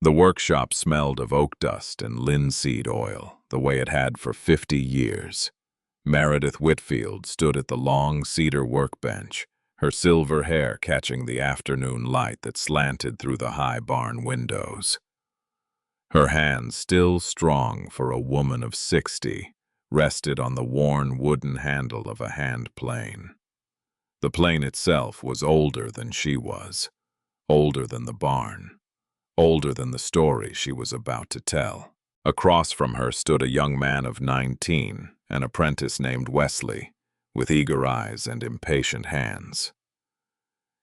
The workshop smelled of oak dust and linseed oil, the way it had for 50 years. Meredith Whitfield stood at the long cedar workbench, her silver hair catching the afternoon light that slanted through the high barn windows. Her hands, still strong for a woman of 60, rested on the worn wooden handle of a hand plane. The plane itself was older than she was, older than the barn, older than the story she was about to tell. Across from her stood a young man of 19, an apprentice named Wesley, with eager eyes and impatient hands.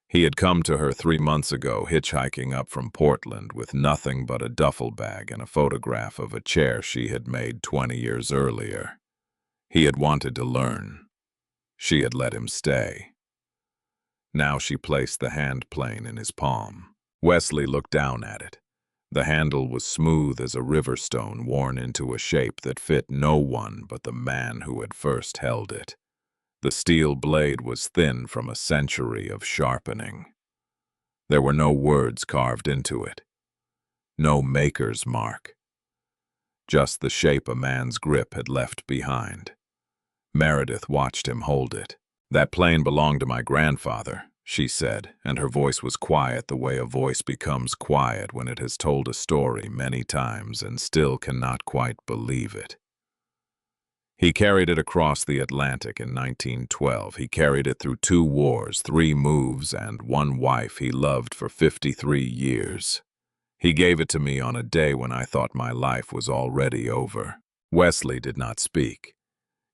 He had come to her 3 months ago, hitchhiking up from Portland with nothing but a duffel bag and a photograph of a chair she had made 20 years earlier. He had wanted to learn. She had let him stay. Now she placed the hand plane in his palm. Wesley looked down at it. The handle was smooth as a river stone worn into a shape that fit no one but the man who had first held it. The steel blade was thin from a century of sharpening. There were no words carved into it. No maker's mark. Just the shape a man's grip had left behind. Meredith watched him hold it. "That plane belonged to my grandfather," she said, and her voice was quiet the way a voice becomes quiet when it has told a story many times and still cannot quite believe it. "He carried it across the Atlantic in 1912. He carried it through 2 wars, 3 moves, and 1 wife he loved for 53 years. He gave it to me on a day when I thought my life was already over." Wesley did not speak.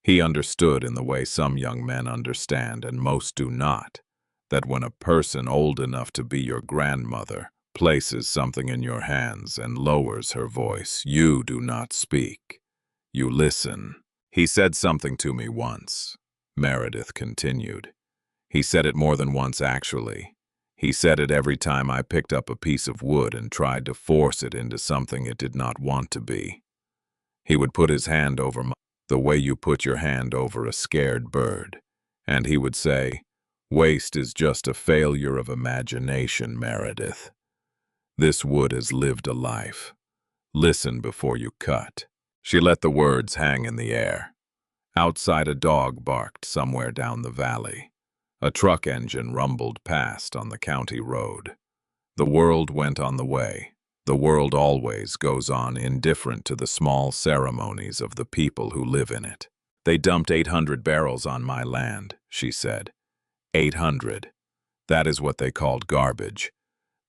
He understood in the way some young men understand, and most do not, that when a person old enough to be your grandmother places something in your hands and lowers her voice, you do not speak. You listen. "He said something to me once," Meredith continued. "He said it more than once, actually. He said it every time I picked up a piece of wood and tried to force it into something it did not want to be. He would put his hand over the way you put your hand over a scared bird, and he would say, 'Waste is just a failure of imagination, Meredith. This wood has lived a life. Listen before you cut.'" She let the words hang in the air. Outside, a dog barked somewhere down the valley. A truck engine rumbled past on the county road. The world went on the way. The world always goes on, indifferent to the small ceremonies of the people who live in it. "They dumped 800 barrels on my land," she said. 800. That is what they called garbage.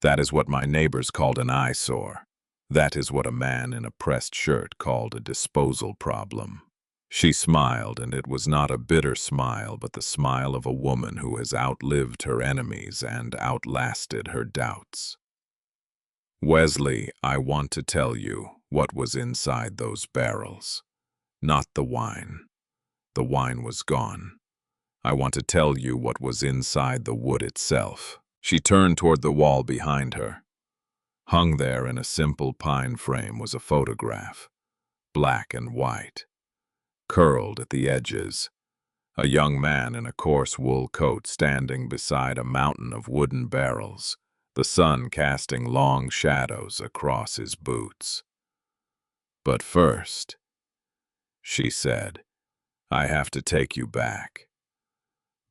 That is what my neighbors called an eyesore. That is what a man in a pressed shirt called a disposal problem. She smiled, and it was not a bitter smile, but the smile of a woman who has outlived her enemies and outlasted her doubts. "Wesley, I want to tell you what was inside those barrels. Not the wine. The wine was gone. I want to tell you what was inside the wood itself." She turned toward the wall behind her. Hung there in a simple pine frame was a photograph, black and white, curled at the edges. A young man in a coarse wool coat standing beside a mountain of wooden barrels, the sun casting long shadows across his boots. "But first," she said, "I have to take you back.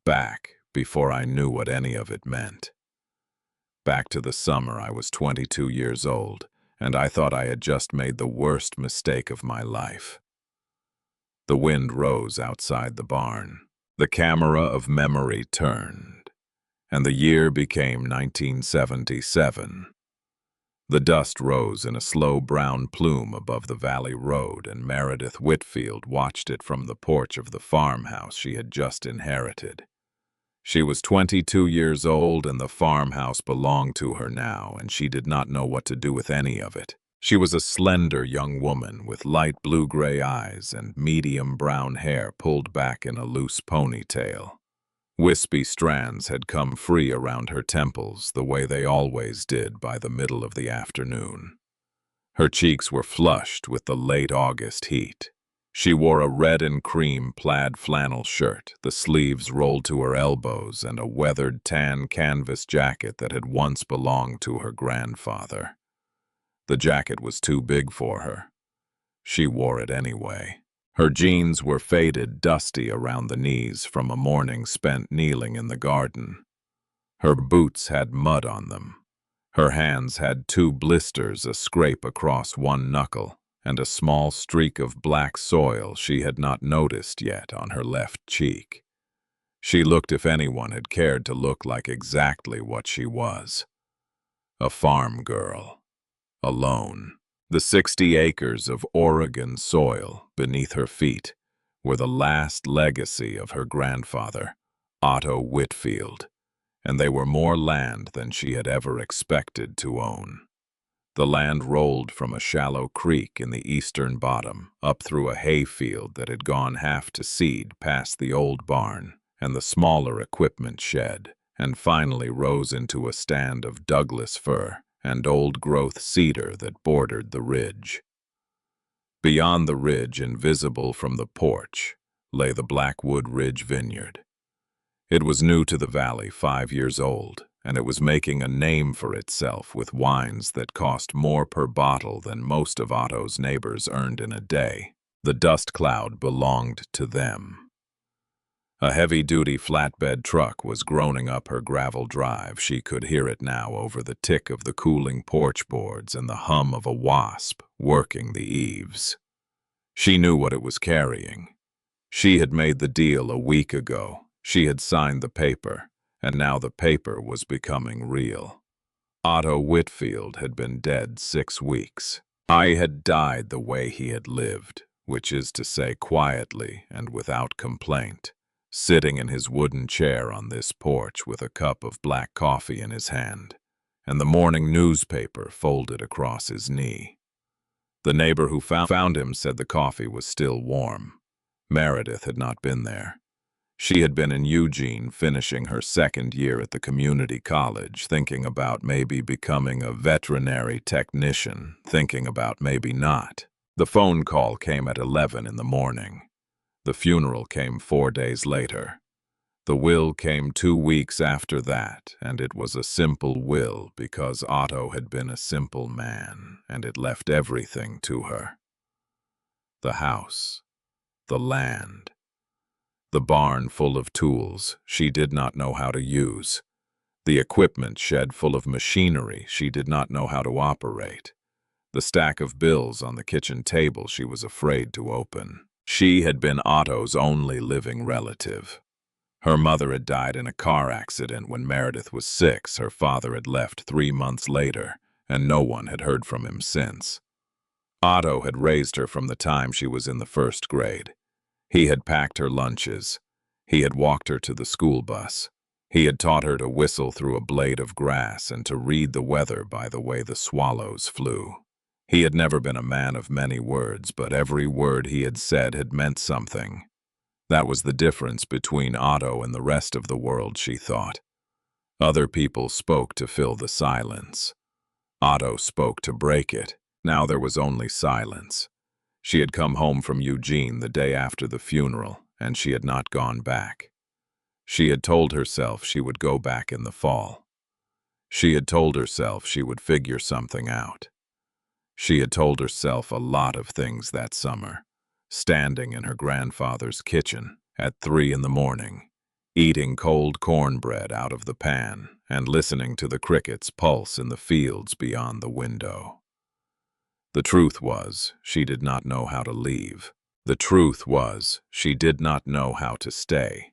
Back before I knew what any of it meant. Back to the summer I was 22 years old, and I thought I had just made the worst mistake of my life." The wind rose outside the barn. The camera of memory turned, and the year became 1977. The dust rose in a slow brown plume above the valley road, and Meredith Whitfield watched it from the porch of the farmhouse she had just inherited. She was 22 years old, and the farmhouse belonged to her now, and she did not know what to do with any of it. She was a slender young woman with light blue-gray eyes and medium brown hair pulled back in a loose ponytail. Wispy strands had come free around her temples the way they always did by the middle of the afternoon. Her cheeks were flushed with the late August heat. She wore a red and cream plaid flannel shirt, the sleeves rolled to her elbows, and a weathered tan canvas jacket that had once belonged to her grandfather. The jacket was too big for her. She wore it anyway. Her jeans were faded, dusty around the knees from a morning spent kneeling in the garden. Her boots had mud on them. Her hands had 2 blisters, a scrape across one knuckle, and a small streak of black soil she had not noticed yet on her left cheek. She looked, if anyone had cared to look, like exactly what she was. A farm girl. Alone. The 60 acres of Oregon soil beneath her feet were the last legacy of her grandfather, Otto Whitfield, and they were more land than she had ever expected to own. The land rolled from a shallow creek in the eastern bottom, up through a hayfield that had gone half to seed past the old barn and the smaller equipment shed, and finally rose into a stand of Douglas fir and old-growth cedar that bordered the ridge. Beyond the ridge, invisible from the porch, lay the Blackwood Ridge Vineyard. It was new to the valley, 5 years old, and it was making a name for itself with wines that cost more per bottle than most of Otto's neighbors earned in a day. The dust cloud belonged to them. A heavy-duty flatbed truck was groaning up her gravel drive. She could hear it now over the tick of the cooling porch boards and the hum of a wasp working the eaves. She knew what it was carrying. She had made the deal a week ago. She had signed the paper, and now the paper was becoming real. Otto Whitfield had been dead 6 weeks. I had died the way he had lived, which is to say quietly and without complaint, sitting in his wooden chair on this porch with a cup of black coffee in his hand, and the morning newspaper folded across his knee. The neighbor who found him said the coffee was still warm. Meredith had not been there. She had been in Eugene, finishing her 2nd year at the community college, thinking about maybe becoming a veterinary technician, thinking about maybe not. The phone call came at 11 in the morning. The funeral came 4 days later. The will came 2 weeks after that, and it was a simple will because Otto had been a simple man, and it left everything to her. The house, the land, the barn full of tools she did not know how to use, the equipment shed full of machinery she did not know how to operate, the stack of bills on the kitchen table she was afraid to open. She had been Otto's only living relative. Her mother had died in a car accident when Meredith was 6. Her father had left 3 months later, and no one had heard from him since. Otto had raised her from the time she was in the 1st grade. He had packed her lunches. He had walked her to the school bus. He had taught her to whistle through a blade of grass and to read the weather by the way the swallows flew. He had never been a man of many words, but every word he had said had meant something. That was the difference between Otto and the rest of the world, she thought. Other people spoke to fill the silence. Otto spoke to break it. Now there was only silence. She had come home from Eugene the day after the funeral, and she had not gone back. She had told herself she would go back in the fall. She had told herself she would figure something out. She had told herself a lot of things that summer, standing in her grandfather's kitchen at 3 in the morning, eating cold cornbread out of the pan and listening to the crickets pulse in the fields beyond the window. The truth was, she did not know how to leave. The truth was, she did not know how to stay.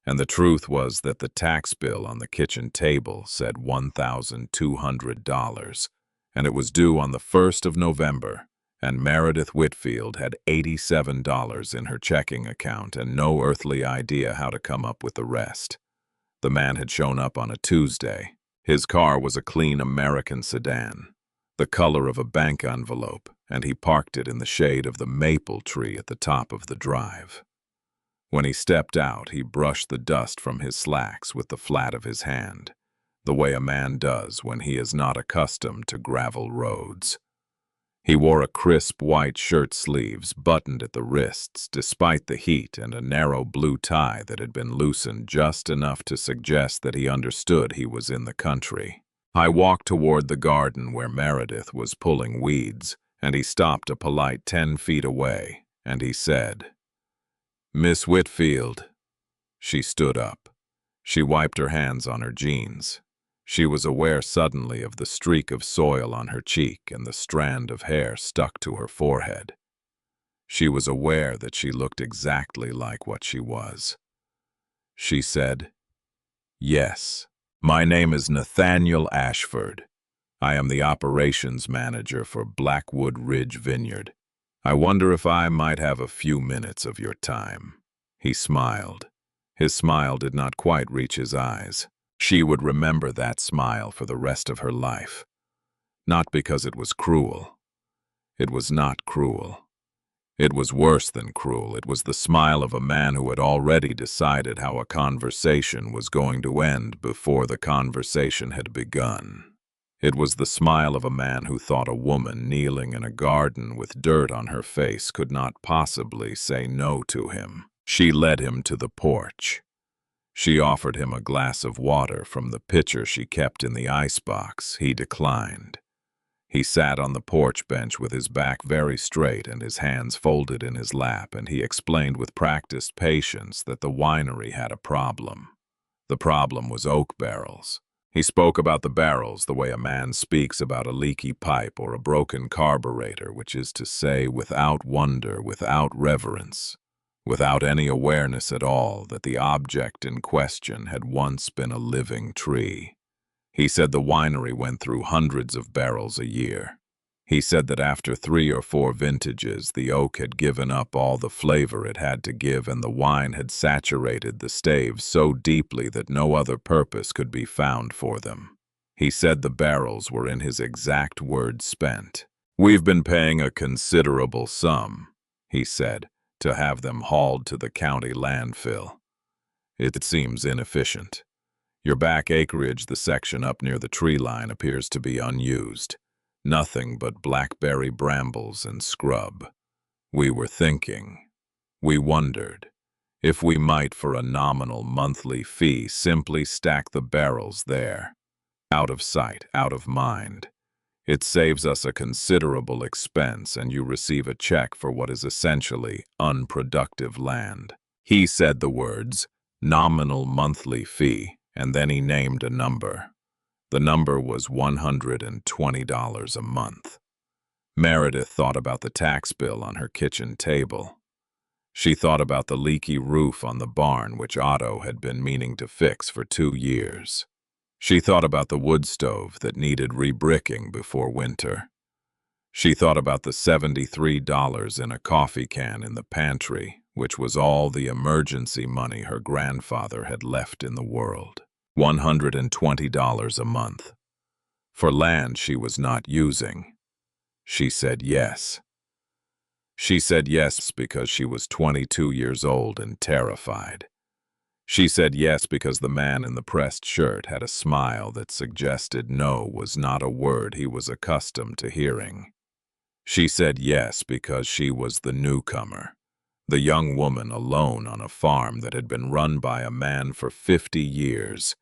And the truth was that the tax bill on the kitchen table said $1,200, and it was due on the 1st of November, and Meredith Whitfield had $87 in her checking account and no earthly idea how to come up with the rest. The man had shown up on a Tuesday. His car was a clean American sedan, the color of a bank envelope, and he parked it in the shade of the maple tree at the top of the drive. When he stepped out, he brushed the dust from his slacks with the flat of his hand, the way a man does when he is not accustomed to gravel roads. He wore a crisp white shirt sleeves buttoned at the wrists despite the heat and a narrow blue tie that had been loosened just enough to suggest that he understood he was in the country. I walked toward the garden where Meredith was pulling weeds, and he stopped a polite 10 feet away, and he said, "Miss Whitfield." She stood up. She wiped her hands on her jeans. She was aware suddenly of the streak of soil on her cheek and the strand of hair stuck to her forehead. She was aware that she looked exactly like what she was. She said, "Yes, my name is Nathaniel Ashford. I am the operations manager for Blackwood Ridge Vineyard. I wonder if I might have a few minutes of your time." He smiled. His smile did not quite reach his eyes. She would remember that smile for the rest of her life. Not because it was cruel. It was not cruel. It was worse than cruel. It was the smile of a man who had already decided how a conversation was going to end before the conversation had begun. It was the smile of a man who thought a woman kneeling in a garden with dirt on her face could not possibly say no to him. She led him to the porch. She offered him a glass of water from the pitcher she kept in the icebox. He declined. He sat on the porch bench with his back very straight and his hands folded in his lap, and he explained with practiced patience that the winery had a problem. The problem was oak barrels. He spoke about the barrels the way a man speaks about a leaky pipe or a broken carburetor, which is to say, without wonder, without reverence, without any awareness at all that the object in question had once been a living tree. He said the winery went through hundreds of barrels a year. He said that after 3 or 4 vintages, the oak had given up all the flavor it had to give, and the wine had saturated the staves so deeply that no other purpose could be found for them. He said the barrels were, in his exact words, spent. "We've been paying a considerable sum," he said, "to have them hauled to the county landfill. It seems inefficient. Your back acreage, the section up near the tree line, appears to be unused. Nothing but blackberry brambles and scrub. We were thinking, we wondered, if we might, for a nominal monthly fee, simply stack the barrels there. Out of sight, out of mind. It saves us a considerable expense, and you receive a check for what is essentially unproductive land." He said the words, "nominal monthly fee," and then he named a number. The number was $120 a month. Meredith thought about the tax bill on her kitchen table. She thought about the leaky roof on the barn, which Otto had been meaning to fix for 2 years. She thought about the wood stove that needed rebricking before winter. She thought about the $73 in a coffee can in the pantry, which was all the emergency money her grandfather had left in the world. $120 a month. For land she was not using. She said yes. She said yes because she was 22 years old and terrified. She said yes because the man in the pressed shirt had a smile that suggested no was not a word he was accustomed to hearing. She said yes because she was the newcomer, the young woman alone on a farm that had been run by a man for 50 years,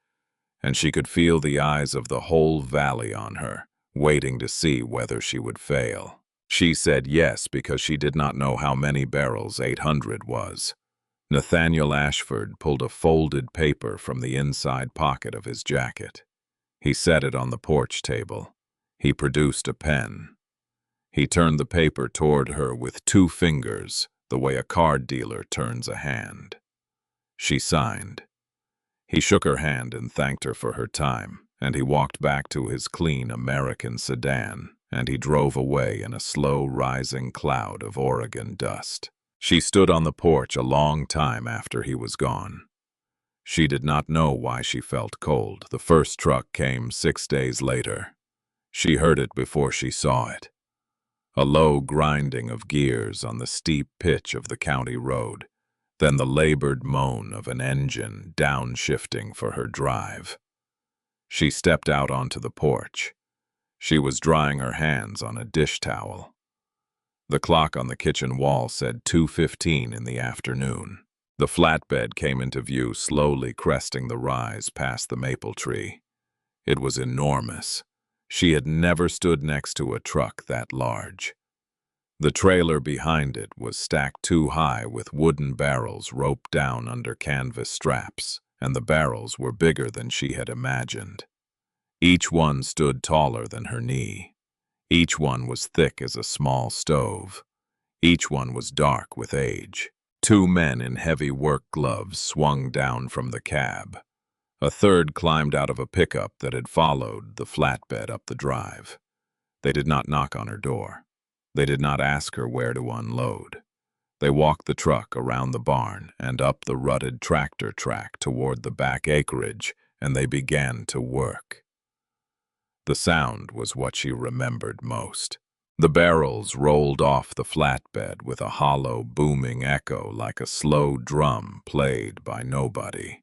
and she could feel the eyes of the whole valley on her, waiting to see whether she would fail. She said yes because she did not know how many barrels 800 was. Nathaniel Ashford pulled a folded paper from the inside pocket of his jacket. He set it on the porch table. He produced a pen. He turned the paper toward her with 2 fingers, the way a card dealer turns a hand. She signed. He shook her hand and thanked her for her time, and he walked back to his clean American sedan, and he drove away in a slow rising cloud of Oregon dust. She stood on the porch a long time after he was gone. She did not know why she felt cold. The first truck came 6 days later. She heard it before she saw it. A low grinding of gears on the steep pitch of the county road, then the labored moan of an engine downshifting for her drive. She stepped out onto the porch. She was drying her hands on a dish towel. The clock on the kitchen wall said 2:15 in the afternoon. The flatbed came into view, slowly cresting the rise past the maple tree. It was enormous. She had never stood next to a truck that large. The trailer behind it was stacked too high with wooden barrels roped down under canvas straps, and the barrels were bigger than she had imagined. Each one stood taller than her knee. Each one was thick as a small stove. Each one was dark with age. Two men in heavy work gloves swung down from the cab. A third climbed out of a pickup that had followed the flatbed up the drive. They did not knock on her door. They did not ask her where to unload. They walked the truck around the barn and up the rutted tractor track toward the back acreage, and they began to work. The sound was what she remembered most. The barrels rolled off the flatbed with a hollow, booming echo like a slow drum played by nobody.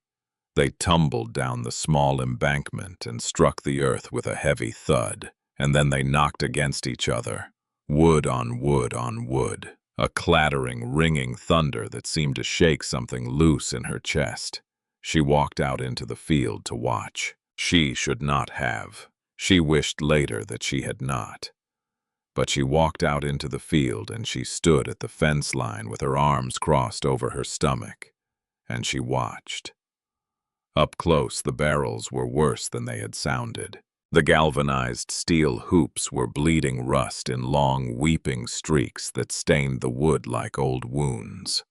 They tumbled down the small embankment and struck the earth with a heavy thud, and then they knocked against each other, wood on wood on wood, a clattering, ringing thunder that seemed to shake something loose in her chest. She walked out into the field to watch. She should not have. She wished later that she had not. But she walked out into the field and she stood at the fence line with her arms crossed over her stomach, and she watched. Up close, the barrels were worse than they had sounded. The galvanized steel hoops were bleeding rust in long, weeping streaks that stained the wood like old wounds.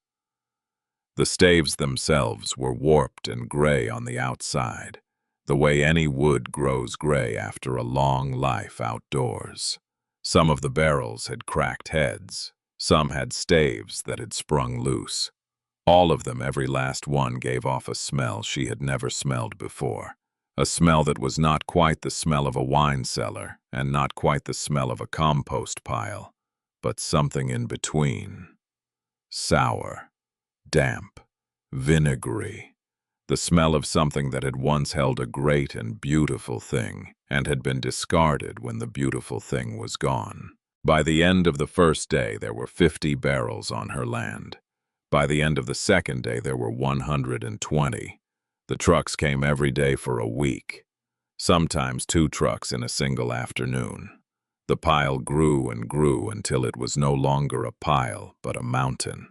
The staves themselves were warped and gray on the outside, the way any wood grows gray after a long life outdoors. Some of the barrels had cracked heads. Some had staves that had sprung loose. All of them, every last one, gave off a smell she had never smelled before. A smell that was not quite the smell of a wine cellar and not quite the smell of a compost pile, but something in between. Sour, damp, vinegary. The smell of something that had once held a great and beautiful thing and had been discarded when the beautiful thing was gone. By the end of the first day, there were 50 barrels on her land. By the end of the second day, there were 120. The trucks came every day for a week, sometimes 2 trucks in a single afternoon. The pile grew and grew until it was no longer a pile, but a mountain.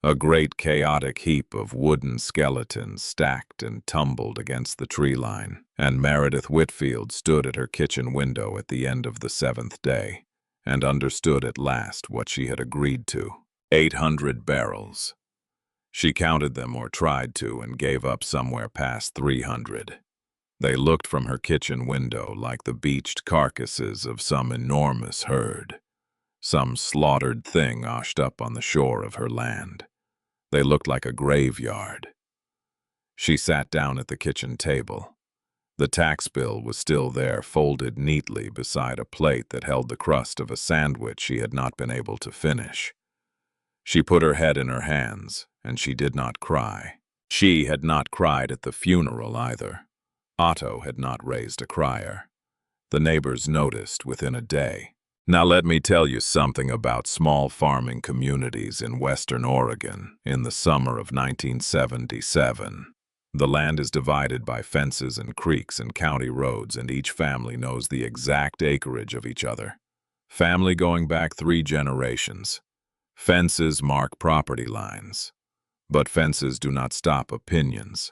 A great chaotic heap of wooden skeletons stacked and tumbled against the tree line, and Meredith Whitfield stood at her kitchen window at the end of the 7th day, and understood at last what she had agreed to. 800 barrels. She counted them, or tried to, and gave up somewhere past 300. They looked from her kitchen window like the beached carcasses of some enormous herd, some slaughtered thing washed up on the shore of her land. They looked like a graveyard. She sat down at the kitchen table. The tax bill was still there, folded neatly beside a plate that held the crust of a sandwich she had not been able to finish. She put her head in her hands, and she did not cry. She had not cried at the funeral either. Otto had not raised a crier. The neighbors noticed within a day. Now let me tell you something about small farming communities in western Oregon in the summer of 1977. The land is divided by fences and creeks and county roads, and each family knows the exact acreage of each other. Family going back 3 generations. Fences mark property lines. But fences do not stop opinions.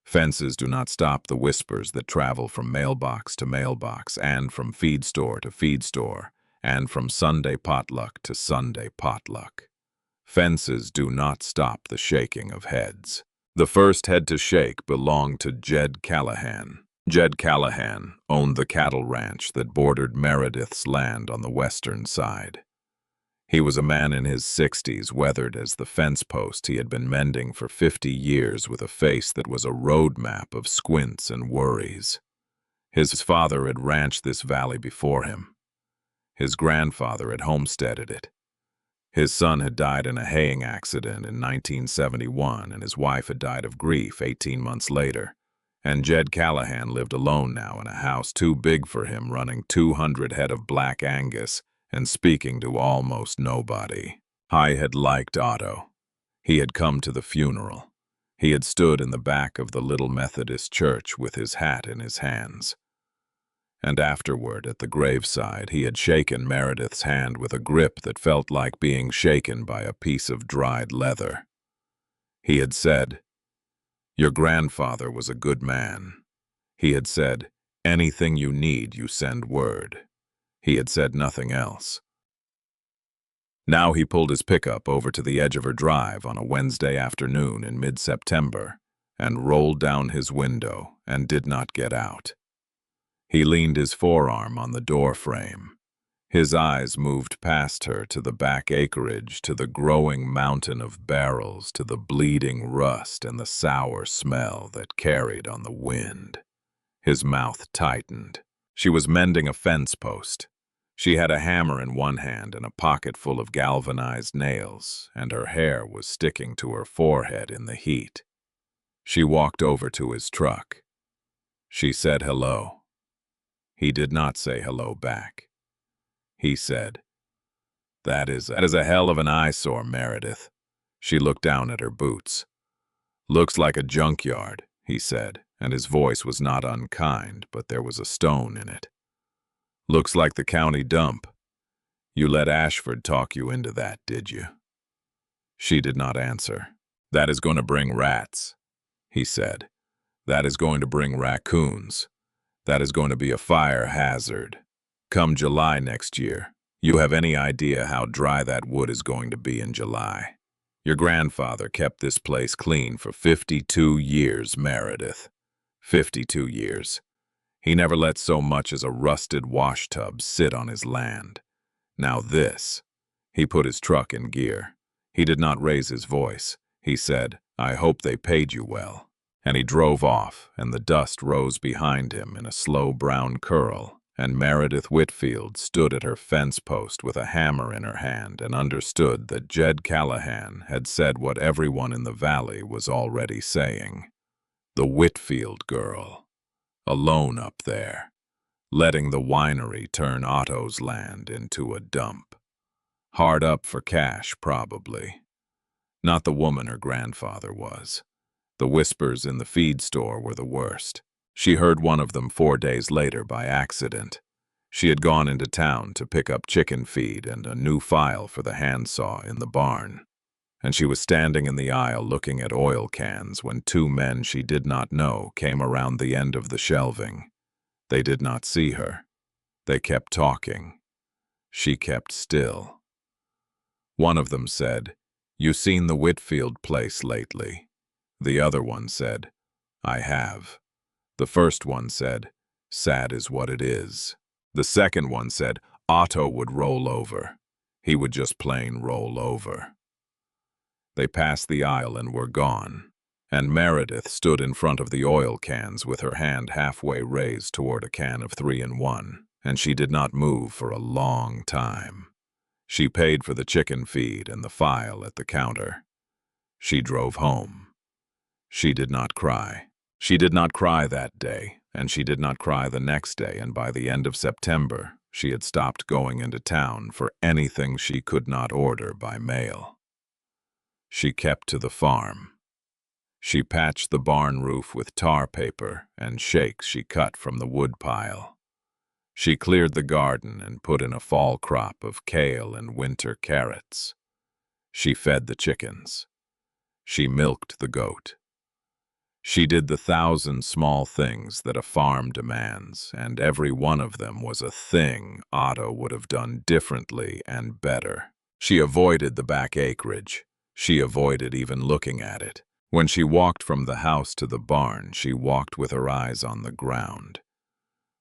Fences do not stop the whispers that travel from mailbox to mailbox, and from feed store to feed store, and from Sunday potluck to Sunday potluck. Fences do not stop the shaking of heads. The first head to shake belonged to Jed Callahan. Jed Callahan owned the cattle ranch that bordered Meredith's land on the western side. He was a man in his 60s, weathered as the fence post he had been mending for 50 years, with a face that was a road map of squints and worries. His father had ranched this valley before him. His grandfather had homesteaded it. His son had died in a haying accident in 1971, and his wife had died of grief 18 months later. And Jed Callahan lived alone now in a house too big for him, running 200 head of black Angus and speaking to almost nobody. I had liked Otto. He had come to the funeral. He had stood in the back of the little Methodist church with his hat in his hands. And afterward, at the graveside, he had shaken Meredith's hand with a grip that felt like being shaken by a piece of dried leather. He had said, "Your grandfather was a good man." He had said, "Anything you need, you send word." He had said nothing else. Now he pulled his pickup over to the edge of her drive on a Wednesday afternoon in mid-September and rolled down his window and did not get out. He leaned his forearm on the door frame. His eyes moved past her to the back acreage, to the growing mountain of barrels, to the bleeding rust and the sour smell that carried on the wind. His mouth tightened. She was mending a fence post. She had a hammer in one hand and a pocket full of galvanized nails, and her hair was sticking to her forehead in the heat. She walked over to his truck. She said hello. He did not say hello back. He said, That is a hell of an eyesore, Meredith." She looked down at her boots. "Looks like a junkyard," he said, and his voice was not unkind, but there was a stone in it. "Looks like the county dump. You let Ashford talk you into that, did you?" She did not answer. "That is going to bring rats," he said. "That is going to bring raccoons. That is going to be a fire hazard. Come July next year, you have any idea how dry that wood is going to be in July? Your grandfather kept this place clean for 52 years, Meredith. 52 years. He never let so much as a rusted washtub sit on his land. Now this." He put his truck in gear. He did not raise his voice. He said, "I hope they paid you well." And he drove off, and the dust rose behind him in a slow brown curl, and Meredith Whitfield stood at her fence post with a hammer in her hand and understood that Jed Callahan had said what everyone in the valley was already saying. The Whitfield girl, alone up there, letting the winery turn Otto's land into a dump. Hard up for cash, probably. Not the woman her grandfather was. The whispers in the feed store were the worst. She heard one of them 4 days later by accident. She had gone into town to pick up chicken feed and a new file for the handsaw in the barn, and she was standing in the aisle looking at oil cans when 2 men she did not know came around the end of the shelving. They did not see her. They kept talking. She kept still. One of them said, "You seen the Whitfield place lately?" The other one said, "I have." The first one said, "Sad is what it is." The second one said, "Otto would roll over. He would just plain roll over." They passed the aisle and were gone, and Meredith stood in front of the oil cans with her hand halfway raised toward a can of 3-in-1, and she did not move for a long time. She paid for the chicken feed and the file at the counter. She drove home. She did not cry. She did not cry that day, and she did not cry the next day, and by the end of September, she had stopped going into town for anything she could not order by mail. She kept to the farm. She patched the barn roof with tar paper and shakes she cut from the wood pile. She cleared the garden and put in a fall crop of kale and winter carrots. She fed the chickens. She milked the goat. She did the 1,000 small things that a farm demands, and every one of them was a thing Otto would have done differently and better. She avoided the back acreage. She avoided even looking at it. When she walked from the house to the barn, she walked with her eyes on the ground.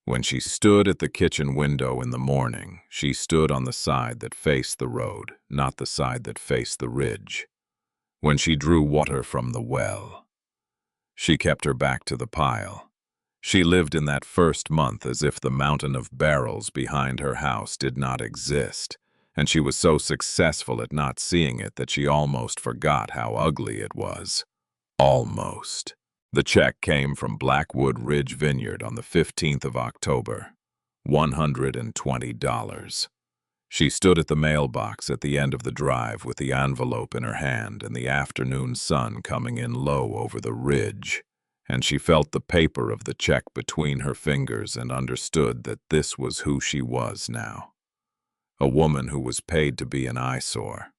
When she stood at the kitchen window in the morning, she stood on the side that faced the road, not the side that faced the ridge. When she drew water from the well, she kept her back to the pile. She lived in that first month as if the mountain of barrels behind her house did not exist, and she was so successful at not seeing it that she almost forgot how ugly it was. Almost. The check came from Blackwood Ridge Vineyard on the 15th of October. $120. She stood at the mailbox at the end of the drive with the envelope in her hand and the afternoon sun coming in low over the ridge, and she felt the paper of the check between her fingers and understood that this was who she was now. A woman who was paid to be an eyesore.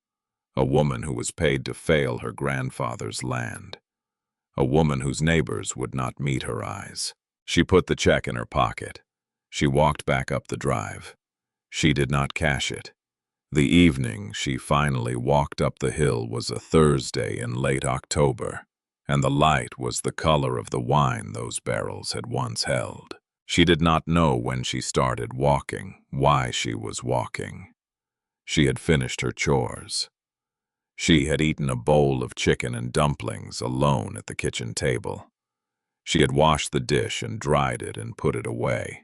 A woman who was paid to fail her grandfather's land. A woman whose neighbors would not meet her eyes. She put the check in her pocket. She walked back up the drive. She did not cash it. The evening she finally walked up the hill was a Thursday in late October, and the light was the color of the wine those barrels had once held. She did not know when she started walking, why she was walking. She had finished her chores. She had eaten a bowl of chicken and dumplings alone at the kitchen table. She had washed the dish and dried it and put it away.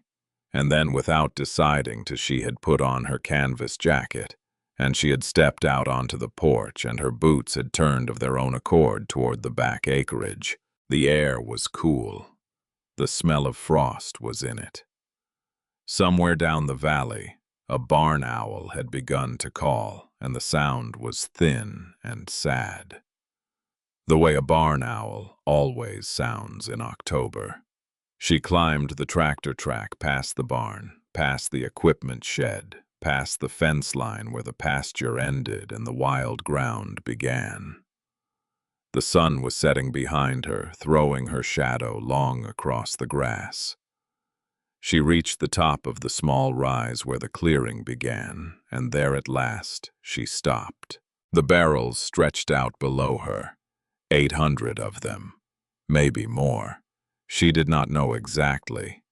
And then, without deciding to, she had put on her canvas jacket, and she had stepped out onto the porch, and her boots had turned of their own accord toward the back acreage. The air was cool. The smell of frost was in it. Somewhere down the valley, a barn owl had begun to call, and the sound was thin and sad. The way a barn owl always sounds in October. She climbed the tractor track past the barn, past the equipment shed, past the fence line where the pasture ended and the wild ground began. The sun was setting behind her, throwing her shadow long across the grass. She reached the top of the small rise where the clearing began, and there at last she stopped. The barrels stretched out below her, 800 of them, maybe more. She did not know exactly.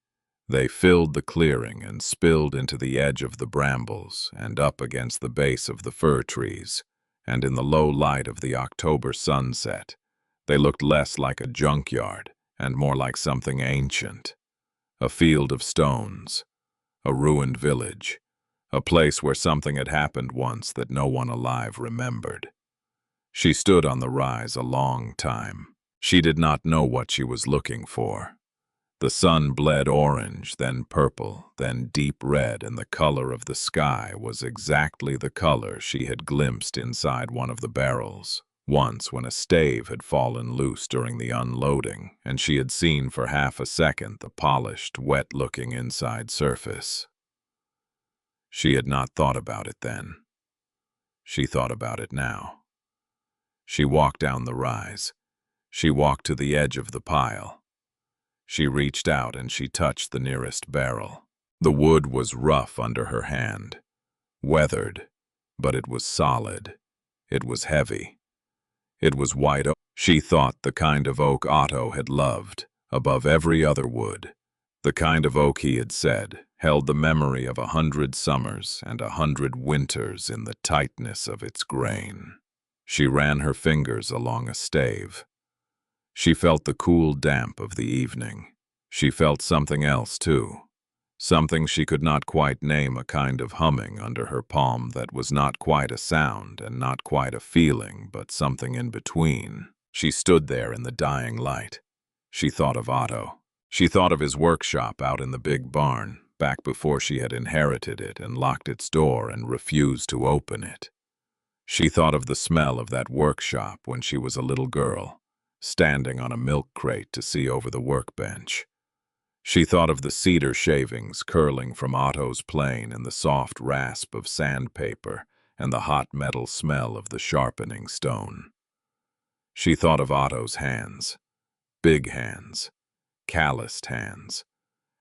They filled the clearing and spilled into the edge of the brambles and up against the base of the fir trees, and in the low light of the October sunset, they looked less like a junkyard and more like something ancient. A field of stones, a ruined village, a place where something had happened once that no one alive remembered. She stood on the rise a long time. She did not know what she was looking for. The sun bled orange, then purple, then deep red, and the color of the sky was exactly the color she had glimpsed inside one of the barrels, once when a stave had fallen loose during the unloading, and she had seen for half a second the polished, wet-looking inside surface. She had not thought about it then. She thought about it now. She walked down the rise. She walked to the edge of the pile. She reached out and she touched the nearest barrel. The wood was rough under her hand, weathered, but it was solid. It was heavy. It was white oak. She thought the kind of oak Otto had loved, above every other wood. The kind of oak, he had said, held the memory of 100 summers and 100 winters in the tightness of its grain. She ran her fingers along a stave. She felt the cool damp of the evening. She felt something else, too. Something she could not quite name, a kind of humming under her palm that was not quite a sound and not quite a feeling, but something in between. She stood there in the dying light. She thought of Otto. She thought of his workshop out in the big barn, back before she had inherited it and locked its door and refused to open it. She thought of the smell of that workshop when she was a little girl, standing on a milk crate to see over the workbench. She thought of the cedar shavings curling from Otto's plane and the soft rasp of sandpaper and the hot metal smell of the sharpening stone. She thought of Otto's hands, big hands, calloused hands,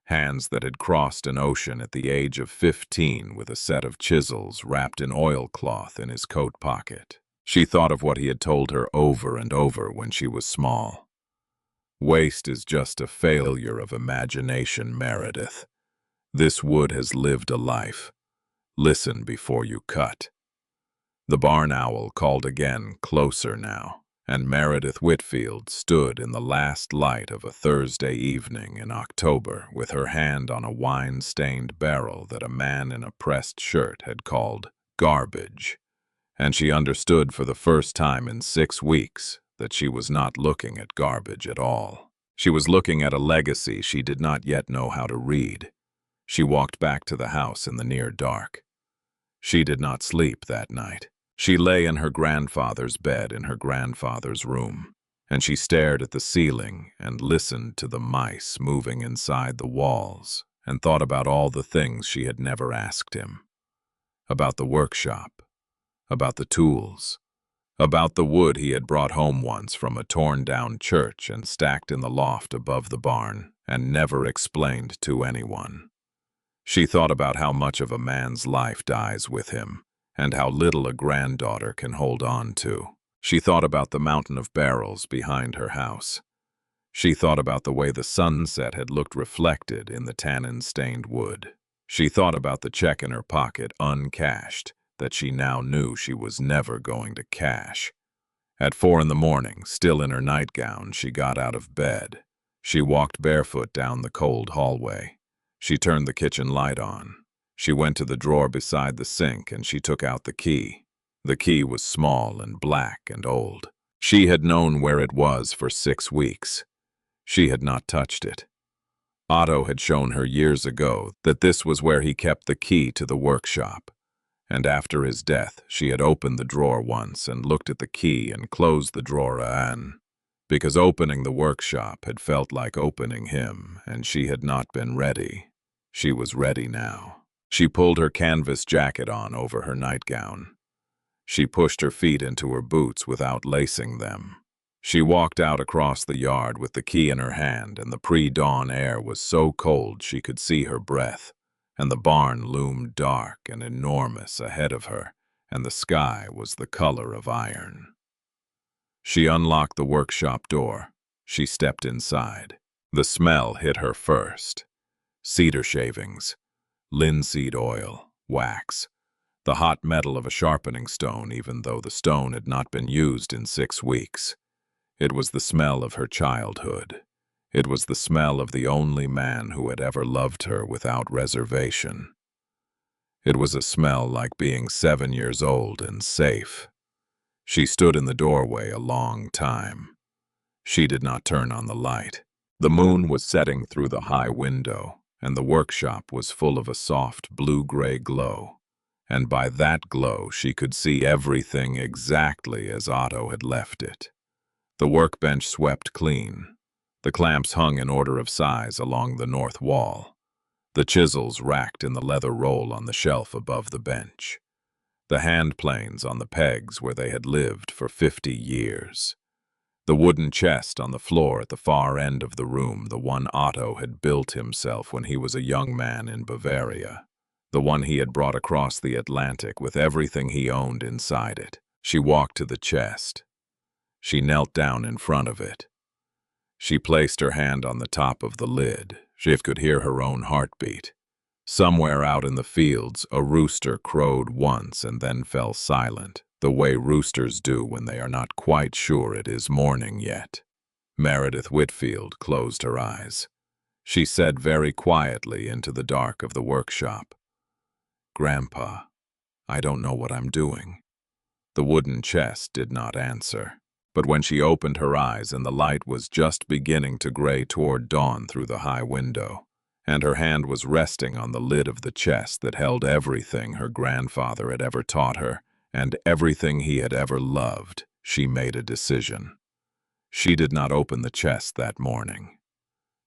hands that had crossed an ocean at the age of 15 with a set of chisels wrapped in oilcloth in his coat pocket. She thought of what he had told her over and over when she was small. Waste is just a failure of imagination, Meredith. This wood has lived a life. Listen before you cut. The barn owl called again, closer now, and Meredith Whitfield stood in the last light of a Thursday evening in October with her hand on a wine-stained barrel that a man in a pressed shirt had called garbage. And she understood for the first time in 6 weeks that she was not looking at garbage at all. She was looking at a legacy she did not yet know how to read. She walked back to the house in the near dark. She did not sleep that night. She lay in her grandfather's bed in her grandfather's room. and she stared at the ceiling and listened to the mice moving inside the walls and thought about all the things she had never asked him. About the workshop, about the tools, about the wood he had brought home once from a torn-down church and stacked in the loft above the barn and never explained to anyone. She thought about how much of a man's life dies with him and how little a granddaughter can hold on to. She thought about the mountain of barrels behind her house. She thought about the way the sunset had looked reflected in the tannin-stained wood. She thought about the check in her pocket, uncashed, that she now knew she was never going to cash. At 4 in the morning, still in her nightgown, she got out of bed. She walked barefoot down the cold hallway. She turned the kitchen light on. She went to the drawer beside the sink and she took out the key. The key was small and black and old. She had known where it was for 6 weeks. She had not touched it. Otto had shown her years ago that this was where he kept the key to the workshop. And after his death, she had opened the drawer once and looked at the key and closed the drawer again, because opening the workshop had felt like opening him, and she had not been ready. She was ready now. She pulled her canvas jacket on over her nightgown. She pushed her feet into her boots without lacing them. She walked out across the yard with the key in her hand, and the pre-dawn air was so cold she could see her breath, and the barn loomed dark and enormous ahead of her, and the sky was the color of iron. She unlocked the workshop door. She stepped inside. The smell hit her first. Cedar shavings, linseed oil, wax, the hot metal of a sharpening stone even though the stone had not been used in 6 weeks. It was the smell of her childhood. It was the smell of the only man who had ever loved her without reservation. It was a smell like being 7 years old and safe. She stood in the doorway a long time. She did not turn on the light. The moon was setting through the high window, and the workshop was full of a soft blue-gray glow. And by that glow she could see everything exactly as Otto had left it. The workbench swept clean. The clamps hung in order of size along the north wall. The chisels racked in the leather roll on the shelf above the bench. The hand planes on the pegs where they had lived for 50 years. The wooden chest on the floor at the far end of the room, the one Otto had built himself when he was a young man in Bavaria. The one he had brought across the Atlantic with everything he owned inside it. She walked to the chest. She knelt down in front of it. She placed her hand on the top of the lid. She could hear her own heartbeat. Somewhere out in the fields, a rooster crowed once and then fell silent, the way roosters do when they are not quite sure it is morning yet. Meredith Whitfield closed her eyes. She said very quietly into the dark of the workshop, "Grandpa, I don't know what I'm doing." The wooden chest did not answer. But when she opened her eyes and the light was just beginning to gray toward dawn through the high window, and her hand was resting on the lid of the chest that held everything her grandfather had ever taught her and everything he had ever loved, she made a decision. She did not open the chest that morning.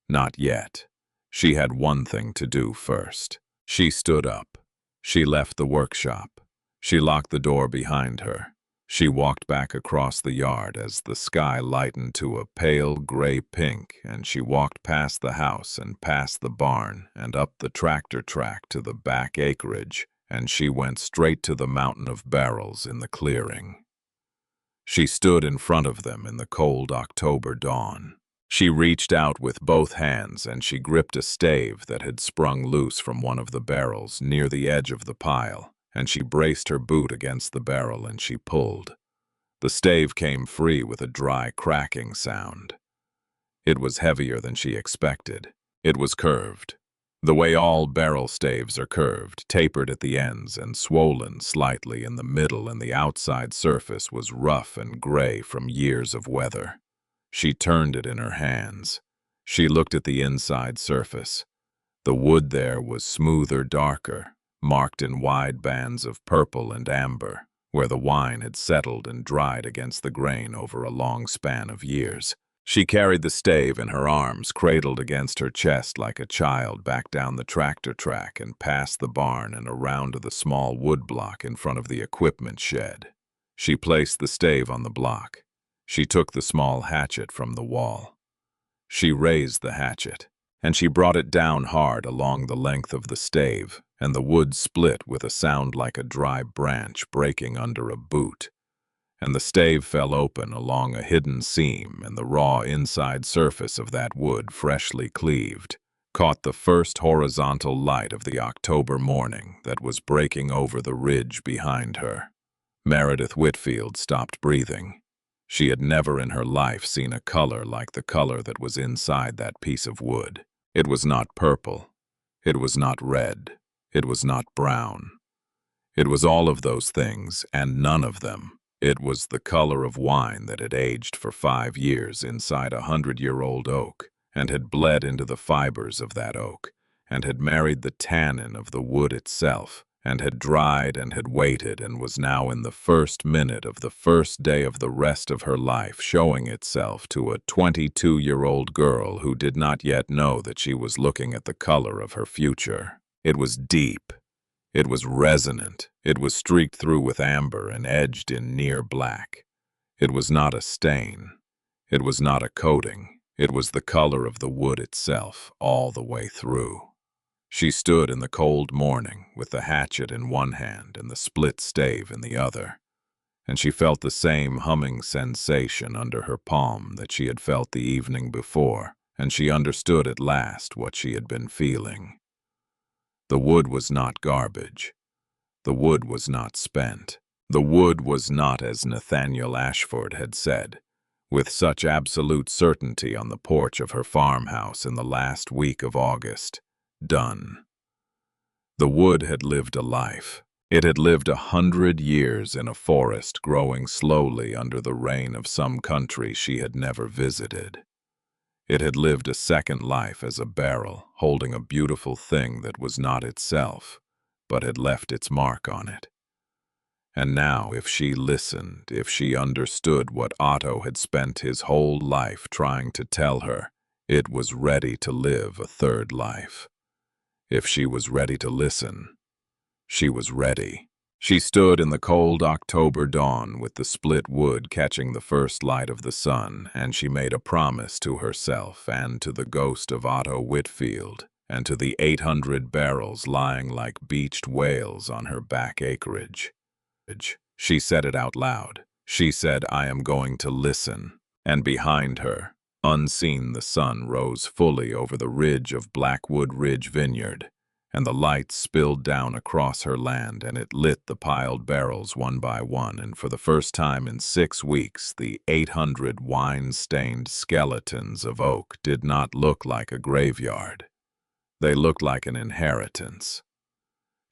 Not yet. She had one thing to do first. She stood up. She left the workshop. She locked the door behind her. She walked back across the yard as the sky lightened to a pale gray pink, and she walked past the house and past the barn and up the tractor track to the back acreage, and she went straight to the mountain of barrels in the clearing. She stood in front of them in the cold October dawn. She reached out with both hands and she gripped a stave that had sprung loose from one of the barrels near the edge of the pile, and she braced her boot against the barrel and she pulled. The stave came free with a dry cracking sound. It was heavier than she expected. It was curved, the way all barrel staves are curved, tapered at the ends and swollen slightly in the middle, and the outside surface was rough and gray from years of weather. She turned it in her hands. She looked at the inside surface. The wood there was smoother, darker, marked in wide bands of purple and amber. where the wine had settled and dried against the grain over a long span of years. She carried the stave in her arms, cradled against her chest like a child, back down the tractor track and past the barn and around to the small wood block in front of the equipment shed. She placed the stave on the block. She took the small hatchet from the wall. She raised the hatchet, and she brought it down hard along the length of the stave, and the wood split with a sound like a dry branch breaking under a boot. And the stave fell open along a hidden seam, and the raw inside surface of that wood, freshly cleaved, caught the first horizontal light of the October morning that was breaking over the ridge behind her. Meredith Whitfield stopped breathing. She had never in her life seen a color like the color that was inside that piece of wood. It was not purple. It was not red. It was not brown. It was all of those things, and none of them. It was the color of wine that had aged for 5 years inside a 100-year-old oak, and had bled into the fibers of that oak, and had married the tannin of the wood itself, and had dried and had waited, and was now in the first minute of the first day of the rest of her life showing itself to a 22-year-old girl who did not yet know that she was looking at the color of her future. It was deep. It was resonant. It was streaked through with amber and edged in near black. It was not a stain. It was not a coating. It was the color of the wood itself, all the way through. She stood in the cold morning with the hatchet in one hand and the split stave in the other, and she felt the same humming sensation under her palm that she had felt the evening before, and she understood at last what she had been feeling. The wood was not garbage. The wood was not spent. The wood was not, as Nathaniel Ashford had said, with such absolute certainty on the porch of her farmhouse in the last week of August, done. The wood had lived a life. It had lived 100 years in a forest growing slowly under the rain of some country she had never visited. It had lived a second life as a barrel, holding a beautiful thing that was not itself, but had left its mark on it. And now, if she listened, if she understood what Otto had spent his whole life trying to tell her, it was ready to live a third life. If she was ready to listen, she was ready. She stood in the cold October dawn with the split wood catching the first light of the sun, and she made a promise to herself and to the ghost of Otto Whitfield and to the 800 barrels lying like beached whales on her back acreage. She said it out loud. She said, "I am going to listen." And behind her, unseen, the sun rose fully over the ridge of Blackwood Ridge Vineyard, and the light spilled down across her land, and it lit the piled barrels one by one, and for the first time in 6 weeks the 800 wine-stained skeletons of oak did not look like a graveyard. They looked like an inheritance.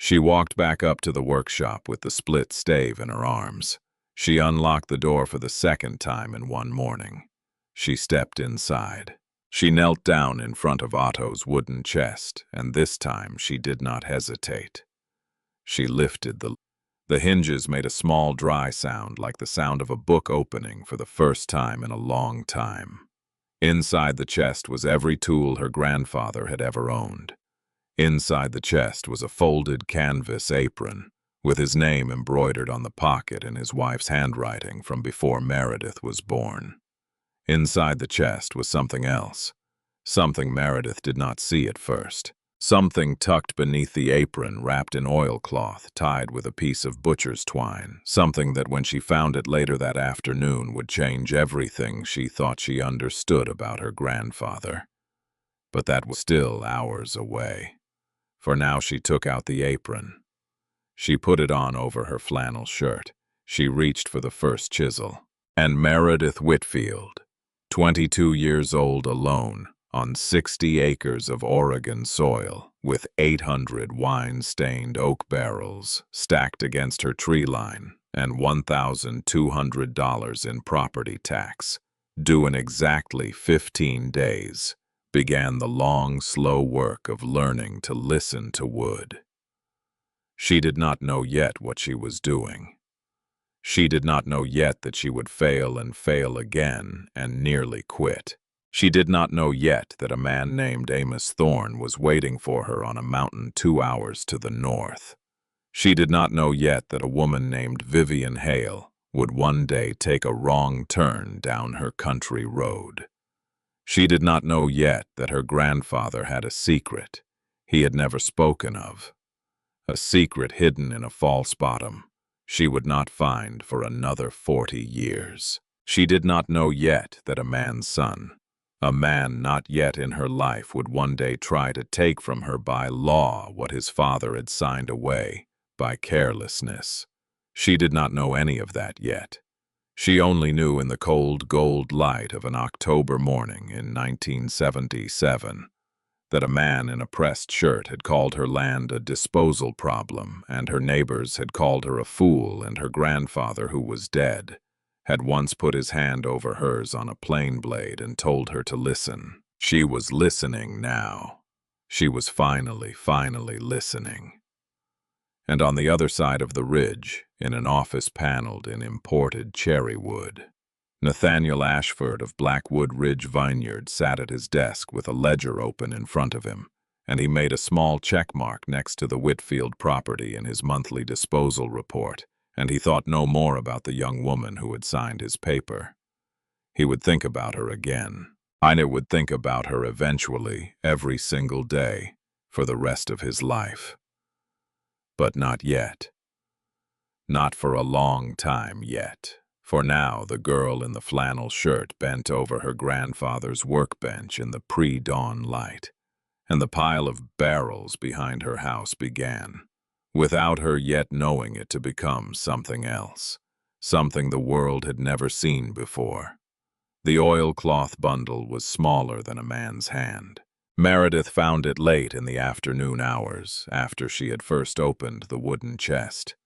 She walked back up to the workshop with the split stave in her arms. She unlocked the door for the second time in one morning. She stepped inside. She knelt down in front of Otto's wooden chest, and this time she did not hesitate. She lifted the hinges made a small dry sound like the sound of a book opening for the first time in a long time. Inside the chest was every tool her grandfather had ever owned. Inside the chest was a folded canvas apron, with his name embroidered on the pocket in his wife's handwriting from before Meredith was born. Inside the chest was something else, something Meredith did not see at first. Something tucked beneath the apron, wrapped in oilcloth, tied with a piece of butcher's twine. Something that when she found it later that afternoon would change everything she thought she understood about her grandfather. But that was still hours away. For now she took out the apron. She put it on over her flannel shirt. She reached for the first chisel. And Meredith Whitfield, 22 years old, alone, on 60 acres of Oregon soil, with 800 wine-stained oak barrels stacked against her tree line, and $1,200 in property tax, due in exactly 15 days, began the long, slow work of learning to listen to wood. She did not know yet what she was doing. She did not know yet that she would fail and fail again and nearly quit. She did not know yet that a man named Amos Thorne was waiting for her on a mountain 2 hours to the north. She did not know yet that a woman named Vivian Hale would one day take a wrong turn down her country road. She did not know yet that her grandfather had a secret he had never spoken of, a secret hidden in a false bottom she would not find for another 40 years. She did not know yet that a man's son, a man not yet in her life, would one day try to take from her by law what his father had signed away by carelessness. She did not know any of that yet. She only knew in the cold gold light of an October morning in 1977 that a man in a pressed shirt had called her land a disposal problem, and her neighbors had called her a fool, and her grandfather, who was dead, had once put his hand over hers on a plane blade and told her to listen. She was listening now. She was finally listening. And on the other side of the ridge, in an office paneled in imported cherry wood, Nathaniel Ashford of Blackwood Ridge Vineyard sat at his desk with a ledger open in front of him, and he made a small check mark next to the Whitfield property in his monthly disposal report, and he thought no more about the young woman who had signed his paper. He would think about her again. Ina would think about her eventually, every single day, for the rest of his life. But not yet. Not for a long time yet. For now, the girl in the flannel shirt bent over her grandfather's workbench in the pre-dawn light, and the pile of barrels behind her house began, without her yet knowing it, to become something else, something the world had never seen before. The oilcloth bundle was smaller than a man's hand. Meredith found it late in the afternoon hours, after she had first opened the wooden chest.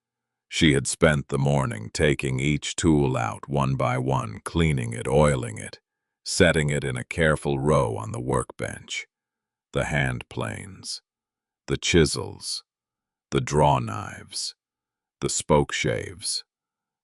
She had spent the morning taking each tool out one by one, cleaning it, oiling it, setting it in a careful row on the workbench. The hand planes, the chisels, the draw knives, the spoke shaves,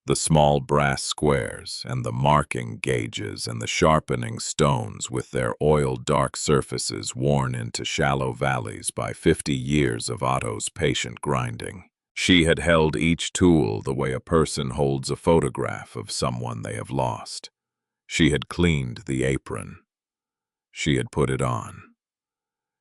the small brass squares, and the marking gauges and the sharpening stones with their oiled dark surfaces worn into shallow valleys by 50 years of Otto's patient grinding. She had held each tool the way a person holds a photograph of someone they have lost. She had cleaned the apron. She had put it on.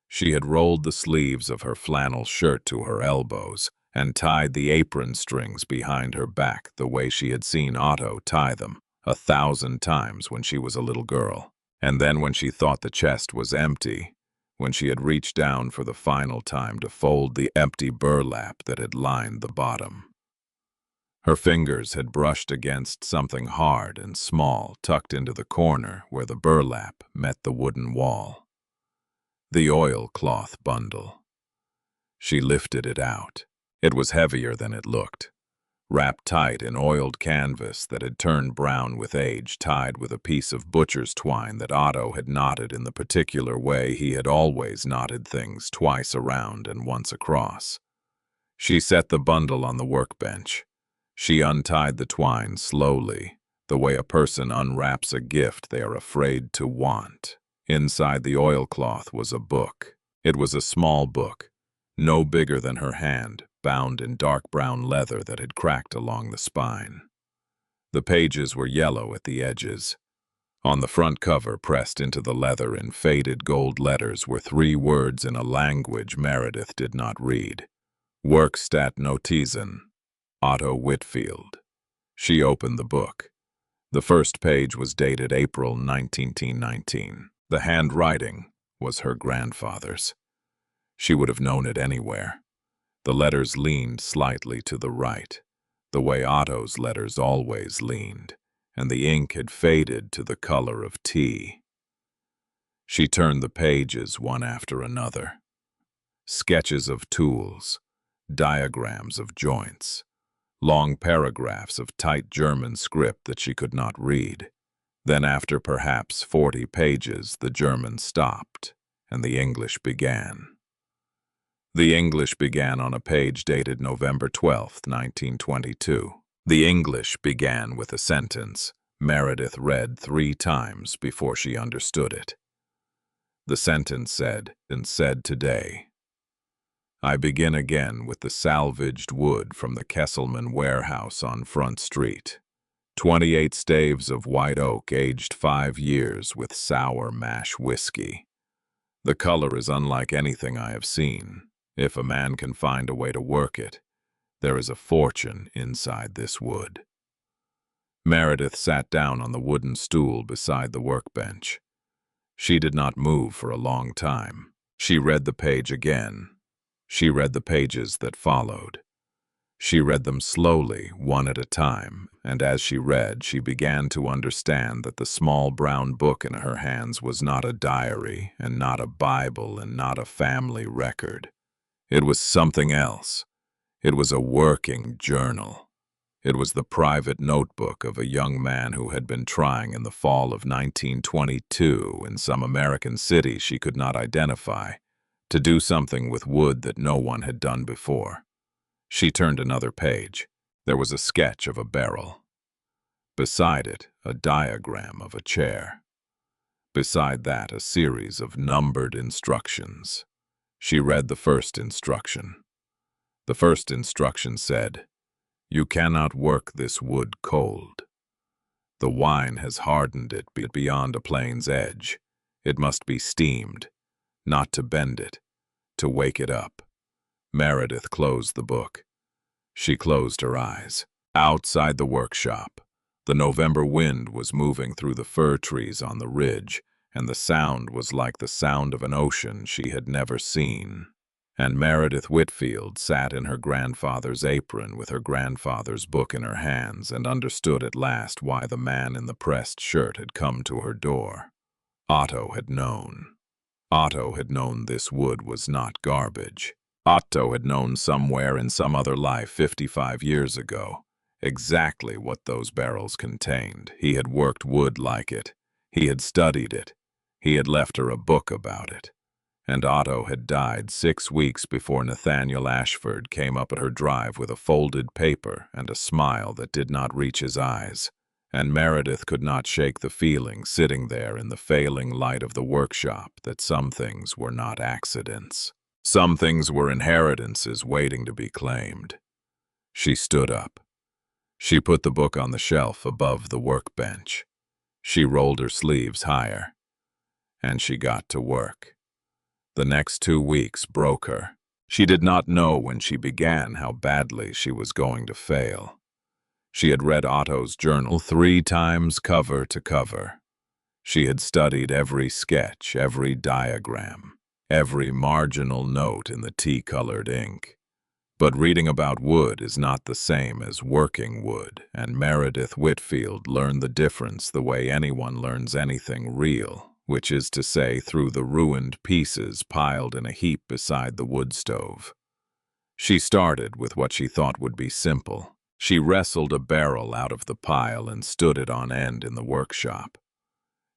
She had rolled the sleeves of her flannel shirt to her elbows and tied the apron strings behind her back the way she had seen Otto tie them 1,000 times when she was a little girl. And then, when she thought the chest was empty, when she had reached down for the final time to fold the empty burlap that had lined the bottom, her fingers had brushed against something hard and small tucked into the corner where the burlap met the wooden wall. The oilcloth bundle. She lifted it out. It was heavier than it looked, wrapped tight in oiled canvas that had turned brown with age, tied with a piece of butcher's twine that Otto had knotted in the particular way he had always knotted things, twice around and once across. She set the bundle on the workbench. She untied the twine slowly, the way a person unwraps a gift they are afraid to want. Inside the oilcloth was a book. It was a small book, no bigger than her hand, bound in dark brown leather that had cracked along the spine. The pages were yellow at the edges. On the front cover, pressed into the leather in faded gold letters, were 3 words in a language Meredith did not read. Werkstatt Notizen, Otto Whitfield. She opened the book. The first page was dated April 1919. The handwriting was her grandfather's. She would have known it anywhere. The letters leaned slightly to the right, the way Otto's letters always leaned, and the ink had faded to the color of tea. She turned the pages one after another. Sketches of tools, diagrams of joints, long paragraphs of tight German script that she could not read. Then, after perhaps 40 pages, the German stopped, and the English began. The English began on a page dated November 12, 1922. The English began with a sentence Meredith read 3 times before she understood it. The sentence said, "And said today. I begin again with the salvaged wood from the Kesselman warehouse on Front Street. 28 staves of white oak aged 5 years with sour mash whiskey. The color is unlike anything I have seen. If a man can find a way to work it, there is a fortune inside this wood." Meredith sat down on the wooden stool beside the workbench. She did not move for a long time. She read the page again. She read the pages that followed. She read them slowly, one at a time, and as she read, she began to understand that the small brown book in her hands was not a diary, and not a Bible, and not a family record. It was something else. It was a working journal. It was the private notebook of a young man who had been trying in the fall of 1922 in some American city she could not identify, to do something with wood that no one had done before. She turned another page. There was a sketch of a barrel. Beside it, a diagram of a chair. Beside that, a series of numbered instructions. She read the first instruction. The first instruction said, "You cannot work this wood cold. The wine has hardened it beyond a plane's edge. It must be steamed, not to bend it, to wake it up." Meredith closed the book. She closed her eyes. Outside the workshop, the November wind was moving through the fir trees on the ridge, and the sound was like the sound of an ocean she had never seen. And Meredith Whitfield sat in her grandfather's apron with her grandfather's book in her hands and understood at last why the man in the pressed shirt had come to her door. Otto had known. Otto had known this wood was not garbage. Otto had known somewhere in some other life 55 years ago exactly what those barrels contained. He had worked wood like it. He had studied it. He had left her a book about it. And Otto had died 6 weeks before Nathaniel Ashford came up at her drive with a folded paper and a smile that did not reach his eyes. And Meredith could not shake the feeling, sitting there in the failing light of the workshop, that some things were not accidents. Some things were inheritances waiting to be claimed. She stood up. She put the book on the shelf above the workbench. She rolled her sleeves higher. And she got to work. The next 2 weeks broke her. She did not know when she began how badly she was going to fail. She had read Otto's journal 3 times cover to cover. She had studied every sketch, every diagram, every marginal note in the tea-colored ink. But reading about wood is not the same as working wood, and Meredith Whitfield learned the difference the way anyone learns anything real, which is to say through the ruined pieces piled in a heap beside the wood stove. She started with what she thought would be simple. She wrestled a barrel out of the pile and stood it on end in the workshop.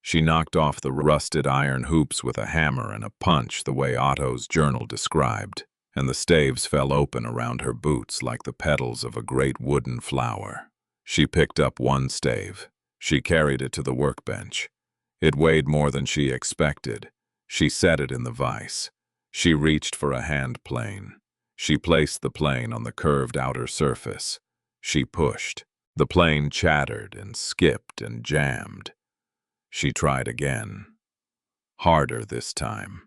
She knocked off the rusted iron hoops with a hammer and a punch the way Otto's journal described, and the staves fell open around her boots like the petals of a great wooden flower. She picked up one stave. She carried it to the workbench. It weighed more than she expected. She set it in the vise. She reached for a hand plane. She placed the plane on the curved outer surface. She pushed. The plane chattered and skipped and jammed. She tried again. Harder this time.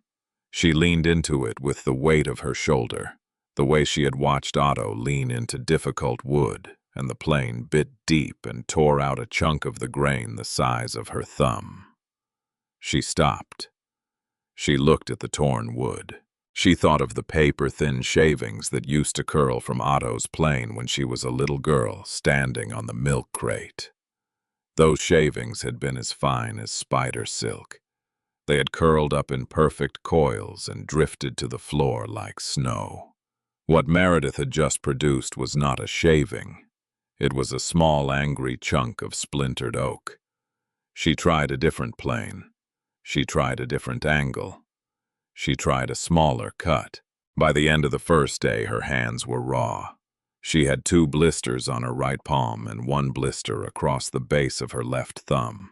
She leaned into it with the weight of her shoulder, the way she had watched Otto lean into difficult wood, and the plane bit deep and tore out a chunk of the grain the size of her thumb. She stopped. She looked at the torn wood. She thought of the paper-thin shavings that used to curl from Otto's plane when she was a little girl standing on the milk crate. Those shavings had been as fine as spider silk. They had curled up in perfect coils and drifted to the floor like snow. What Meredith had just produced was not a shaving. It was a small, angry chunk of splintered oak. She tried a different plane. She tried a different angle. She tried a smaller cut. By the end of the first day, her hands were raw. She had 2 blisters on her right palm and 1 blister across the base of her left thumb,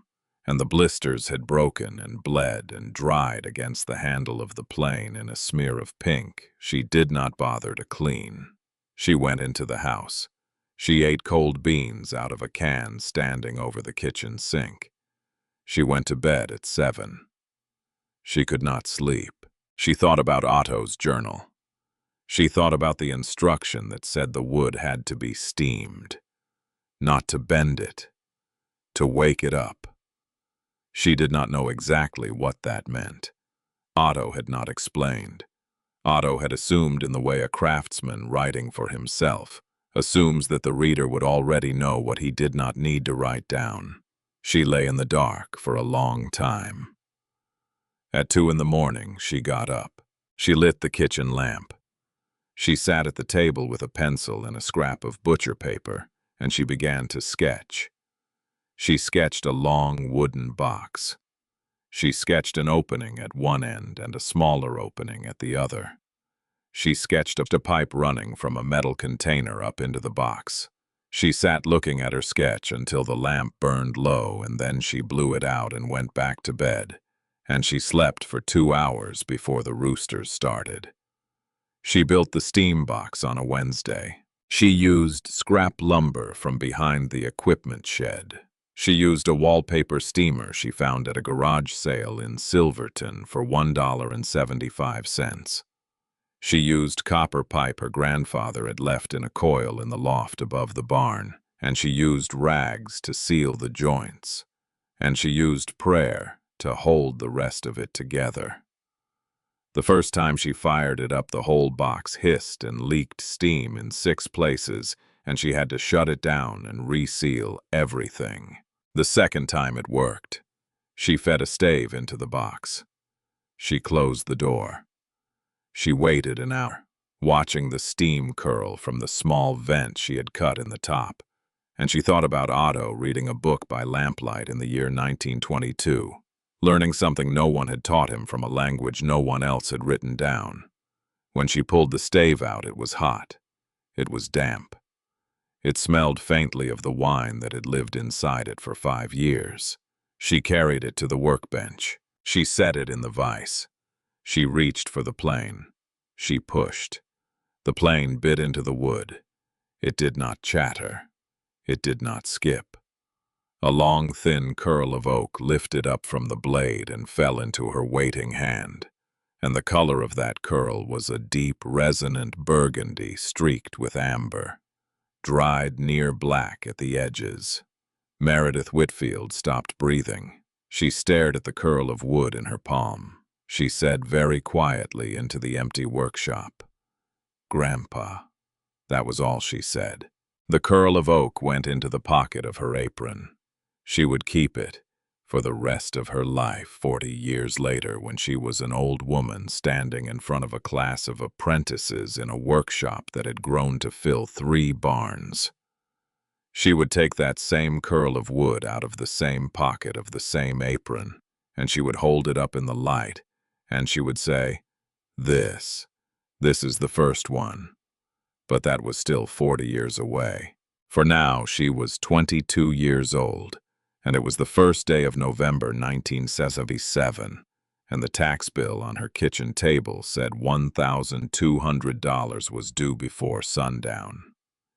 and the blisters had broken and bled and dried against the handle of the plane in a smear of pink she did not bother to clean. She went into the house. She ate cold beans out of a can standing over the kitchen sink. She went to bed at 7. She could not sleep. She thought about Otto's journal. She thought about the instruction that said the wood had to be steamed, not to bend it, to wake it up. She did not know exactly what that meant. Otto had not explained. Otto had assumed in the way a craftsman writing for himself assumes that the reader would already know what he did not need to write down. She lay in the dark for a long time. At 2 in the morning, she got up. She lit the kitchen lamp. She sat at the table with a pencil and a scrap of butcher paper, and she began to sketch. She sketched a long wooden box. She sketched an opening at one end and a smaller opening at the other. She sketched a pipe running from a metal container up into the box. She sat looking at her sketch until the lamp burned low, and then she blew it out and went back to bed, and she slept for 2 hours before the roosters started. She built the steam box on a Wednesday. She used scrap lumber from behind the equipment shed. She used a wallpaper steamer she found at a garage sale in Silverton for $1.75. She used copper pipe her grandfather had left in a coil in the loft above the barn, and she used rags to seal the joints, and she used prayer to hold the rest of it together. The first time she fired it up, the whole box hissed and leaked steam in 6 places, and she had to shut it down and reseal everything. The second time it worked. She fed a stave into the box. She closed the door. She waited an hour, watching the steam curl from the small vent she had cut in the top, and she thought about Otto reading a book by lamplight in the year 1922, learning something no one had taught him from a language no one else had written down. When she pulled the stave out, it was hot. It was damp. It smelled faintly of the wine that had lived inside it for 5 years. She carried it to the workbench. She set it in the vise. She reached for the plane. She pushed. The plane bit into the wood. It did not chatter. It did not skip. A long, thin curl of oak lifted up from the blade and fell into her waiting hand, and the color of that curl was a deep, resonant burgundy streaked with amber, dried near black at the edges. Meredith Whitfield stopped breathing. She stared at the curl of wood in her palm. She said very quietly into the empty workshop, "Grandpa." That was all she said. The curl of oak went into the pocket of her apron. She would keep it for the rest of her life 40 years later, when she was an old woman standing in front of a class of apprentices in a workshop that had grown to fill 3 barns. She would take that same curl of wood out of the same pocket of the same apron, and she would hold it up in the light, and she would say, This is the first one." But that was still 40 years away. For now, she was 22 years old, and it was the first day of November 1977, and the tax bill on her kitchen table said $1,200 was due before sundown.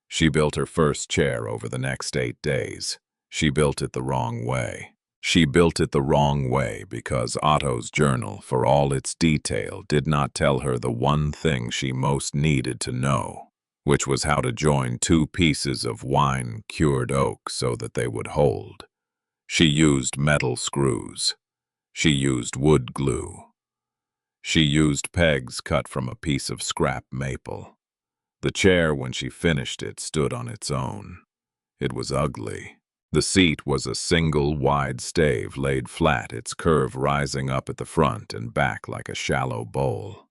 She built her first chair over the next 8 days. She built it the wrong way. She built it the wrong way because Otto's journal, for all its detail, did not tell her the one thing she most needed to know, which was how to join 2 pieces of wine-cured oak so that they would hold. She used metal screws. She used wood glue. She used pegs cut from a piece of scrap maple. The chair, when she finished it, stood on its own. It was ugly. The seat was a single wide stave laid flat, its curve rising up at the front and back like a shallow bowl.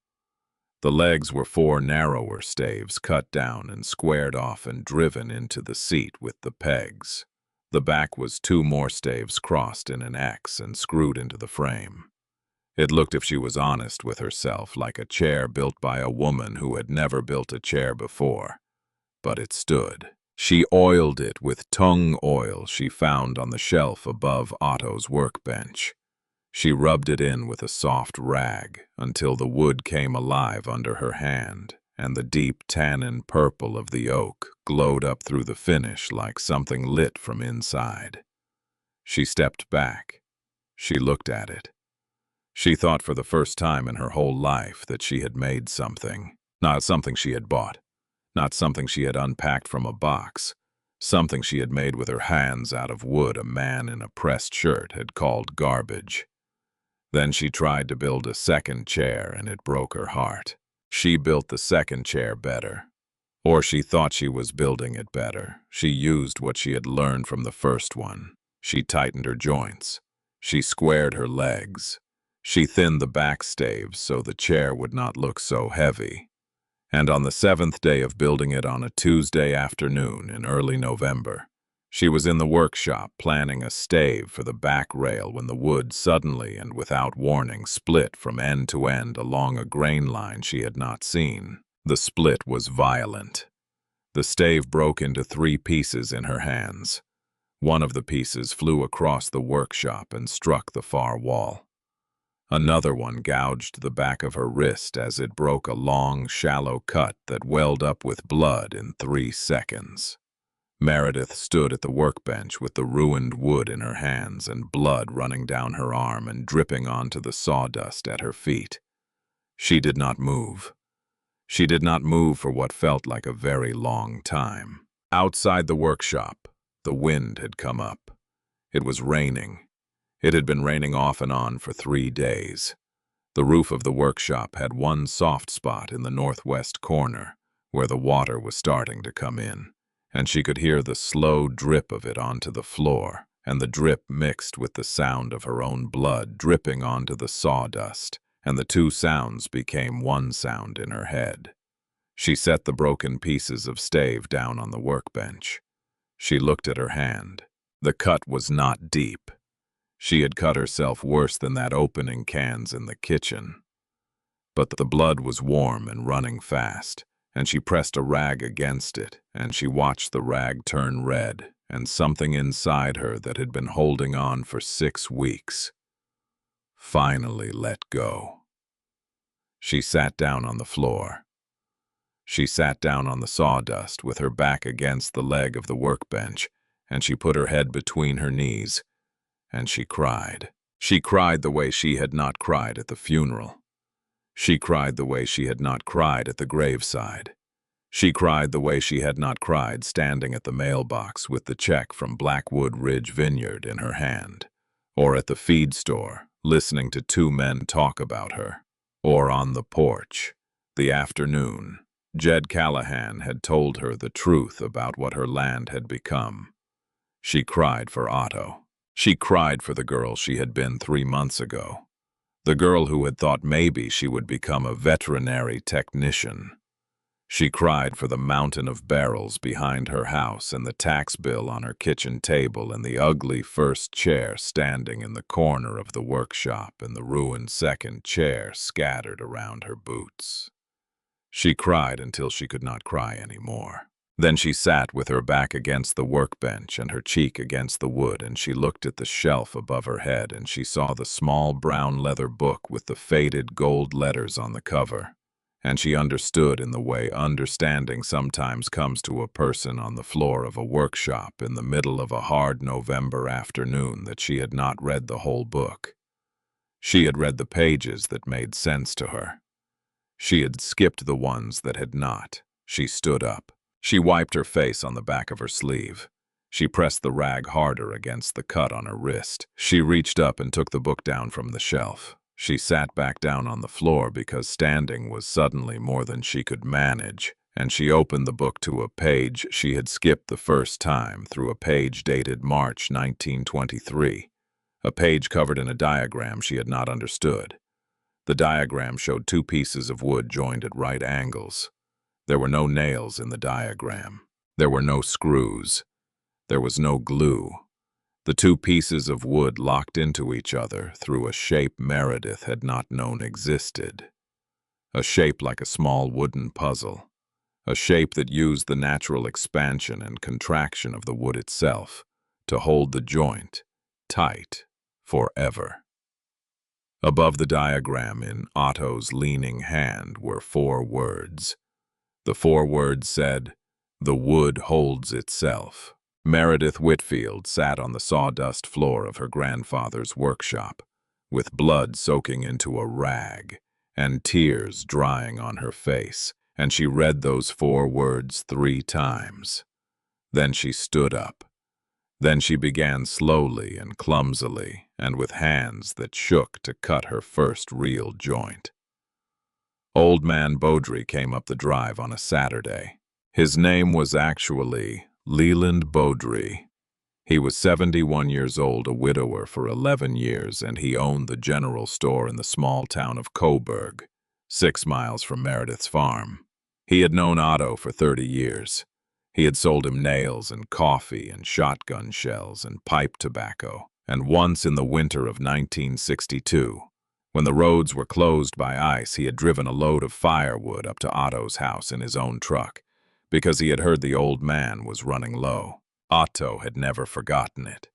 The legs were 4 narrower staves cut down and squared off and driven into the seat with the pegs. The back was 2 more staves crossed in an X and screwed into the frame. It looked, if she was honest with herself, like a chair built by a woman who had never built a chair before. but it stood. She oiled it with tung oil she found on the shelf above Otto's workbench. She rubbed it in with a soft rag until the wood came alive under her hand, and the deep tannin purple of the oak glowed up through the finish like something lit from inside. She stepped back. She looked at it. She thought for the first time in her whole life that she had made something. Not something she had bought. Not something she had unpacked from a box. Something she had made with her hands out of wood a man in a pressed shirt had called garbage. Then she tried to build a second chair, and it broke her heart. She built the second chair better. Or she thought she was building it better. She used what she had learned from the first one. She tightened her joints. She squared her legs. She thinned the back staves so the chair would not look so heavy. And on the 7th day of building it on a Tuesday afternoon in early November, she was in the workshop planning a stave for the back rail when the wood suddenly and without warning split from end to end along a grain line she had not seen. The split was violent. The stave broke into 3 pieces in her hands. One of the pieces flew across the workshop and struck the far wall. Another one gouged the back of her wrist as it broke a long, shallow cut that welled up with blood in 3 seconds. Meredith stood at the workbench with the ruined wood in her hands and blood running down her arm and dripping onto the sawdust at her feet. She did not move. She did not move for what felt like a very long time. Outside the workshop, the wind had come up. It was raining. It had been raining off and on for 3 days. The roof of the workshop had one soft spot in the northwest corner where the water was starting to come in, and she could hear the slow drip of it onto the floor, and the drip mixed with the sound of her own blood dripping onto the sawdust, and the 2 sounds became one sound in her head. She set the broken pieces of stave down on the workbench. She looked at her hand. The cut was not deep. She had cut herself worse than that opening cans in the kitchen. But the blood was warm and running fast, and she pressed a rag against it, and she watched the rag turn red, and something inside her that had been holding on for 6 weeks finally let go. She sat down on the floor. She sat down on the sawdust with her back against the leg of the workbench, and she put her head between her knees, and she cried. She cried the way she had not cried at the funeral. She cried the way she had not cried at the graveside. She cried the way she had not cried standing at the mailbox with the check from Blackwood Ridge Vineyard in her hand, or at the feed store, listening to 2 men talk about her, or on the porch. The afternoon, Jed Callahan had told her the truth about what her land had become. She cried for Otto. She cried for the girl she had been 3 months ago. The girl who had thought maybe she would become a veterinary technician. She cried for the mountain of barrels behind her house and the tax bill on her kitchen table and the ugly first chair standing in the corner of the workshop and the ruined second chair scattered around her boots. She cried until she could not cry anymore. Then she sat with her back against the workbench and her cheek against the wood, and she looked at the shelf above her head, and she saw the small brown leather book with the faded gold letters on the cover. And she understood in the way understanding sometimes comes to a person on the floor of a workshop in the middle of a hard November afternoon that she had not read the whole book. She had read the pages that made sense to her. She had skipped the ones that had not. She stood up. She wiped her face on the back of her sleeve. She pressed the rag harder against the cut on her wrist. She reached up and took the book down from the shelf. She sat back down on the floor because standing was suddenly more than she could manage, and she opened the book to a page she had skipped the first time, through a page dated March 1923, a page covered in a diagram she had not understood. The diagram showed 2 pieces of wood joined at right angles. There were no nails in the diagram. There were no screws. There was no glue. The 2 pieces of wood locked into each other through a shape Meredith had not known existed. A shape like a small wooden puzzle. a shape that used the natural expansion and contraction of the wood itself to hold the joint tight forever. Above the diagram in Otto's leaning hand were 4 words. The 4 words said, "The wood holds itself." Meredith Whitfield sat on the sawdust floor of her grandfather's workshop, with blood soaking into a rag and tears drying on her face, and she read those 4 words 3 times. Then she stood up. Then she began slowly and clumsily, and with hands that shook to cut her first real joint. Old man Beaudry came up the drive on a Saturday. His name was actually Leland Beaudry. He was 71 years old, a widower for 11 years, and he owned the general store in the small town of Coburg, 6 miles from Meredith's farm. He had known Otto for 30 years. He had sold him nails and coffee and shotgun shells and pipe tobacco, and once in the winter of 1962, when the roads were closed by ice, he had driven a load of firewood up to Otto's house in his own truck, because he had heard the old man was running low. Otto had never forgotten it.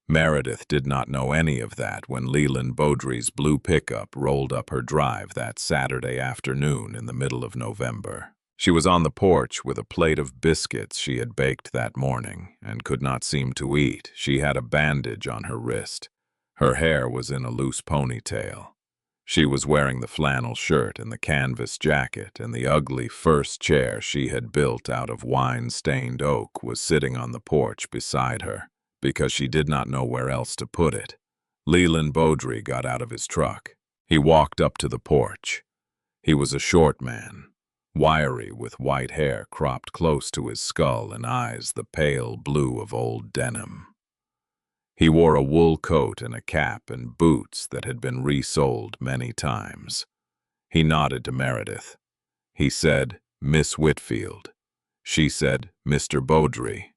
Meredith did not know any of that when Leland Beaudry's blue pickup rolled up her drive that Saturday afternoon in the middle of November. She was on the porch with a plate of biscuits she had baked that morning and could not seem to eat. She had a bandage on her wrist. Her hair was in a loose ponytail. She was wearing the flannel shirt and the canvas jacket, and the ugly first chair she had built out of wine-stained oak was sitting on the porch beside her, because she did not know where else to put it. Leland Beaudry got out of his truck. He walked up to the porch. He was a short man, wiry with white hair cropped close to his skull and eyes the pale blue of old denim. He wore a wool coat and a cap and boots that had been resoled many times. He nodded to Meredith. He said, "Miss Whitfield." She said, "Mr. Beaudry."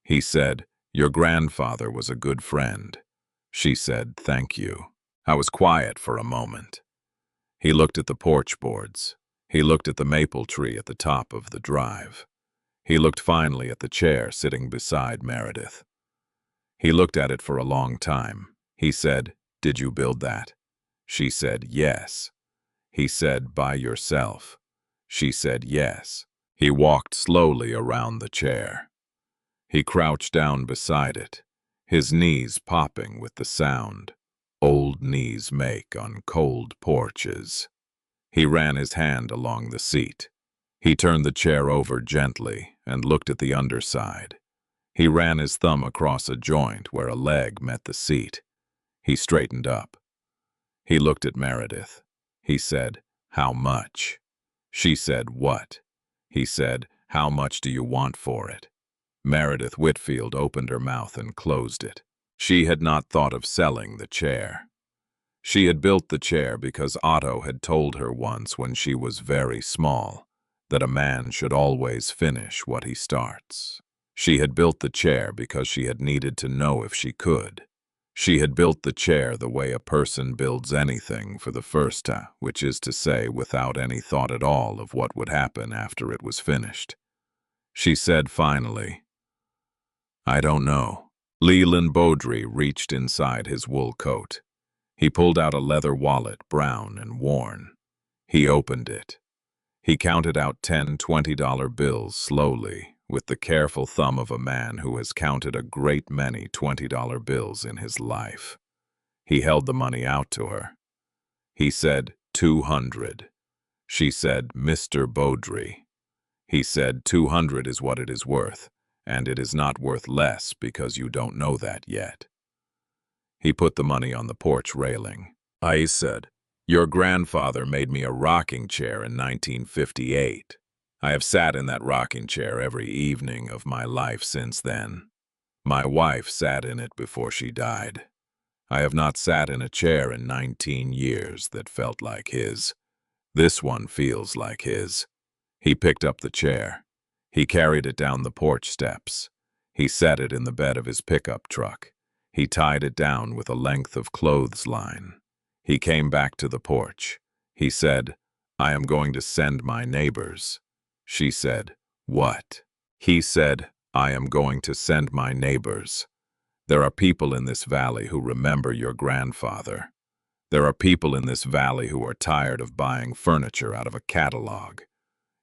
He said, "Your grandfather was a good friend." She said, "Thank you." I was quiet for a moment. He looked at the porch boards. He looked at the maple tree at the top of the drive. He looked finally at the chair sitting beside Meredith. He looked at it for a long time. He said, "Did you build that?" She said, "Yes." He said, "By yourself?" She said, "Yes." He walked slowly around the chair. He crouched down beside it, his knees popping with the sound old knees make on cold porches. He ran his hand along the seat. He turned the chair over gently and looked at the underside. He ran his thumb across a joint where a leg met the seat. He straightened up. He looked at Meredith. He said, "How much?" She said, "What?" He said, "How much do you want for it?" Meredith Whitfield opened her mouth and closed it. She had not thought of selling the chair. She had built the chair because Otto had told her once when she was very small that a man should always finish what he starts. She had built the chair because she had needed to know if she could. She had built the chair the way a person builds anything for the first time, which is to say, without any thought at all of what would happen after it was finished. She said finally, "I don't know." Leland Beaudry reached inside his wool coat. He pulled out a leather wallet, brown and worn. He opened it. He counted out 10 $20 bills slowly, with the careful thumb of a man who has counted a great many $20 bills in his life. He held the money out to her. He said, 200. She said, "Mr. Beaudry." He said, 200 is what it is worth, and it is not worth less because you don't know that yet. He put the money on the porch railing. I said, "Your grandfather made me a rocking chair in 1958. I have sat in that rocking chair every evening of my life since then. My wife sat in it before she died. I have not sat in a chair in 19 years that felt like his. This one feels like his." He picked up the chair. He carried it down the porch steps. He set it in the bed of his pickup truck. He tied it down with a length of clothesline. He came back to the porch. He said, "I am going to send my neighbors." She said, "What?" He said, "I am going to send my neighbors. There are people in this valley who remember your grandfather. There are people in this valley who are tired of buying furniture out of a catalog.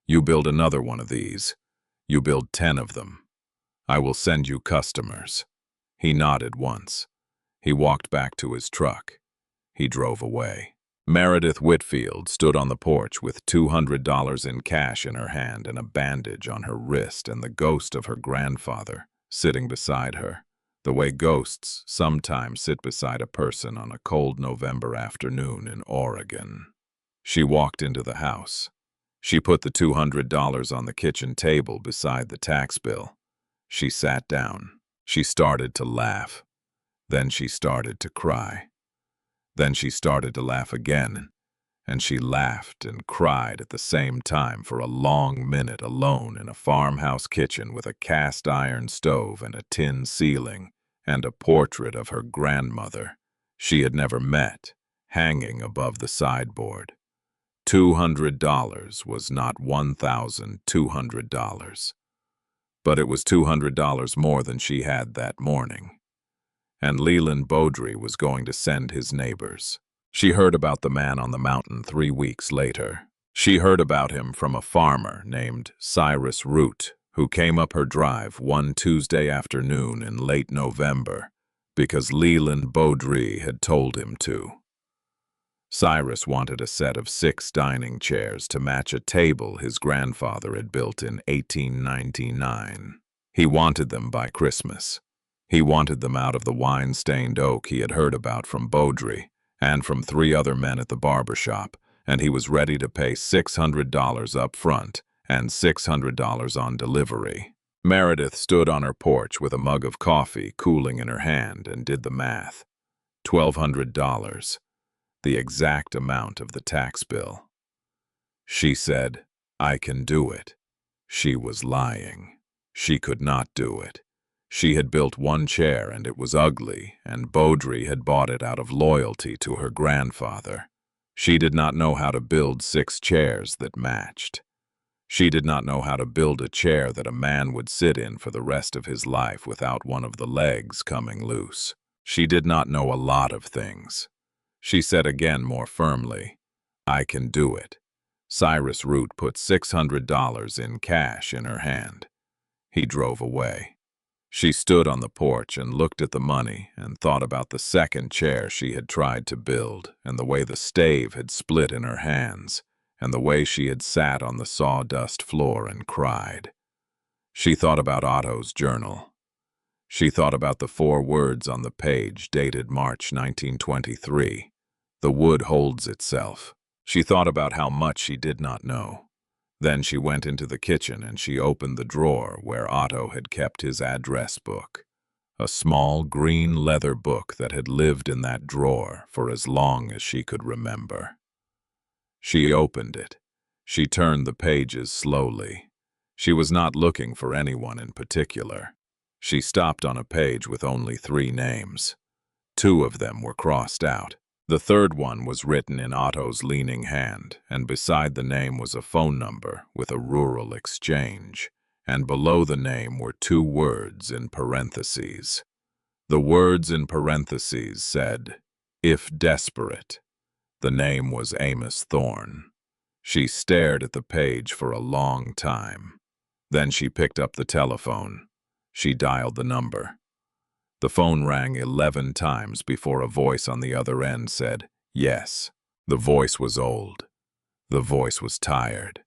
You build another one of these. You build 10 of them. I will send you customers." He nodded once. He walked back to his truck. He drove away. Meredith Whitfield stood on the porch with $200 in cash in her hand and a bandage on her wrist and the ghost of her grandfather sitting beside her, the way ghosts sometimes sit beside a person on a cold November afternoon in Oregon. She walked into the house. She put the $200 on the kitchen table beside the tax bill. She sat down. She started to laugh. Then she started to cry. Then she started to laugh again, and she laughed and cried at the same time for a long minute alone in a farmhouse kitchen with a cast-iron stove and a tin ceiling and a portrait of her grandmother she had never met hanging above the sideboard. $200 was not $1,200, but it was $200 more than she had that morning. And Leland Beaudry was going to send his neighbors. She heard about the man on the mountain 3 weeks later. She heard about him from a farmer named Cyrus Root, who came up her drive one Tuesday afternoon in late November because Leland Beaudry had told him to. Cyrus wanted a set of 6 dining chairs to match a table his grandfather had built in 1899. He wanted them by Christmas. He wanted them out of the wine-stained oak he had heard about from Beaudry and from 3 other men at the barber shop, and he was ready to pay $600 up front and $600 on delivery. Meredith stood on her porch with a mug of coffee cooling in her hand and did the math. $1,200, the exact amount of the tax bill. She said, "I can do it." She was lying. She could not do it. She had built 1 chair and it was ugly, and Beaudry had bought it out of loyalty to her grandfather. She did not know how to build 6 chairs that matched. She did not know how to build a chair that a man would sit in for the rest of his life without one of the legs coming loose. She did not know a lot of things. She said again more firmly, "I can do it." Cyrus Root put $600 in cash in her hand. He drove away. She stood on the porch and looked at the money and thought about the 2nd chair she had tried to build and the way the stave had split in her hands and the way she had sat on the sawdust floor and cried. She thought about Otto's journal. She thought about the 4 words on the page dated March 1923. "The wood holds itself." She thought about how much she did not know. Then she went into the kitchen and she opened the drawer where Otto had kept his address book, a small green leather book that had lived in that drawer for as long as she could remember. She opened it. She turned the pages slowly. She was not looking for anyone in particular. She stopped on a page with only 3 names. 2 of them were crossed out. The 3rd one was written in Otto's leaning hand, and beside the name was a phone number with a rural exchange, and below the name were 2 words in parentheses. The words in parentheses said, "If desperate." The name was Amos Thorne. She stared at the page for a long time. Then she picked up the telephone. She dialed the number. The phone rang 11 times before a voice on the other end said, "Yes." The voice was old. The voice was tired.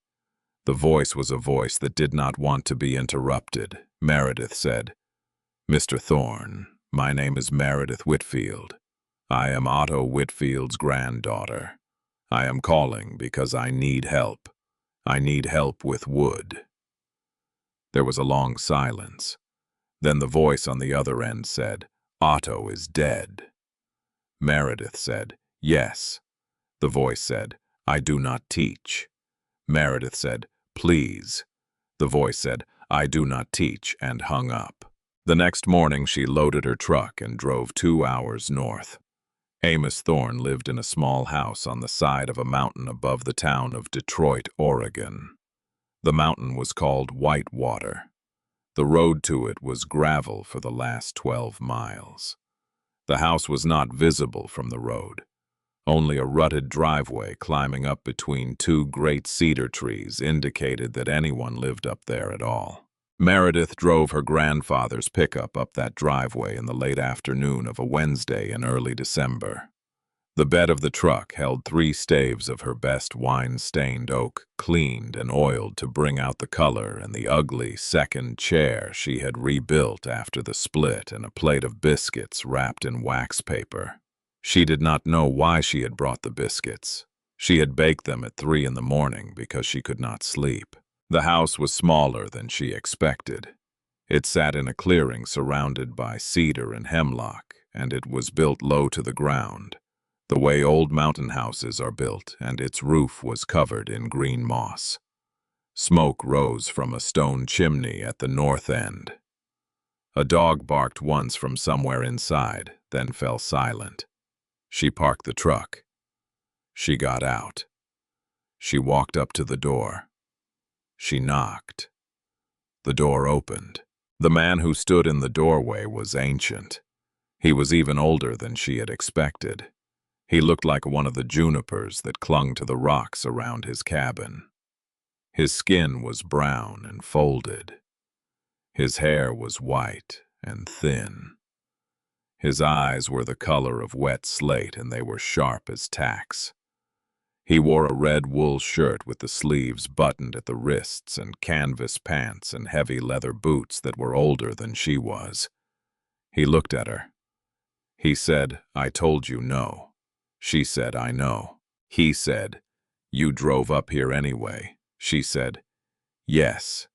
The voice was a voice that did not want to be interrupted. Meredith said, "Mr. Thorne, my name is Meredith Whitfield. I am Otto Whitfield's granddaughter. I am calling because I need help. I need help with wood." There was a long silence. Then the voice on the other end said, "Otto is dead." Meredith said, "Yes." The voice said, "I do not teach." Meredith said, "Please." The voice said, "I do not teach," and hung up. The next morning she loaded her truck and drove 2 hours north. Amos Thorne lived in a small house on the side of a mountain above the town of Detroit, Oregon. The mountain was called Whitewater. The road to it was gravel for the last 12 miles. The house was not visible from the road. Only a rutted driveway climbing up between two great cedar trees indicated that anyone lived up there at all. Meredith drove her grandfather's pickup up that driveway in the late afternoon of a Wednesday in early December. The bed of the truck held 3 staves of her best wine-stained oak, cleaned and oiled to bring out the color, and the ugly second chair she had rebuilt after the split, and a plate of biscuits wrapped in wax paper. She did not know why she had brought the biscuits. She had baked them at 3 in the morning because she could not sleep. The house was smaller than she expected. It sat in a clearing surrounded by cedar and hemlock, and it was built low to the ground, the way old mountain houses are built, and its roof was covered in green moss. Smoke rose from a stone chimney at the north end. A dog barked once from somewhere inside, then fell silent. She parked the truck. She got out. She walked up to the door. She knocked. The door opened. The man who stood in the doorway was ancient. He was even older than she had expected. He looked like one of the junipers that clung to the rocks around his cabin. His skin was brown and folded. His hair was white and thin. His eyes were the color of wet slate, and they were sharp as tacks. He wore a red wool shirt with the sleeves buttoned at the wrists, and canvas pants and heavy leather boots that were older than she was. He looked at her. He said, "I told you no." She said, "I know." He said, "You drove up here anyway." She said, "Yes."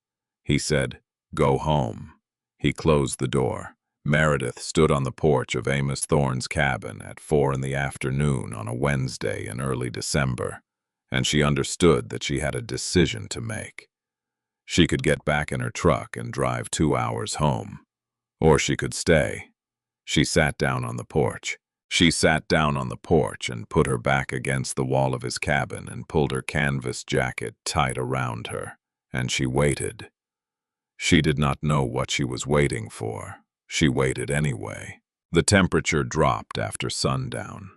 He said, "Go home." He closed the door. Meredith stood on the porch of Amos Thorne's cabin at 4 in the afternoon on a Wednesday in early December, and she understood that she had a decision to make. She could get back in her truck and drive 2 hours home, or she could stay. She sat down on the porch. And put her back against the wall of his cabin and pulled her canvas jacket tight around her, and she waited. She did not know what she was waiting for. She waited anyway. The temperature dropped after sundown.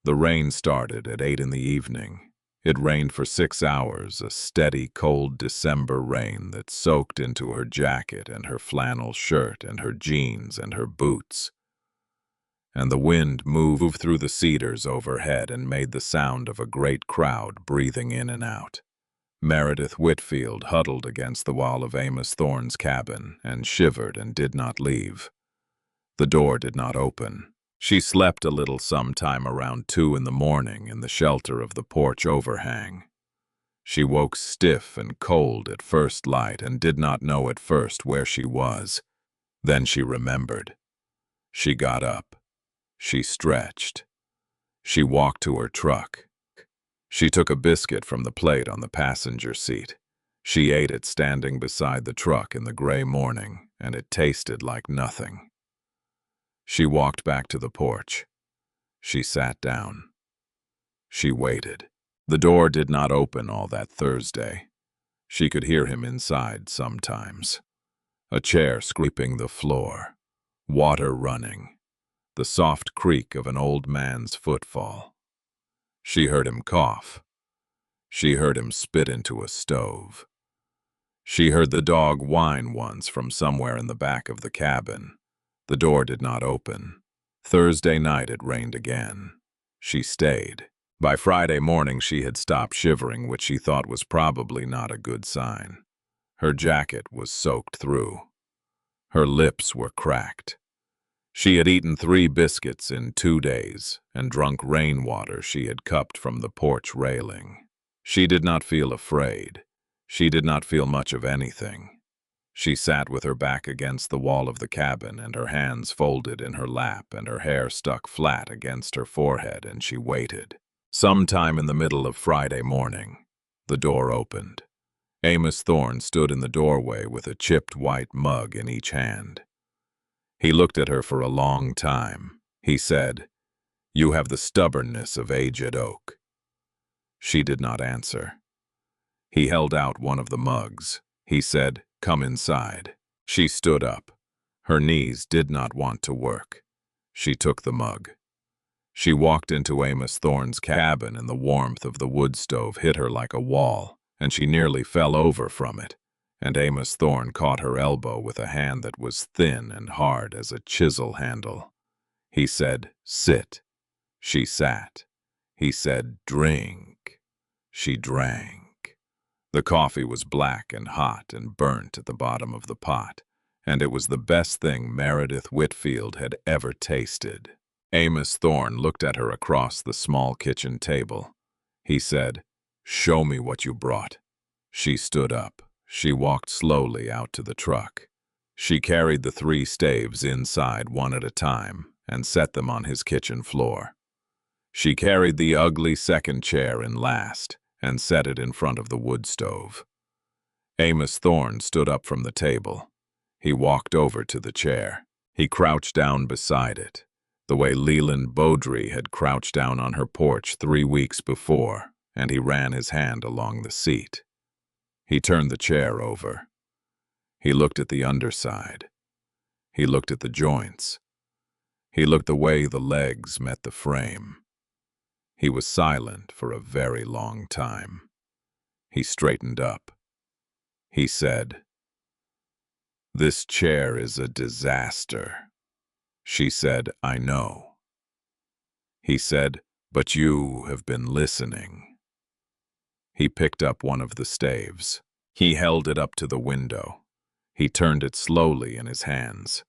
The rain started at 8 in the evening. It rained for 6 hours, a steady, cold December rain that soaked into her jacket and her flannel shirt and her jeans and her boots. And the wind moved through the cedars overhead and made the sound of a great crowd breathing in and out. Meredith Whitfield huddled against the wall of Amos Thorne's cabin and shivered and did not leave. The door did not open. She slept a little sometime around 2 in the morning in the shelter of the porch overhang. She woke stiff and cold at first light and did not know at first where she was. Then she remembered. She got up. She stretched. She walked to her truck. She took a biscuit from the plate on the passenger seat. She ate it standing beside the truck in the gray morning, and it tasted like nothing. She walked back to the porch. She sat down. She waited. The door did not open all that Thursday. She could hear him inside sometimes. A chair scraping the floor. Water running. The soft creak of an old man's footfall. She heard him cough. She heard him spit into a stove. She heard the dog whine once from somewhere in the back of the cabin. The door did not open. Thursday night it rained again. She stayed. By Friday morning she had stopped shivering, which she thought was probably not a good sign. Her jacket was soaked through. Her lips were cracked. She had eaten 3 biscuits in 2 days and drunk rainwater she had cupped from the porch railing. She did not feel afraid. She did not feel much of anything. She sat with her back against the wall of the cabin and her hands folded in her lap and her hair stuck flat against her forehead, and she waited. Sometime in the middle of Friday morning, the door opened. Amos Thorne stood in the doorway with a chipped white mug in each hand. He looked at her for a long time. He said, "You have the stubbornness of aged oak." She did not answer. He held out one of the mugs. He said, "Come inside." She stood up. Her knees did not want to work. She took the mug. She walked into Amos Thorne's cabin, and the warmth of the wood stove hit her like a wall, and she nearly fell over from it. And Amos Thorne caught her elbow with a hand that was thin and hard as a chisel handle. He said, "Sit." She sat. He said, "Drink." She drank. The coffee was black and hot and burnt at the bottom of the pot, and it was the best thing Meredith Whitfield had ever tasted. Amos Thorne looked at her across the small kitchen table. He said, "Show me what you brought." She stood up. She walked slowly out to the truck. She carried the 3 staves inside one at a time and set them on his kitchen floor. She carried the ugly second chair in last and set it in front of the wood stove. Amos Thorne stood up from the table. He walked over to the chair. He crouched down beside it, the way Leland Beaudry had crouched down on her porch 3 weeks before, and he ran his hand along the seat. He turned the chair over. He looked at the underside. He looked at the joints. He looked the way the legs met the frame. He was silent for a very long time. He straightened up. He said, "This chair is a disaster." She said, "I know." He said, "But you have been listening." He picked up one of the staves. He held it up to the window. He turned it slowly in his hands.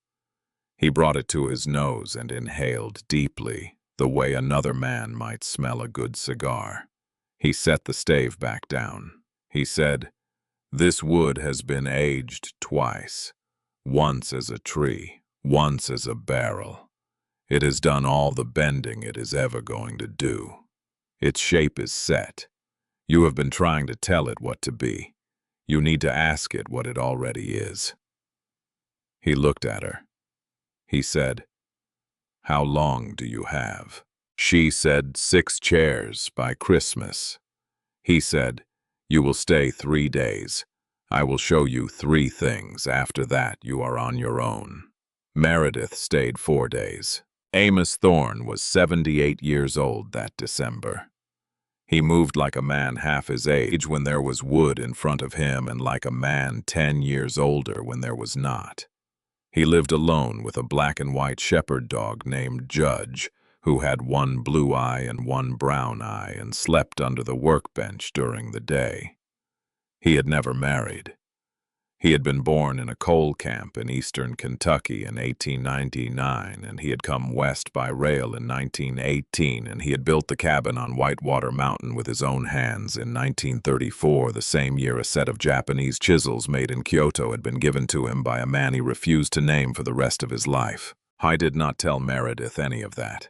He brought it to his nose and inhaled deeply, the way another man might smell a good cigar. He set the stave back down. He said, "This wood has been aged twice, once as a tree, once as a barrel. It has done all the bending it is ever going to do. Its shape is set. You have been trying to tell it what to be. You need to ask it what it already is." He looked at her. He said, "How long do you have?" She said, 6 chairs by Christmas. He said, "You will stay 3 days. I will show you 3 things. After that, you are on your own." Meredith stayed 4 days. Amos Thorne was 78 years old that December. He moved like a man half his age when there was wood in front of him, and like a man 10 years older when there was not. He lived alone with a black and white shepherd dog named Judge, who had 1 blue eye and 1 brown eye, and slept under the workbench during the day. He had never married. He had been born in a coal camp in eastern Kentucky in 1899, and he had come west by rail in 1918, and he had built the cabin on Whitewater Mountain with his own hands in 1934, the same year a set of Japanese chisels made in Kyoto had been given to him by a man he refused to name for the rest of his life. I did not tell Meredith any of that.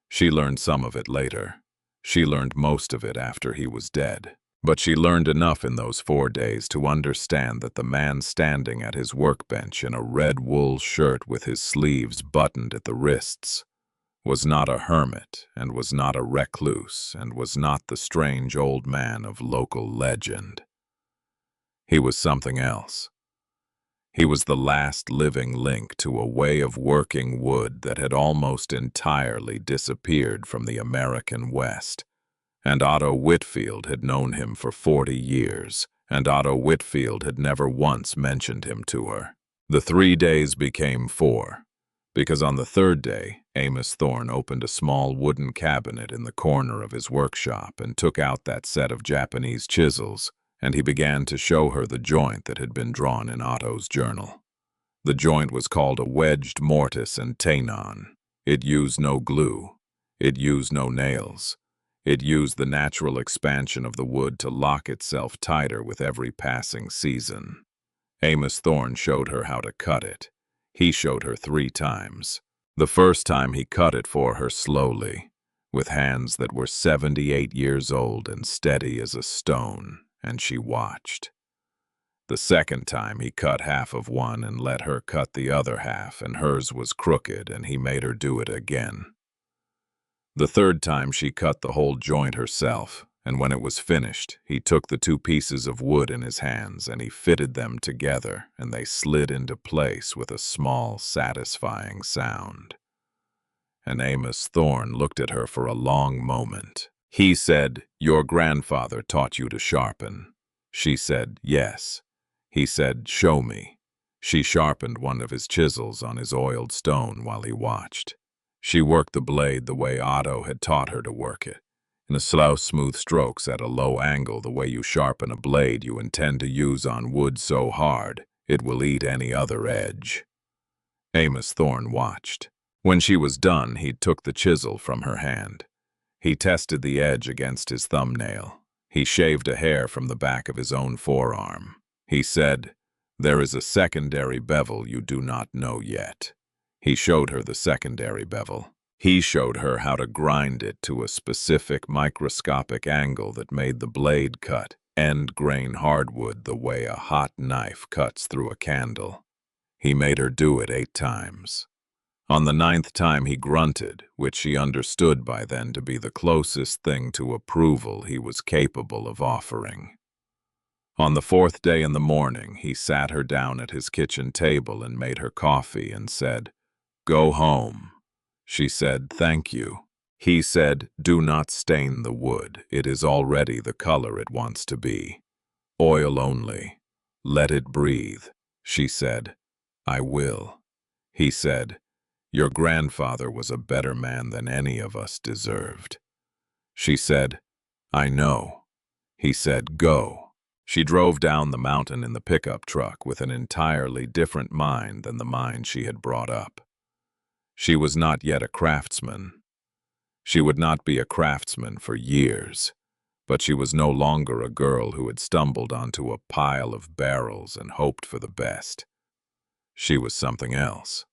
She learned some of it later. She learned most of it after he was dead. But she learned enough in those 4 days to understand that the man standing at his workbench in a red wool shirt with his sleeves buttoned at the wrists was not a hermit, and was not a recluse, and was not the strange old man of local legend. He was something else. He was the last living link to a way of working wood that had almost entirely disappeared from the American West. And Otto Whitfield had known him for 40 years, and Otto Whitfield had never once mentioned him to her. The 3 days became 4, because on the 3rd day, Amos Thorne opened a small wooden cabinet in the corner of his workshop and took out that set of Japanese chisels, and he began to show her the joint that had been drawn in Otto's journal. The joint was called a wedged mortise and tenon. It used no glue. It used no nails. It used the natural expansion of the wood to lock itself tighter with every passing season. Amos Thorne showed her how to cut it. He showed her 3 times. The first time he cut it for her slowly, with hands that were 78 years old and steady as a stone, and she watched. The second time he cut half of one and let her cut the other half, and hers was crooked, and he made her do it again. The 3rd time she cut the whole joint herself, And when it was finished, he took the two pieces of wood in his hands and he fitted them together, and they slid into place with a small, satisfying sound. And Amos Thorne looked at her for a long moment. He said, "Your grandfather taught you to sharpen." She said, "Yes." He said, "Show me." She sharpened one of his chisels on his oiled stone while he watched. She worked the blade the way Otto had taught her to work it, in a slow, smooth strokes at a low angle, the way you sharpen a blade you intend to use on wood so hard it will eat any other edge. Amos Thorne watched. When she was done, he took the chisel from her hand. He tested the edge against his thumbnail. He shaved a hair from the back of his own forearm. He said, "There is a secondary bevel you do not know yet." He showed her the secondary bevel. He showed her how to grind it to a specific microscopic angle that made the blade cut end-grain hardwood the way a hot knife cuts through a candle. He made her do it 8 times. On the 9th time he grunted, which she understood by then to be the closest thing to approval he was capable of offering. On the 4th day in the morning, he sat her down at his kitchen table and made her coffee and said, "Go home." She said, "Thank you." He said, "Do not stain the wood. It is already the color it wants to be. Oil only. Let it breathe." She said, "I will." He said, "Your grandfather was a better man than any of us deserved." She said, "I know." He said, "Go." She drove down the mountain in the pickup truck with an entirely different mind than the mind she had brought up. She was not yet a craftsman. She would not be a craftsman for years, but she was no longer a girl who had stumbled onto a pile of barrels and hoped for the best. She was something else.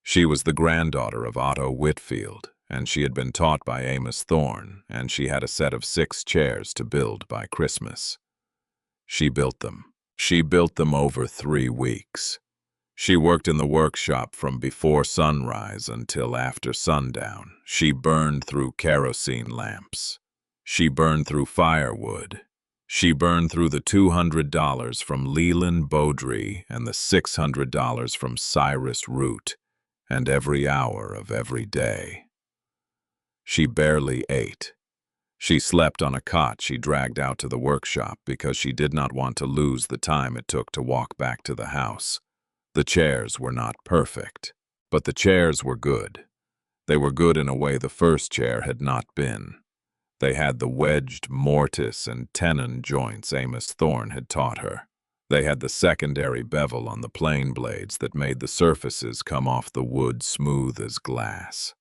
She was the granddaughter of Otto Whitfield, and she had been taught by Amos Thorne, and she had a set of 6 chairs to build by Christmas. She built them. She built them over 3 weeks. She worked in the workshop from before sunrise until after sundown. She burned through kerosene lamps. She burned through firewood. She burned through the $200 from Leland Beaudry and the $600 from Cyrus Root, and every hour of every day. She barely ate. She slept on a cot she dragged out to the workshop because she did not want to lose the time it took to walk back to the house. The chairs were not perfect, but the chairs were good. They were good in a way the first chair had not been. They had the wedged mortise and tenon joints Amos Thorne had taught her. They had the secondary bevel on the plane blades that made the surfaces come off the wood smooth as glass.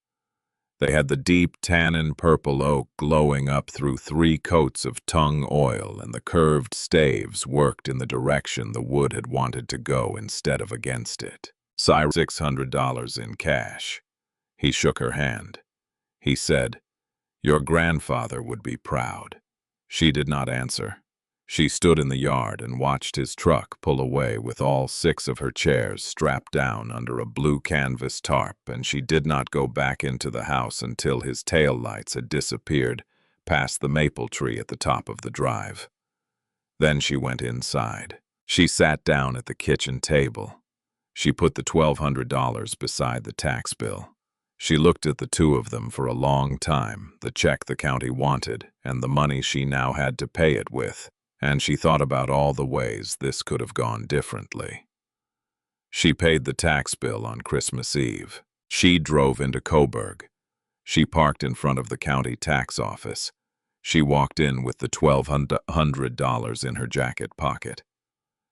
They had the deep tannin purple oak glowing up through 3 coats of tung oil, and the curved staves worked in the direction the wood had wanted to go instead of against it. Cyrus $600 in cash. He shook her hand. He said, "Your grandfather would be proud." She did not answer. She stood in the yard and watched his truck pull away with all 6 of her chairs strapped down under a blue canvas tarp, and she did not go back into the house until his tail lights had disappeared past the maple tree at the top of the drive. Then she went inside. She sat down at the kitchen table. She put the $1,200 beside the tax bill. She looked at the 2 of them for a long time, the check the county wanted and the money she now had to pay it with. And she thought about all the ways this could have gone differently. She paid the tax bill on Christmas Eve. She drove into Coburg. She parked in front of the county tax office. She walked in with the $1,200 in her jacket pocket.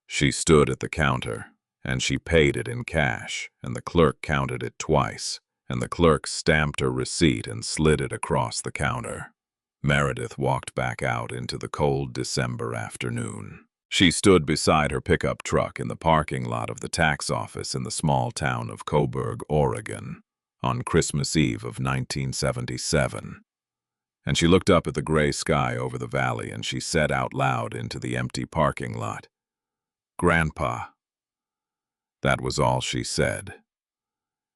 She stood at the counter, and she paid it in cash, and the clerk counted it twice, and the clerk stamped her receipt and slid it across the counter. Meredith walked back out into the cold December afternoon. She stood beside her pickup truck in the parking lot of the tax office in the small town of Coburg, Oregon, on Christmas Eve of 1977. And she looked up at the gray sky over the valley, and she said out loud into the empty parking lot, "Grandpa." That was all she said.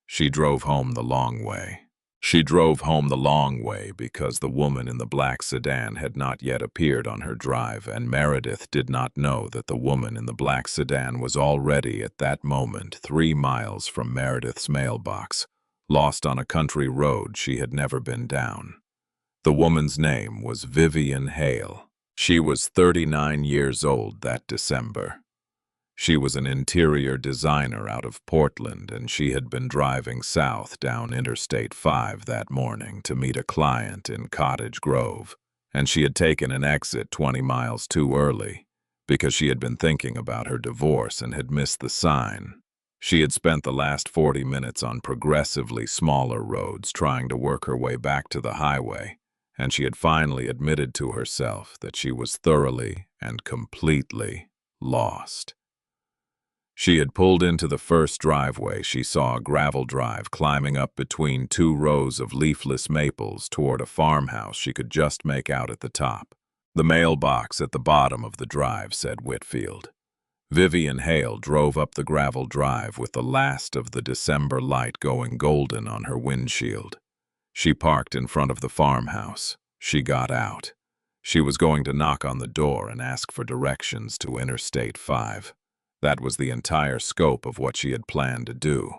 She drove home the long way. She drove home the long way because the woman in the black sedan had not yet appeared on her drive, and Meredith did not know that the woman in the black sedan was already at that moment 3 miles from Meredith's mailbox, lost on a country road she had never been down. The woman's name was Vivian Hale. She was 39 years old that December. She was an interior designer out of Portland, and she had been driving south down Interstate 5 that morning to meet a client in Cottage Grove, and she had taken an exit 20 miles too early because she had been thinking about her divorce and had missed the sign. She had spent the last 40 minutes on progressively smaller roads trying to work her way back to the highway, and she had finally admitted to herself that she was thoroughly and completely lost. She had pulled into the first driveway. She saw a gravel drive climbing up between 2 rows of leafless maples toward a farmhouse she could just make out at the top. The mailbox at the bottom of the drive, said Whitfield. Vivian Hale drove up the gravel drive with the last of the December light going golden on her windshield. She parked in front of the farmhouse. She got out. She was going to knock on the door and ask for directions to Interstate 5. That was the entire scope of what she had planned to do.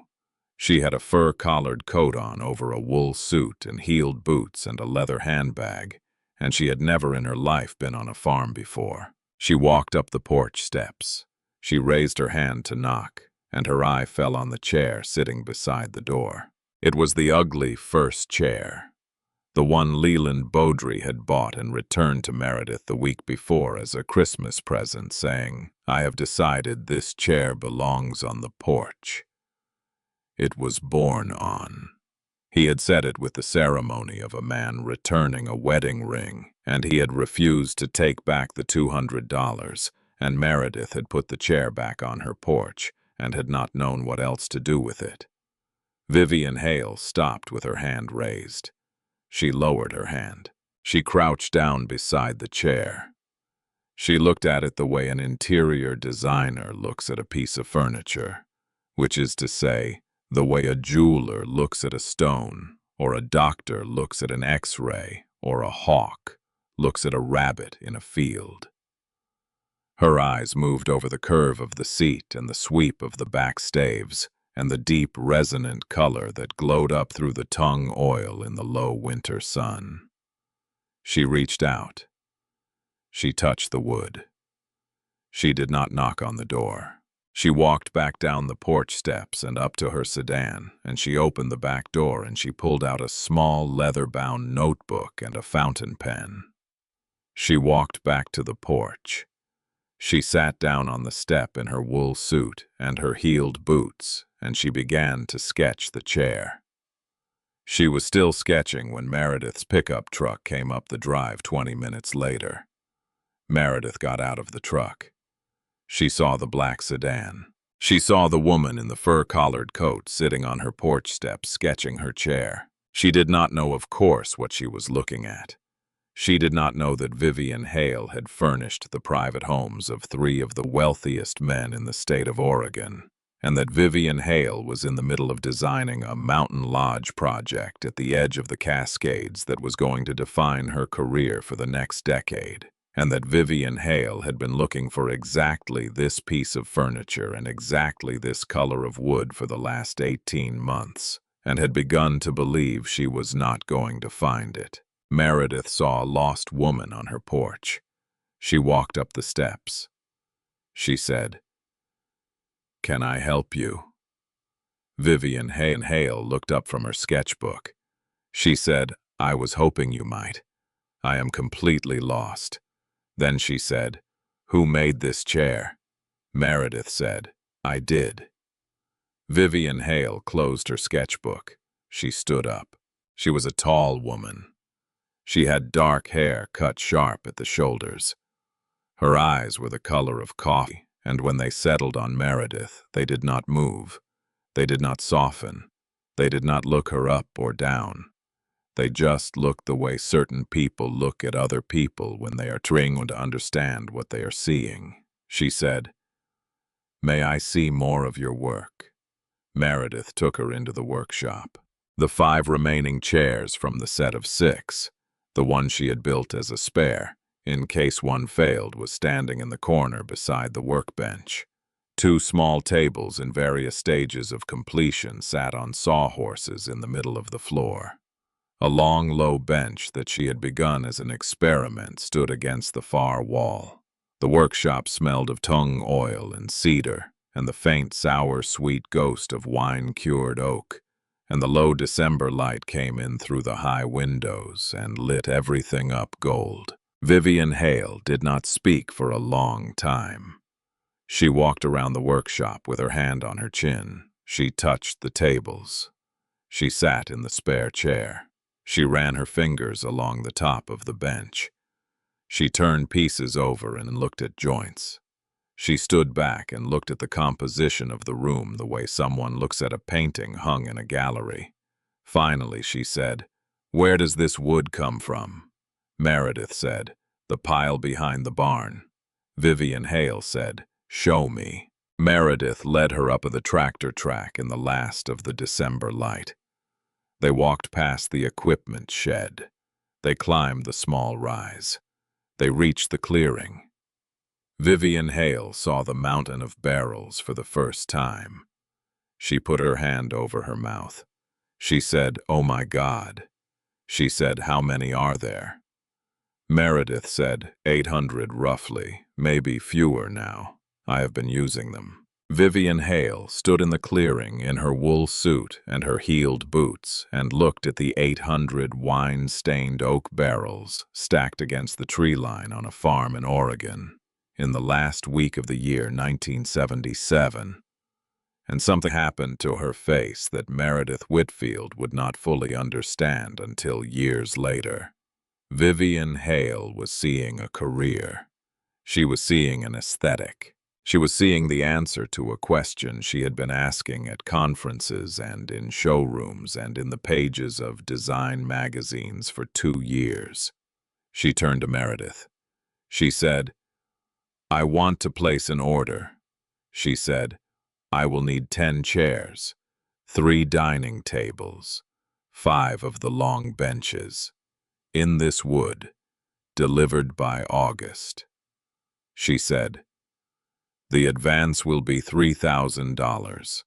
She had a fur-collared coat on over a wool suit and heeled boots and a leather handbag, and she had never in her life been on a farm before. She walked up the porch steps. She raised her hand to knock, and her eye fell on the chair sitting beside the door. It was the ugly first chair, the one Leland Beaudry had bought and returned to Meredith the week before as a Christmas present, saying, "I have decided this chair belongs on the porch." It was born on. He had said it with the ceremony of a man returning a wedding ring, and he had refused to take back the $200, and Meredith had put the chair back on her porch and had not known what else to do with it. Vivian Hale stopped with her hand raised. She lowered her hand. She crouched down beside the chair. She looked at it the way an interior designer looks at a piece of furniture, which is to say, the way a jeweler looks at a stone, or a doctor looks at an X-ray, or a hawk looks at a rabbit in a field. Her eyes moved over the curve of the seat and the sweep of the back staves, and the deep, resonant color that glowed up through the tung oil in the low winter sun. She reached out. She touched the wood. She did not knock on the door. She walked back down the porch steps and up to her sedan, and she opened the back door and she pulled out a small leather-bound notebook and a fountain pen. She walked back to the porch. She sat down on the step in her wool suit and her heeled boots, and she began to sketch the chair. She was still sketching when Meredith's pickup truck came up the drive 20 minutes later. Meredith got out of the truck. She saw the black sedan. She saw the woman in the fur-collared coat sitting on her porch steps sketching her chair. She did not know, of course, what she was looking at. She did not know that Vivian Hale had furnished the private homes of 3 of the wealthiest men in the state of Oregon, and that Vivian Hale was in the middle of designing a mountain lodge project at the edge of the Cascades that was going to define her career for the next decade, and that Vivian Hale had been looking for exactly this piece of furniture and exactly this color of wood for the last 18 months, and had begun to believe she was not going to find it. Meredith saw a lost woman on her porch. She walked up the steps. She said, "Can I help you?" Vivian Hale looked up from her sketchbook. She said, "I was hoping you might. I am completely lost." Then she said, "Who made this chair?" Meredith said, "I did." Vivian Hale closed her sketchbook. She stood up. She was a tall woman. She had dark hair cut sharp at the shoulders. Her eyes were the color of coffee, and when they settled on Meredith, they did not move. They did not soften. They did not look her up or down. They just looked the way certain people look at other people when they are trying to understand what they are seeing. She said, "May I see more of your work?" Meredith took her into the workshop. The 5 remaining chairs from the set of 6, the one she had built as a spare, in case one failed, was standing in the corner beside the workbench. 2 small tables in various stages of completion sat on sawhorses in the middle of the floor. A long, low bench that she had begun as an experiment stood against the far wall. The workshop smelled of tung oil and cedar, and the faint, sour, sweet ghost of wine-cured oak, and the low December light came in through the high windows and lit everything up gold. Vivian Hale did not speak for a long time. She walked around the workshop with her hand on her chin. She touched the tables. She sat in the spare chair. She ran her fingers along the top of the bench. She turned pieces over and looked at joints. She stood back and looked at the composition of the room the way someone looks at a painting hung in a gallery. Finally, she said, "Where does this wood come from?" Meredith said, "The pile behind the barn." Vivian Hale said, "Show me." Meredith led her up the tractor track in the last of the December light. They walked past the equipment shed. They climbed the small rise. They reached the clearing. Vivian Hale saw the mountain of barrels for the first time. She put her hand over her mouth. She said, "Oh my God." She said, "How many are there?" Meredith said, 800 roughly, maybe fewer now. I have been using them. Vivian Hale stood in the clearing in her wool suit and her heeled boots and looked at the 800 wine-stained oak barrels stacked against the tree line on a farm in Oregon in the last week of the year 1977. And something happened to her face that Meredith Whitfield would not fully understand until years later. Vivian Hale was seeing a career. She was seeing an aesthetic. She was seeing the answer to a question she had been asking at conferences and in showrooms and in the pages of design magazines for 2 years. She turned to Meredith. She said, "I want to place an order." She said, "I will need 10 chairs, 3 dining tables, 5 of the long benches, in this wood, delivered by August." She said, "The advance will be $3,000,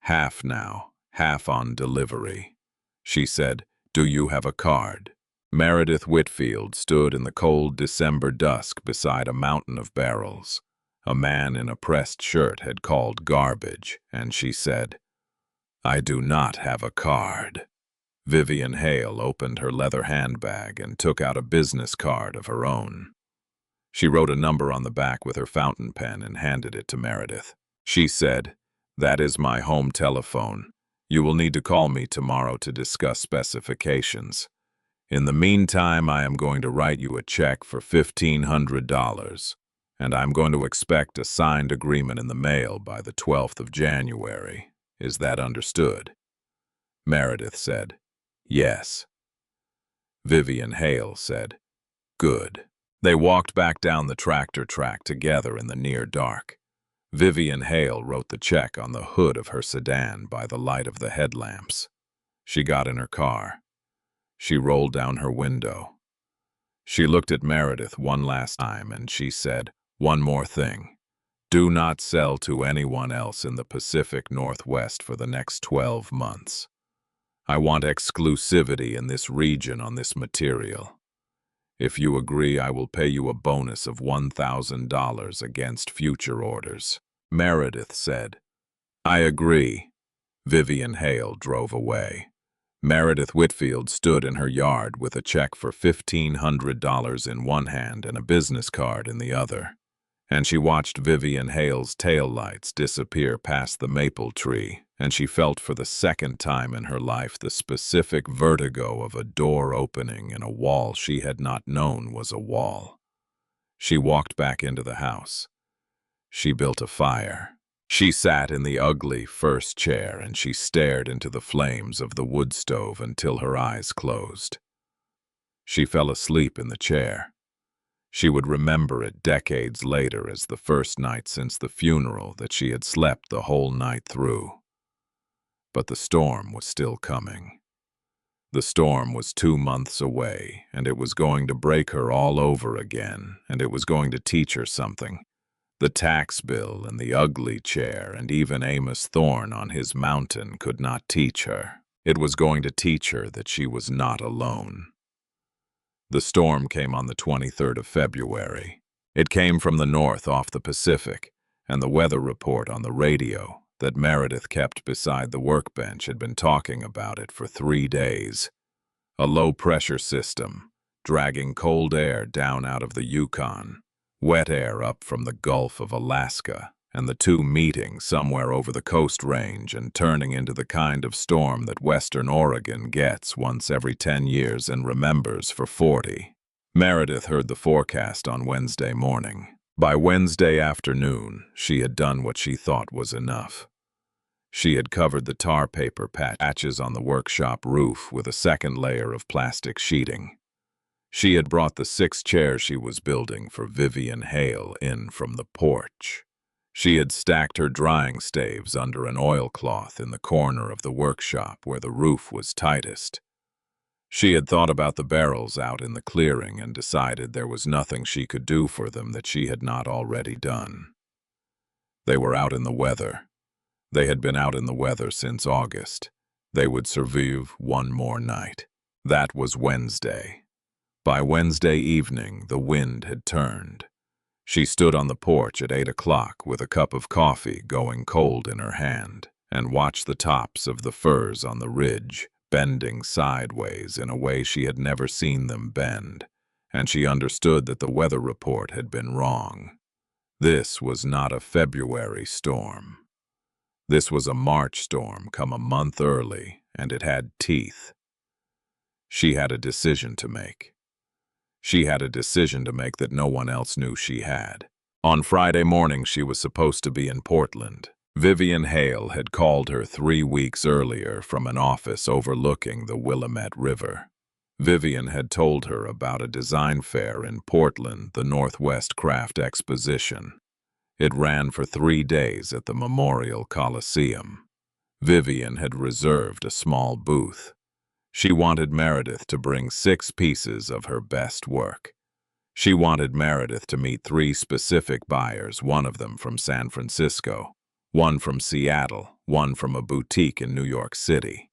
half now, half on delivery." She said, "Do you have a card?" Meredith Whitfield stood in the cold December dusk beside a mountain of barrels. A man in a pressed shirt had called garbage, and she said, "I do not have a card." Vivian Hale opened her leather handbag and took out a business card of her own. She wrote a number on the back with her fountain pen and handed it to Meredith. She said, "That is my home telephone. You will need to call me tomorrow to discuss specifications. In the meantime, I am going to write you a check for $1,500, and I'm going to expect a signed agreement in the mail by the 12th of January. Is that understood?" Meredith said, "Yes." Vivian Hale said, "Good." They walked back down the tractor track together in the near dark. Vivian Hale wrote the check on the hood of her sedan by the light of the headlamps. She got in her car. She rolled down her window. She looked at Meredith one last time and she said, "One more thing. Do not sell to anyone else in the Pacific Northwest for the next 12 months. I want exclusivity in this region on this material. If you agree, I will pay you a bonus of $1,000 against future orders." Meredith said, "I agree." Vivian Hale drove away. Meredith Whitfield stood in her yard with a check for $1,500 in one hand and a business card in the other. And she watched Vivian Hale's taillights disappear past the maple tree, and she felt for the second time in her life the specific vertigo of a door opening in a wall she had not known was a wall. She walked back into the house. She built a fire. She sat in the ugly first chair and she stared into the flames of the wood stove until her eyes closed. She fell asleep in the chair. She would remember it decades later as the first night since the funeral that she had slept the whole night through. But the storm was still coming. The storm was 2 months away, and it was going to break her all over again, and it was going to teach her something. The tax bill and the ugly chair and even Amos Thorne on his mountain could not teach her. It was going to teach her that she was not alone. The storm came on the 23rd of February. It came from the north off the Pacific, and the weather report on the radio that Meredith kept beside the workbench had been talking about it for 3 days. A low-pressure system, dragging cold air down out of the Yukon, wet air up from the Gulf of Alaska, and the two meeting somewhere over the Coast Range and turning into the kind of storm that Western Oregon gets once every 10 years and remembers for 40. Meredith heard the forecast on Wednesday morning. By Wednesday afternoon, she had done what she thought was enough. She had covered the tar paper patches on the workshop roof with a second layer of plastic sheeting. She had brought the 6 chairs she was building for Vivian Hale in from the porch. She had stacked her drying staves under an oilcloth in the corner of the workshop where the roof was tightest. She had thought about the barrels out in the clearing and decided there was nothing she could do for them that she had not already done. They were out in the weather. They had been out in the weather since August. They would survive one more night. That was Wednesday. By Wednesday evening, the wind had turned. She stood on the porch at 8 o'clock with a cup of coffee going cold in her hand and watched the tops of the firs on the ridge bending sideways in a way she had never seen them bend, and she understood that the weather report had been wrong. This was not a February storm. This was a March storm come a month early, and it had teeth. She had a decision to make. She had a decision to make that no one else knew she had. On Friday morning, she was supposed to be in Portland. Vivian Hale had called her 3 weeks earlier from an office overlooking the Willamette River. Vivian had told her about a design fair in Portland, the Northwest Craft Exposition. It ran for 3 days at the Memorial Coliseum. Vivian had reserved a small booth. She wanted Meredith to bring 6 pieces of her best work. She wanted Meredith to meet 3 specific buyers, one of them from San Francisco, one from Seattle, one from a boutique in New York City.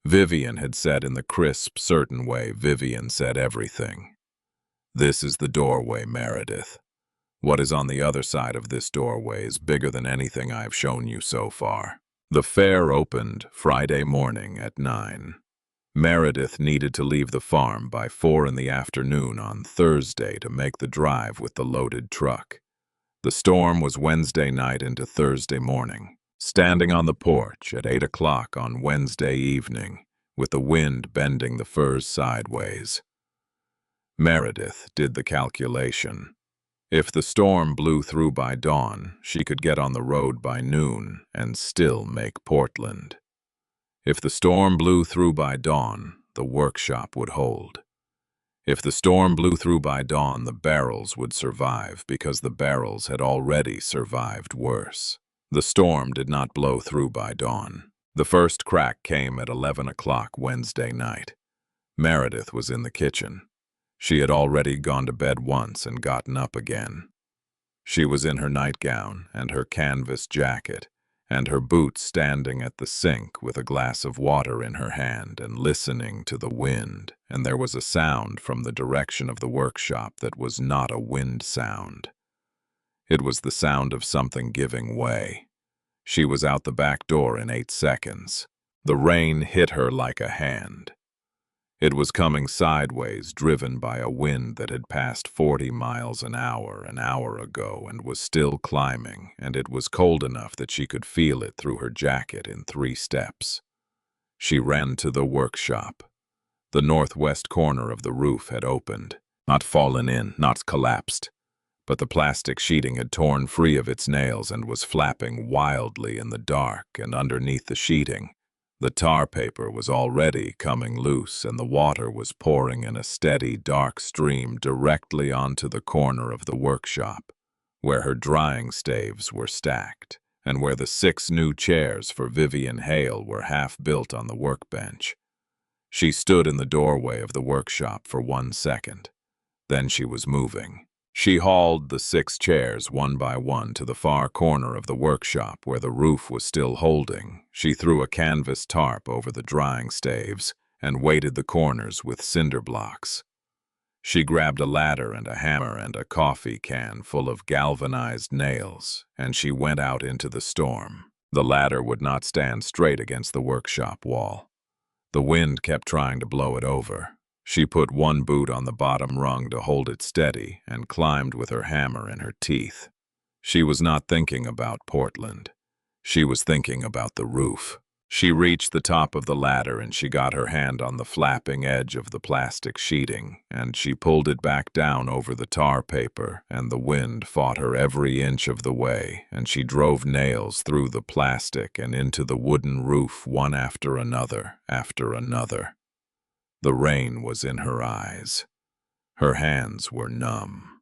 Vivian had said in the crisp, certain way Vivian said everything. "This is the doorway, Meredith. What is on the other side of this doorway is bigger than anything I have shown you so far." The fair opened Friday morning at 9. Meredith needed to leave the farm by 4 in the afternoon on Thursday to make the drive with the loaded truck. The storm was Wednesday night into Thursday morning. Standing on the porch at 8 o'clock on Wednesday evening, with the wind bending the firs sideways, Meredith did the calculation. If the storm blew through by dawn, she could get on the road by noon and still make Portland. If the storm blew through by dawn, the workshop would hold. If the storm blew through by dawn, the barrels would survive because the barrels had already survived worse. The storm did not blow through by dawn. The first crack came at 11 o'clock Wednesday night. Meredith was in the kitchen. She had already gone to bed once and gotten up again. She was in her nightgown and her canvas jacket, and her boots standing at the sink with a glass of water in her hand and listening to the wind, and there was a sound from the direction of the workshop that was not a wind sound. It was the sound of something giving way. She was out the back door in 8 seconds. The rain hit her like a hand. It was coming sideways, driven by a wind that had passed 40 miles an hour ago and was still climbing, and it was cold enough that she could feel it through her jacket in 3 steps. She ran to the workshop. The northwest corner of the roof had opened, not fallen in, not collapsed, but the plastic sheeting had torn free of its nails and was flapping wildly in the dark, and underneath the sheeting, the tar paper was already coming loose, and the water was pouring in a steady, dark stream directly onto the corner of the workshop, where her drying staves were stacked, and where the 6 new chairs for Vivian Hale were half built on the workbench. She stood in the doorway of the workshop for 1 second. Then she was moving. She hauled the 6 chairs one by one to the far corner of the workshop where the roof was still holding. She threw a canvas tarp over the drying staves and weighted the corners with cinder blocks. She grabbed a ladder and a hammer and a coffee can full of galvanized nails, and she went out into the storm. The ladder would not stand straight against the workshop wall. The wind kept trying to blow it over. She put one boot on the bottom rung to hold it steady and climbed with her hammer in her teeth. She was not thinking about Portland. She was thinking about the roof. She reached the top of the ladder and she got her hand on the flapping edge of the plastic sheeting, and she pulled it back down over the tar paper, and the wind fought her every inch of the way, and she drove nails through the plastic and into the wooden roof one after another, after another. The rain was in her eyes. Her hands were numb.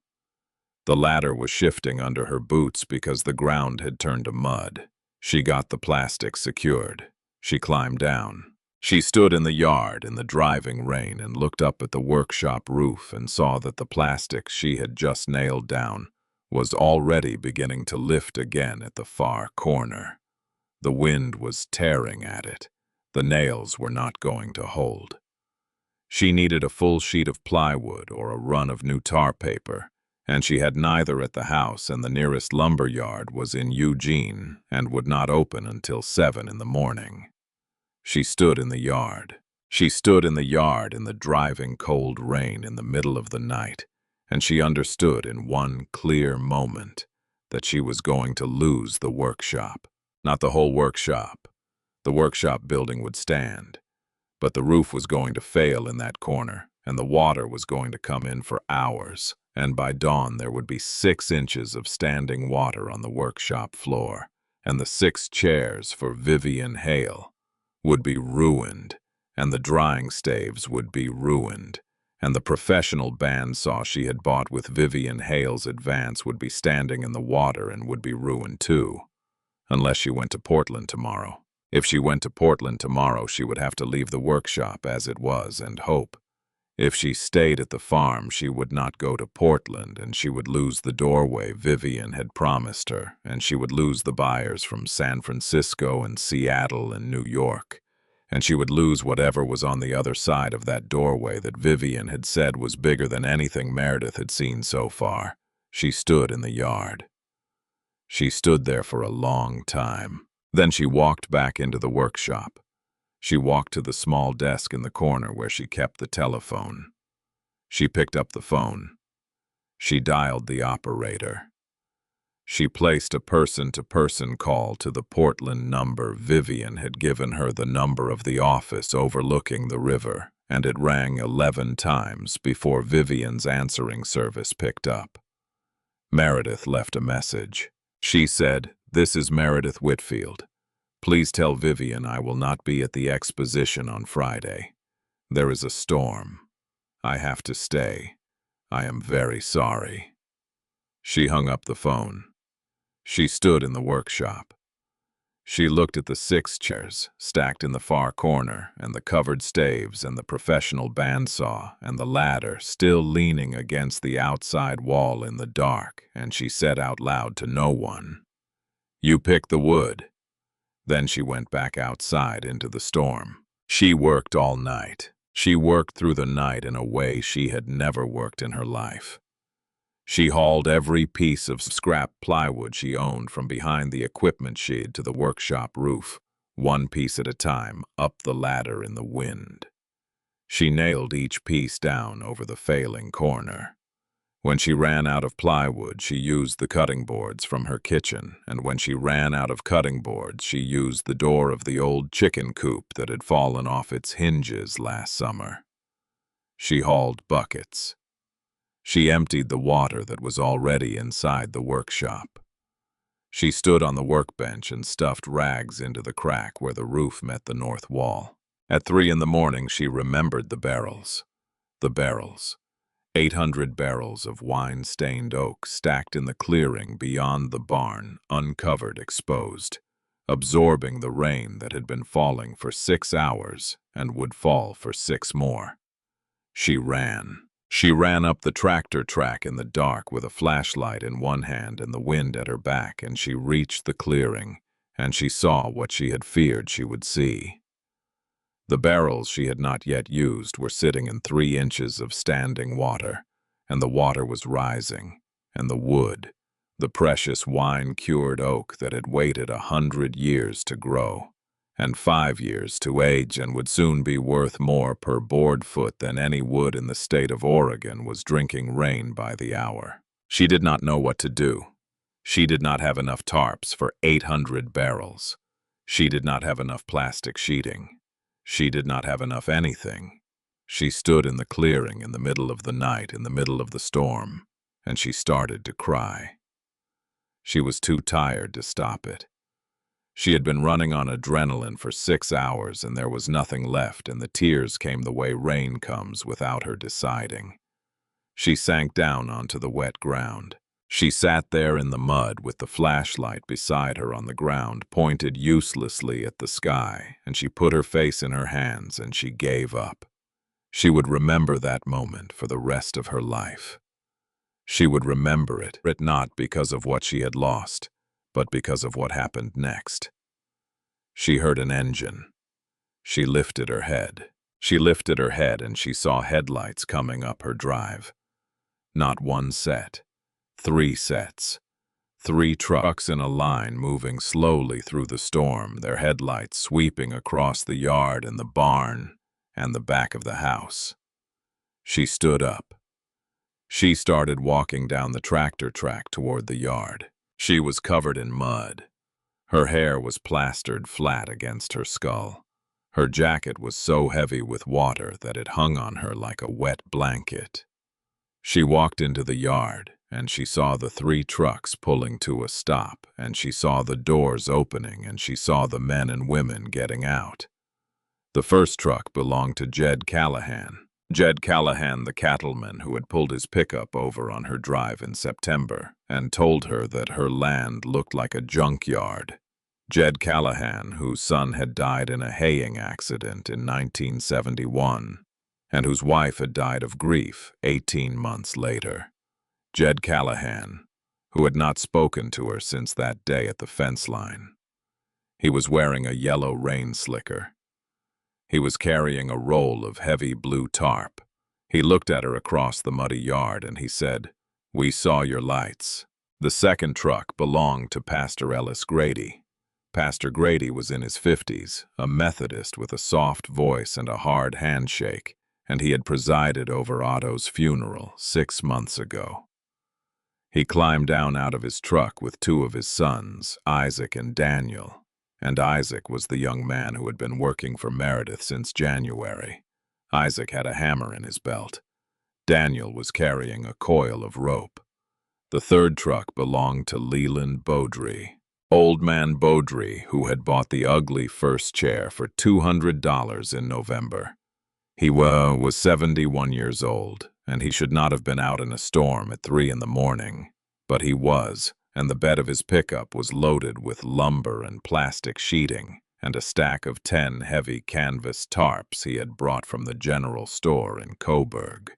The ladder was shifting under her boots because the ground had turned to mud. She got the plastic secured. She climbed down. She stood in the yard in the driving rain and looked up at the workshop roof and saw that the plastic she had just nailed down was already beginning to lift again at the far corner. The wind was tearing at it. The nails were not going to hold. She needed a full sheet of plywood or a run of new tar paper, and she had neither at the house, and the nearest lumber yard was in Eugene and would not open until 7 in the morning. She stood in the yard. She stood in the yard in the driving cold rain in the middle of the night, and she understood in one clear moment that she was going to lose the workshop. Not the whole workshop. The workshop building would stand, but the roof was going to fail in that corner, and the water was going to come in for hours, and by dawn there would be 6 inches of standing water on the workshop floor, and the 6 chairs for Vivian Hale would be ruined, and the drying staves would be ruined, and the professional bandsaw she had bought with Vivian Hale's advance would be standing in the water and would be ruined too, unless she went to Portland tomorrow. If she went to Portland tomorrow, she would have to leave the workshop as it was and hope. If she stayed at the farm, she would not go to Portland, and she would lose the doorway Vivian had promised her, and she would lose the buyers from San Francisco and Seattle and New York, and she would lose whatever was on the other side of that doorway that Vivian had said was bigger than anything Meredith had seen so far. She stood in the yard. She stood there for a long time. Then she walked back into the workshop. She walked to the small desk in the corner where she kept the telephone. She picked up the phone. She dialed the operator. She placed a person-to-person call to the Portland number. Vivian had given her the number of the office overlooking the river, and it rang 11 times before Vivian's answering service picked up. Meredith left a message. She said, "This is Meredith Whitfield. Please tell Vivian I will not be at the exposition on Friday. There is a storm. I have to stay. I am very sorry." She hung up the phone. She stood in the workshop. She looked at the 6 chairs stacked in the far corner, and the covered staves, and the professional bandsaw, and the ladder still leaning against the outside wall in the dark, and she said out loud to no one, "You pick the wood." Then she went back outside into the storm. She worked all night. She worked through the night in a way she had never worked in her life. She hauled every piece of scrap plywood she owned from behind the equipment shed to the workshop roof, one piece at a time, up the ladder in the wind. She nailed each piece down over the failing corner. When she ran out of plywood, she used the cutting boards from her kitchen, and when she ran out of cutting boards, she used the door of the old chicken coop that had fallen off its hinges last summer. She hauled buckets. She emptied the water that was already inside the workshop. She stood on the workbench and stuffed rags into the crack where the roof met the north wall. At 3 in the morning, she remembered the barrels. The barrels. 800 barrels of wine-stained oak stacked in the clearing beyond the barn, uncovered, exposed. absorbing the rain that had been falling for 6 hours and would fall for 6 more. She ran. She ran up the tractor track in the dark with a flashlight in one hand and the wind at her back, and she reached the clearing, and she saw what she had feared she would see. The barrels she had not yet used were sitting in 3 inches of standing water, and the water was rising, and the wood, the precious wine-cured oak that had waited 100 years to grow, and 5 years to age and would soon be worth more per board foot than any wood in the state of Oregon, was drinking rain by the hour. She did not know what to do. She did not have enough tarps for 800 barrels. She did not have enough plastic sheeting. She did not have enough anything. She stood in the clearing in the middle of the night, in the middle of the storm, and she started to cry. She was too tired to stop it. She had been running on adrenaline for 6 hours, and there was nothing left, and the tears came the way rain comes without her deciding. She sank down onto the wet ground. She sat there in the mud with the flashlight beside her on the ground, pointed uselessly at the sky, and she put her face in her hands and she gave up. She would remember that moment for the rest of her life. She would remember it not because of what she had lost, but because of what happened next. She heard an engine. She lifted her head. She lifted her head and she saw headlights coming up her drive. Not one set. 3 sets. 3 trucks in a line moving slowly through the storm, their headlights sweeping across the yard and the barn and the back of the house. She stood up. She started walking down the tractor track toward the yard. She was covered in mud. Her hair was plastered flat against her skull. Her jacket was so heavy with water that it hung on her like a wet blanket. She walked into the yard, and she saw the 3 trucks pulling to a stop, and she saw the doors opening, and she saw the men and women getting out. The first truck belonged to Jed Callahan. Jed Callahan, the cattleman who had pulled his pickup over on her drive in September and told her that her land looked like a junkyard. Jed Callahan, whose son had died in a haying accident in 1971, and whose wife had died of grief 18 months later. Jed Callahan, who had not spoken to her since that day at the fence line. He was wearing a yellow rain slicker. He was carrying a roll of heavy blue tarp. He looked at her across the muddy yard and he said, "We saw your lights." The second truck belonged to Pastor Ellis Grady. Pastor Grady was in his 50s, a Methodist with a soft voice and a hard handshake, and he had presided over Otto's funeral 6 months ago. He climbed down out of his truck with 2 of his sons, Isaac and Daniel, and Isaac was the young man who had been working for Meredith since January. Isaac had a hammer in his belt. Daniel was carrying a coil of rope. The third truck belonged to Leland Beaudry. Old man Beaudry, who had bought the ugly first chair for $200 in November. He was 71 years old, and he should not have been out in a storm at 3 in the morning. But he was, and the bed of his pickup was loaded with lumber and plastic sheeting and a stack of 10 heavy canvas tarps he had brought from the general store in Coburg.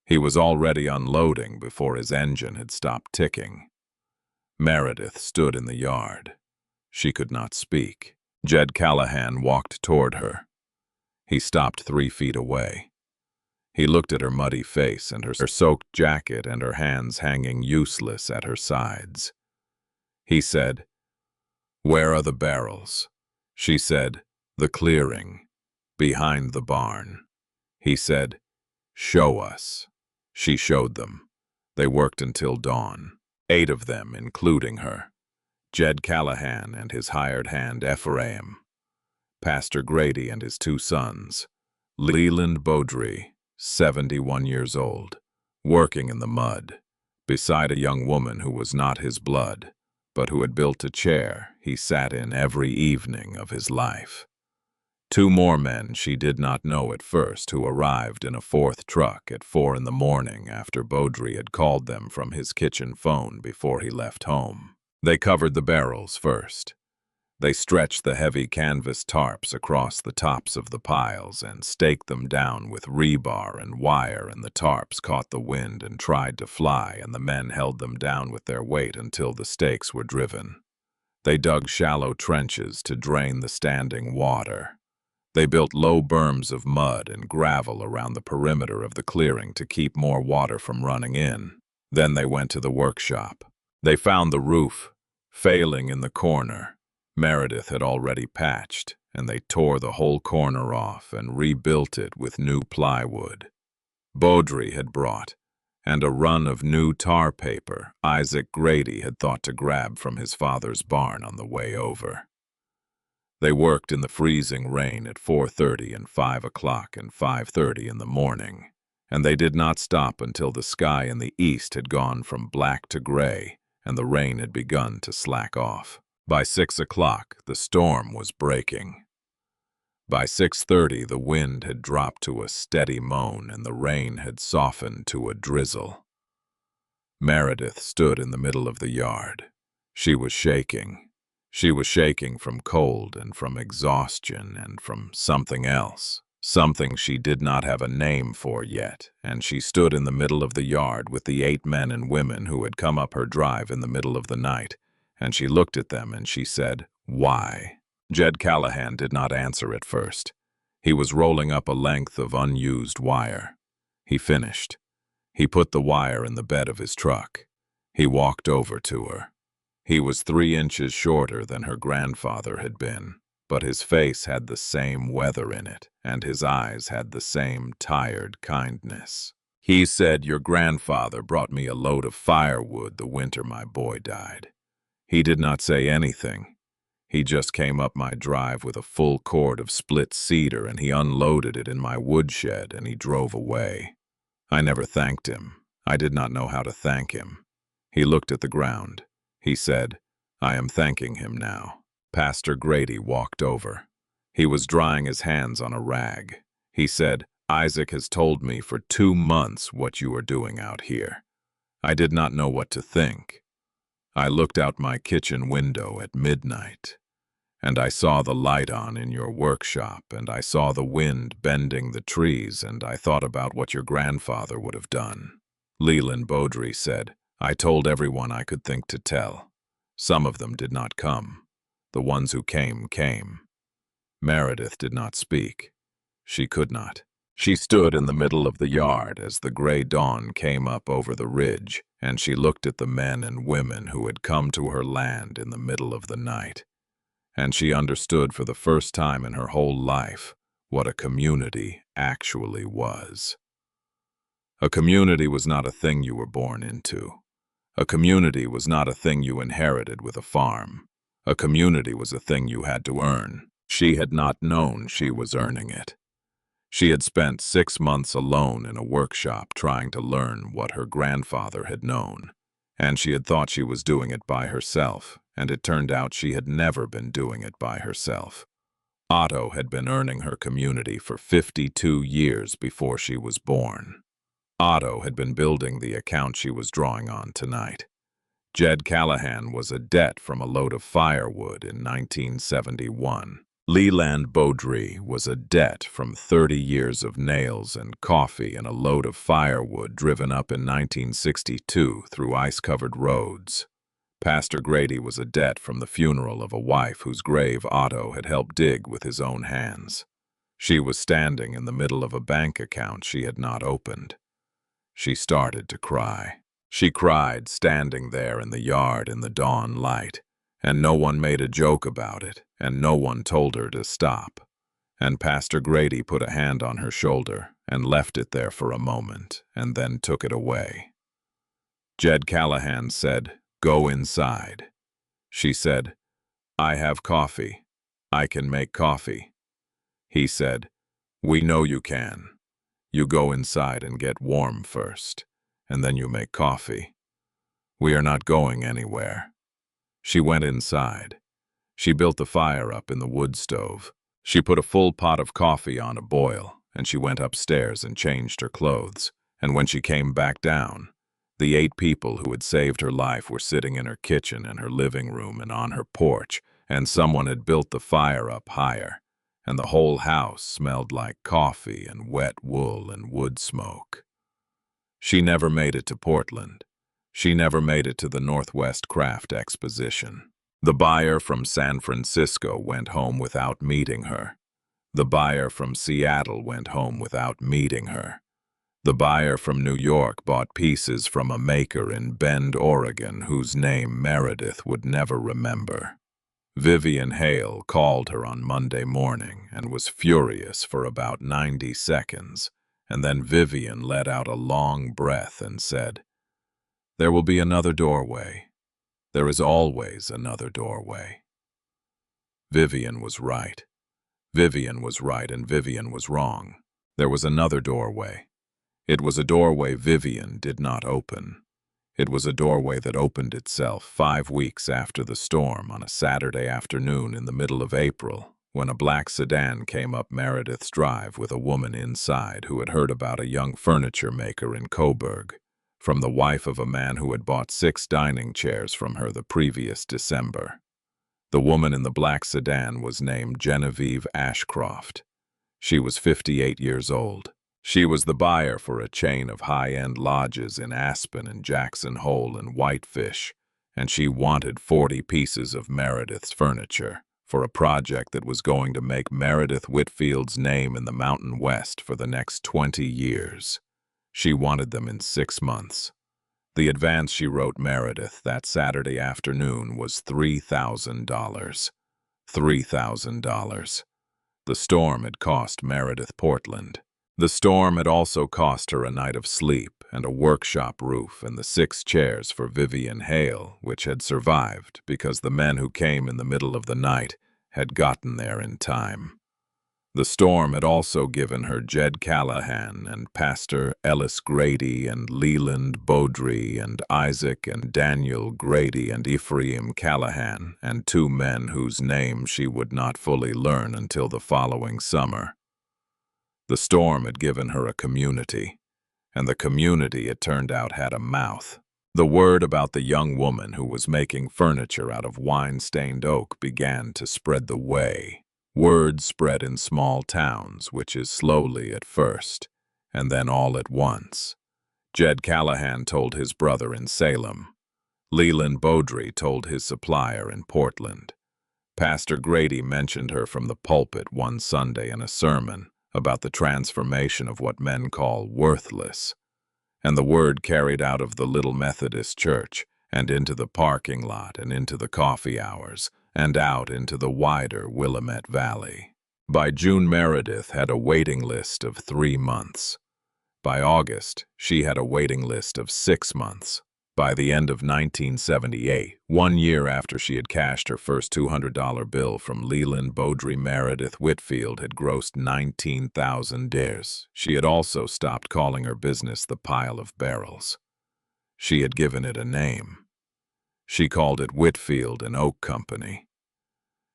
He was already unloading before his engine had stopped ticking. Meredith stood in the yard. She could not speak. Jed Callahan walked toward her. He stopped 3 feet away. He looked at her muddy face and her soaked jacket and her hands hanging useless at her sides. He said, "Where are the barrels?" She said, "The clearing, behind the barn." He said, "Show us." She showed them. They worked until dawn. 8 of them, including her. Jed Callahan and his hired hand Ephraim. Pastor Grady and his 2 sons. Leland Beaudry, 71 years old, working in the mud, beside a young woman who was not his blood, but who had built a chair he sat in every evening of his life. 2 more men she did not know at first, who arrived in a 4th truck at 4 in the morning after Beaudry had called them from his kitchen phone before he left home. They covered the barrels first. They stretched the heavy canvas tarps across the tops of the piles and staked them down with rebar and wire, and the tarps caught the wind and tried to fly, and the men held them down with their weight until the stakes were driven. They dug shallow trenches to drain the standing water. They built low berms of mud and gravel around the perimeter of the clearing to keep more water from running in. Then they went to the workshop. They found the roof failing in the corner. Meredith had already patched, and they tore the whole corner off and rebuilt it with new plywood Beaudry had brought, and a run of new tar paper Isaac Grady had thought to grab from his father's barn on the way over. They worked in the freezing rain at 4:30 and 5 o'clock and 5:30 in the morning, and they did not stop until the sky in the east had gone from black to gray and the rain had begun to slack off. By 6 o'clock, the storm was breaking. By 6:30, the wind had dropped to a steady moan and the rain had softened to a drizzle. Meredith stood in the middle of the yard. She was shaking. She was shaking from cold and from exhaustion and from something else, something she did not have a name for yet, and she stood in the middle of the yard with the 8 men and women who had come up her drive in the middle of the night, and she looked at them and she said, "Why?" Jed Callahan did not answer at first. He was rolling up a length of unused wire. He finished. He put the wire in the bed of his truck. He walked over to her. He was 3 inches shorter than her grandfather had been, but his face had the same weather in it, and his eyes had the same tired kindness. He said, "Your grandfather brought me a load of firewood the winter my boy died." He did not say anything. He just came up my drive with a full cord of split cedar, and he unloaded it in my woodshed, and he drove away. I never thanked him. I did not know how to thank him. He looked at the ground. He said, "I am thanking him now." Pastor Grady walked over. He was drying his hands on a rag. He said, "Isaac has told me for 2 months what you are doing out here." I did not know what to think. I looked out my kitchen window at midnight, and I saw the light on in your workshop, and I saw the wind bending the trees, and I thought about what your grandfather would have done. Leland Beaudry said, "I told everyone I could think to tell. Some of them did not come. The ones who came, came." Meredith did not speak. She could not. She stood in the middle of the yard as the gray dawn came up over the ridge, and she looked at the men and women who had come to her land in the middle of the night. And she understood for the first time in her whole life what a community actually was. A community was not a thing you were born into. A community was not a thing you inherited with a farm. A community was a thing you had to earn. She had not known she was earning it. She had spent 6 months alone in a workshop trying to learn what her grandfather had known, and she had thought she was doing it by herself, and it turned out she had never been doing it by herself. Otto had been earning her community for 52 years before she was born. Otto had been building the account she was drawing on tonight. Jed Callahan was a debt from a load of firewood in 1971. Leland Beaudry was a debt from 30 years of nails and coffee and a load of firewood driven up in 1962 through ice-covered roads. Pastor Grady was a debt from the funeral of a wife whose grave Otto had helped dig with his own hands. She was standing in the middle of a bank account she had not opened. She started to cry. She cried standing there in the yard in the dawn light, and no one made a joke about it, and no one told her to stop. And Pastor Grady put a hand on her shoulder and left it there for a moment, and then took it away. Jed Callahan said, "Go inside." She said, "I have coffee. I can make coffee." He said, "We know you can. You go inside and get warm first, and then you make coffee. We are not going anywhere." She went inside. She built the fire up in the wood stove. She put a full pot of coffee on a boil, and she went upstairs and changed her clothes. And when she came back down, the 8 people who had saved her life were sitting in her kitchen and her living room and on her porch, and someone had built the fire up higher, and the whole house smelled like coffee and wet wool and wood smoke. She never made it to Portland. She never made it to the Northwest Craft Exposition. The buyer from San Francisco went home without meeting her. The buyer from Seattle went home without meeting her. The buyer from New York bought pieces from a maker in Bend, Oregon, whose name Meredith would never remember. Vivian Hale called her on Monday morning and was furious for about 90 seconds, and then Vivian let out a long breath and said, "There will be another doorway. There is always another doorway." Vivian was right. Vivian was right and Vivian was wrong. There was another doorway. It was a doorway Vivian did not open. It was a doorway that opened itself 5 weeks after the storm on a Saturday afternoon in the middle of April, when a black sedan came up Meredith's drive with a woman inside who had heard about a young furniture maker in Coburg, from the wife of a man who had bought 6 dining chairs from her the previous December. The woman in the black sedan was named Genevieve Ashcroft. She was 58 years old. She was the buyer for a chain of high-end lodges in Aspen and Jackson Hole and Whitefish, and she wanted 40 pieces of Meredith's furniture for a project that was going to make Meredith Whitfield's name in the Mountain West for the next 20 years. She wanted them in 6 months. The advance she wrote Meredith that Saturday afternoon was $3,000. $3,000. The storm had cost Meredith Portland. The storm had also cost her a night of sleep and a workshop roof and the 6 chairs for Vivian Hale, which had survived because the men who came in the middle of the night had gotten there in time. The storm had also given her Jed Callahan and Pastor Ellis Grady and Leland Beaudry and Isaac and Daniel Grady and Ephraim Callahan and 2 men whose names she would not fully learn until the following summer. The storm had given her a community, and the community, it turned out, had a mouth. The word about the young woman who was making furniture out of wine-stained oak began to spread the way. Word spread in small towns, which is slowly at first, and then all at once. Jed Callahan told his brother in Salem. Leland Beaudry told his supplier in Portland. Pastor Grady mentioned her from the pulpit one Sunday in a sermon about the transformation of what men call worthless. And the word carried out of the little Methodist church, and into the parking lot, and into the coffee hours, and out into the wider Willamette Valley. By June, Meredith had a waiting list of 3 months. By August, she had a waiting list of 6 months. By the end of 1978, 1 year after she had cashed her first $200 bill from Leland Beaudry, Meredith Whitfield had grossed $19,000. She had also stopped calling her business the Pile of Barrels. She had given it a name. She called it Whitfield and Oak Company.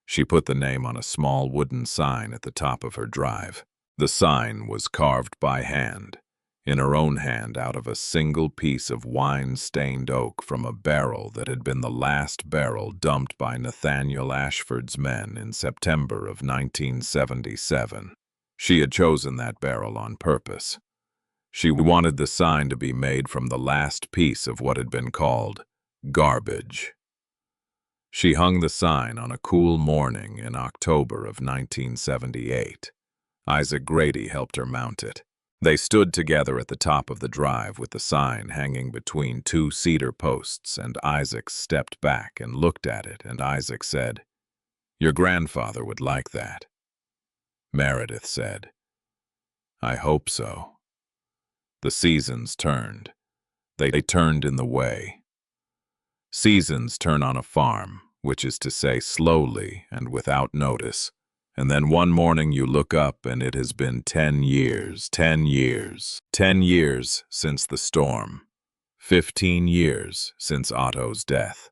She put the name on a small wooden sign at the top of her drive. The sign was carved by hand, in her own hand, out of a single piece of wine-stained oak from a barrel that had been the last barrel dumped by Nathaniel Ashford's men in September of 1977. She had chosen that barrel on purpose. She wanted the sign to be made from the last piece of what had been called garbage. She hung the sign on a cool morning in October of 1978. Isaac Grady helped her mount it. They stood together at the top of the drive with the sign hanging between 2 cedar posts, and Isaac stepped back and looked at it, and Isaac said, "Your grandfather would like that." Meredith said, "I hope so." The seasons turned. They turned in the way. Seasons turn on a farm, which is to say slowly and without notice. And then one morning you look up and it has been 10 years, 10 years, 10 years since the storm, 15 years since Otto's death.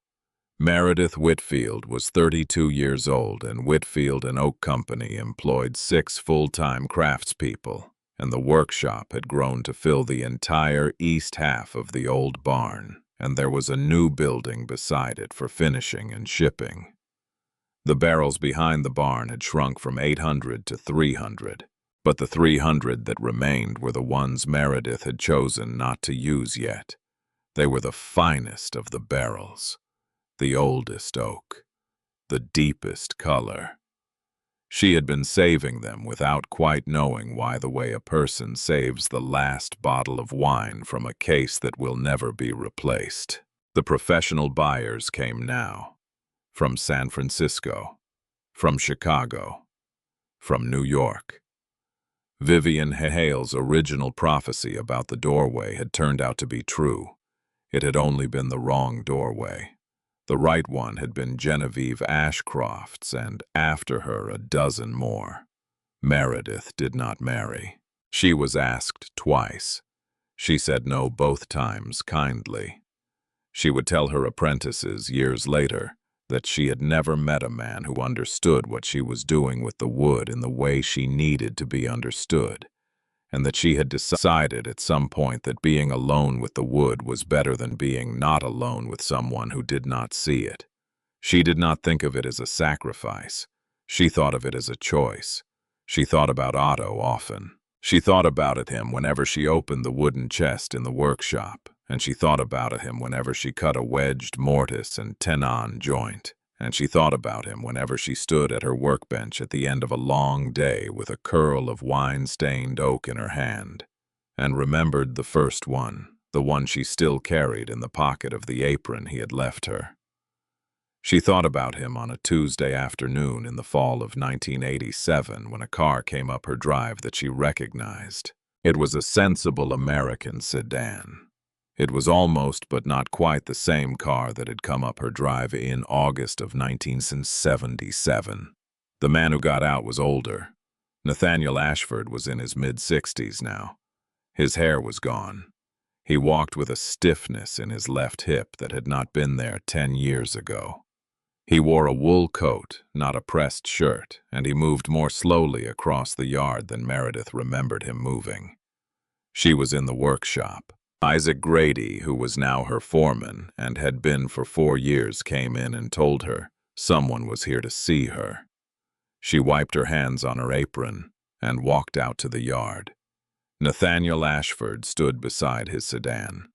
Meredith Whitfield was 32 years old, and Whitfield and Oak Company employed 6 full-time craftspeople, and the workshop had grown to fill the entire east half of the old barn, and there was a new building beside it for finishing and shipping. The barrels behind the barn had shrunk from 800 to 300, but the 300 that remained were the ones Meredith had chosen not to use yet. They were the finest of the barrels, the oldest oak, the deepest color. She had been saving them without quite knowing why, the way a person saves the last bottle of wine from a case that will never be replaced. The professional buyers came now, from San Francisco, from Chicago, from New York. Vivian Hale's original prophecy about the doorway had turned out to be true. It had only been the wrong doorway. The right one had been Genevieve Ashcroft's, and after her a dozen more. Meredith did not marry. She was asked twice. She said no both times kindly. She would tell her apprentices years later that she had never met a man who understood what she was doing with the wood in the way she needed to be understood, and that she had decided at some point that being alone with the wood was better than being not alone with someone who did not see it. She did not think of it as a sacrifice. She thought of it as a choice. She thought about Otto often. She thought about him whenever she opened the wooden chest in the workshop, and she thought about him whenever she cut a wedged mortise and tenon joint, and she thought about him whenever she stood at her workbench at the end of a long day with a curl of wine-stained oak in her hand, and remembered the first one, the one she still carried in the pocket of the apron he had left her. She thought about him on a Tuesday afternoon in the fall of 1987 when a car came up her drive that she recognized. It was a sensible American sedan. It was almost but not quite the same car that had come up her drive in August of 1977. The man who got out was older. Nathaniel Ashford was in his mid-60s now. His hair was gone. He walked with a stiffness in his left hip that had not been there 10 years ago. He wore a wool coat, not a pressed shirt, and he moved more slowly across the yard than Meredith remembered him moving. She was in the workshop. Isaac Grady, who was now her foreman and had been for 4 years, came in and told her someone was here to see her. She wiped her hands on her apron and walked out to the yard. Nathaniel Ashford stood beside his sedan.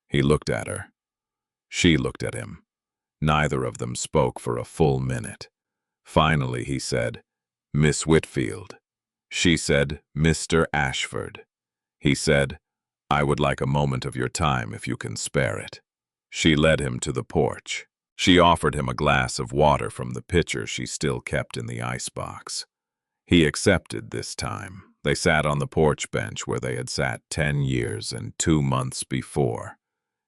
He looked at her. She looked at him. Neither of them spoke for a full minute. Finally he said, "Miss Whitfield." She said, "Mr. Ashford." He said, "I would like a moment of your time if you can spare it." She led him to the porch. She offered him a glass of water from the pitcher she still kept in the icebox. He accepted this time. They sat on the porch bench where they had sat 10 years and 2 months before,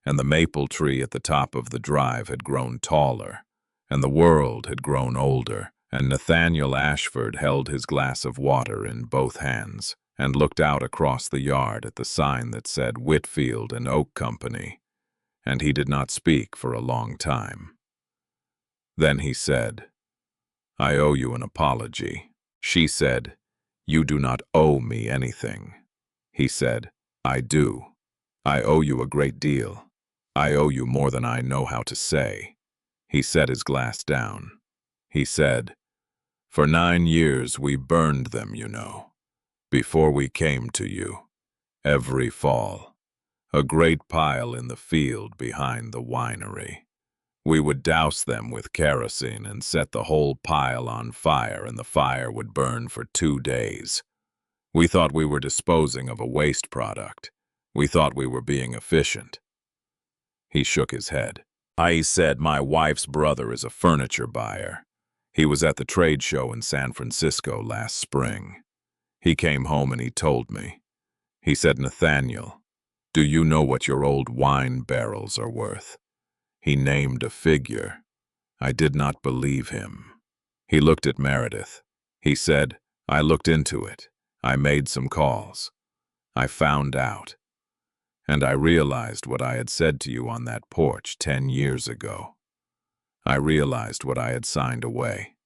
and the maple tree at the top of the drive had grown taller, and the world had grown older, and Nathaniel Ashford held his glass of water in both hands and looked out across the yard at the sign that said Whitfield and Oak Company, and he did not speak for a long time. Then he said, "I owe you an apology." She said, "You do not owe me anything." He said, "I do. I owe you a great deal. I owe you more than I know how to say." He set his glass down. He said, "For 9 years we burned them, you know, before we came to you, every fall. A great pile in the field behind the winery. We would douse them with kerosene and set the whole pile on fire, and the fire would burn for 2 days. We thought we were disposing of a waste product. We thought we were being efficient." He shook his head. I said, "My wife's brother is a furniture buyer. He was at the trade show in San Francisco last spring. He came home and he told me. He said, 'Nathaniel, do you know what your old wine barrels are worth?' He named a figure. I did not believe him." He looked at Meredith. He said, "I looked into it. I made some calls. I found out. And I realized what I had said to you on that porch 10 years ago. I realized what I had signed away."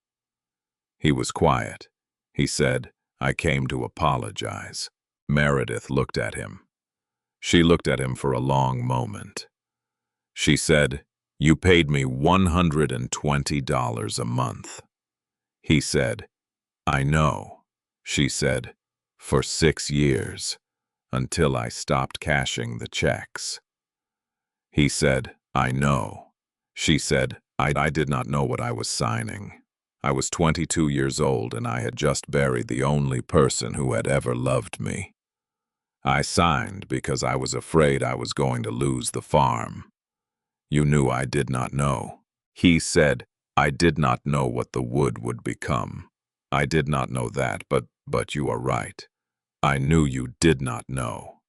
He was quiet. He said, "I came to apologize." Meredith looked at him. She looked at him for a long moment. She said, You paid me $120 a month. He said, I know. She said, for 6 years, until I stopped cashing the checks. He said, I know. She said, I did not know what I was signing. I was 22 years old and I had just buried the only person who had ever loved me. I signed because I was afraid I was going to lose the farm. You knew I did not know. He said, I did not know what the wood would become. I did not know that, but you are right. I knew you did not know.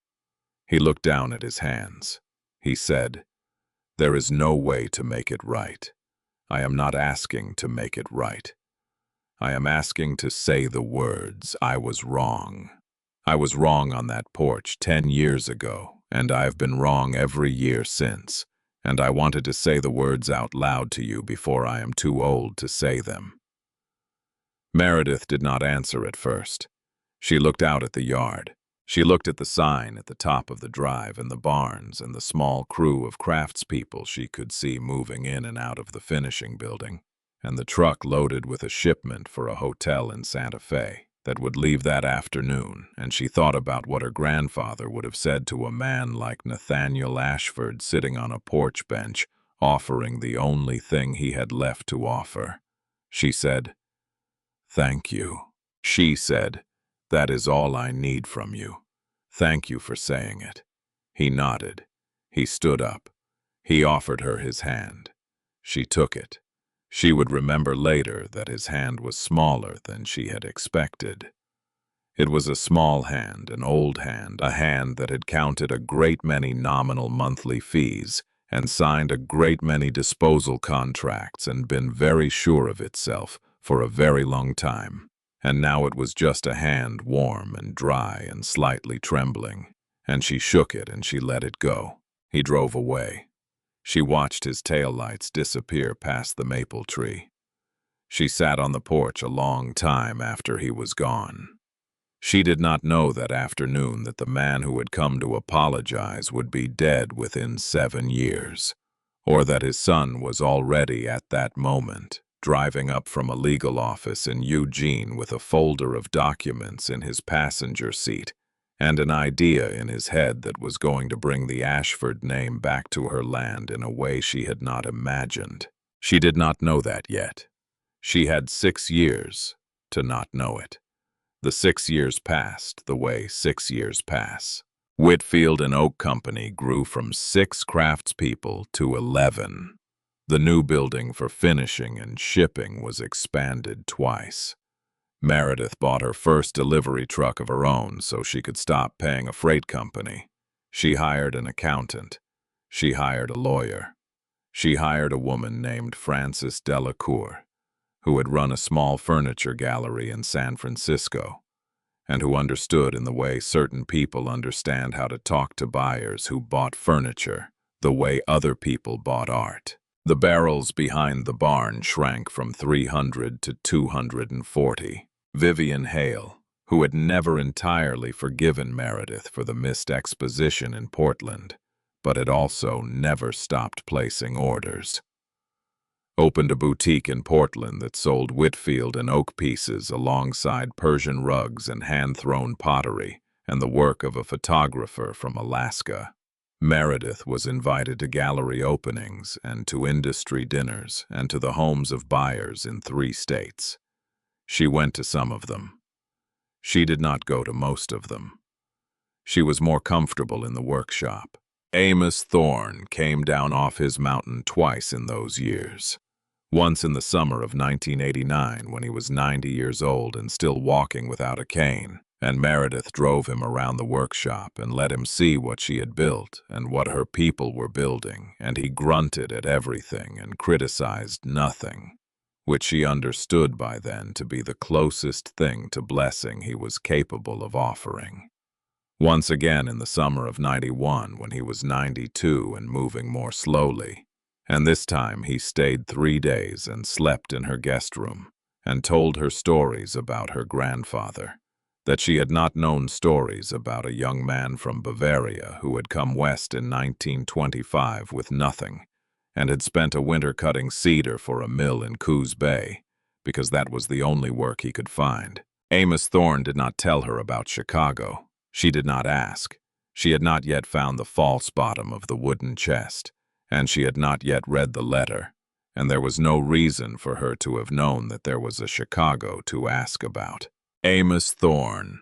He looked down at his hands. He said, there is no way to make it right. I am not asking to make it right. I am asking to say the words, I was wrong. I was wrong on that porch 10 years ago, and I've been wrong every year since, and I wanted to say the words out loud to you before I am too old to say them. Meredith did not answer at first. She looked out at the yard. She looked at the sign at the top of the drive and the barns and the small crew of craftspeople she could see moving in and out of the finishing building, and the truck loaded with a shipment for a hotel in Santa Fe that would leave that afternoon, and she thought about what her grandfather would have said to a man like Nathaniel Ashford sitting on a porch bench, offering the only thing he had left to offer. She said, "Thank you." She said, "That is all I need from you. Thank you for saying it." He nodded. He stood up. He offered her his hand. She took it. She would remember later that his hand was smaller than she had expected. It was a small hand, an old hand, a hand that had counted a great many nominal monthly fees and signed a great many disposal contracts and been very sure of itself for a very long time. And now it was just a hand, warm and dry and slightly trembling, and she shook it and she let it go. He drove away. She watched his taillights disappear past the maple tree. She sat on the porch a long time after he was gone. She did not know that afternoon that the man who had come to apologize would be dead within 7 years, or that his son was already at that moment driving up from a legal office in Eugene with a folder of documents in his passenger seat and an idea in his head that was going to bring the Ashford name back to her land in a way she had not imagined. She did not know that yet. She had 6 years to not know it. The 6 years passed the way 6 years pass. Whitfield and Oak Company grew from 6 craftspeople to 11. The new building for finishing and shipping was expanded twice. Meredith bought her first delivery truck of her own so she could stop paying a freight company. She hired an accountant. She hired a lawyer. She hired a woman named Frances Delacour, who had run a small furniture gallery in San Francisco, and who understood in the way certain people understand how to talk to buyers who bought furniture, the way other people bought art. The barrels behind the barn shrank from 300 to 240. Vivian Hale, who had never entirely forgiven Meredith for the missed exposition in Portland, but had also never stopped placing orders, opened a boutique in Portland that sold Whitfield and Oak pieces alongside Persian rugs and hand-thrown pottery and the work of a photographer from Alaska. Meredith was invited to gallery openings and to industry dinners and to the homes of buyers in 3 states. She went to some of them. She did not go to most of them. She was more comfortable in the workshop. Amos Thorne came down off his mountain twice in those years. Once in the summer of 1989 when he was 90 years old and still walking without a cane, and Meredith drove him around the workshop and let him see what she had built and what her people were building, and he grunted at everything and criticized nothing, which she understood by then to be the closest thing to blessing he was capable of offering. Once again in the summer of 91 when he was 92 and moving more slowly, and this time he stayed 3 days and slept in her guest room and told her stories about her grandfather, that she had not known stories about a young man from Bavaria who had come west in 1925 with nothing and had spent a winter cutting cedar for a mill in Coos Bay, because that was the only work he could find. Amos Thorne did not tell her about Chicago. She did not ask. She had not yet found the false bottom of the wooden chest, and she had not yet read the letter, and there was no reason for her to have known that there was a Chicago to ask about. Amos Thorne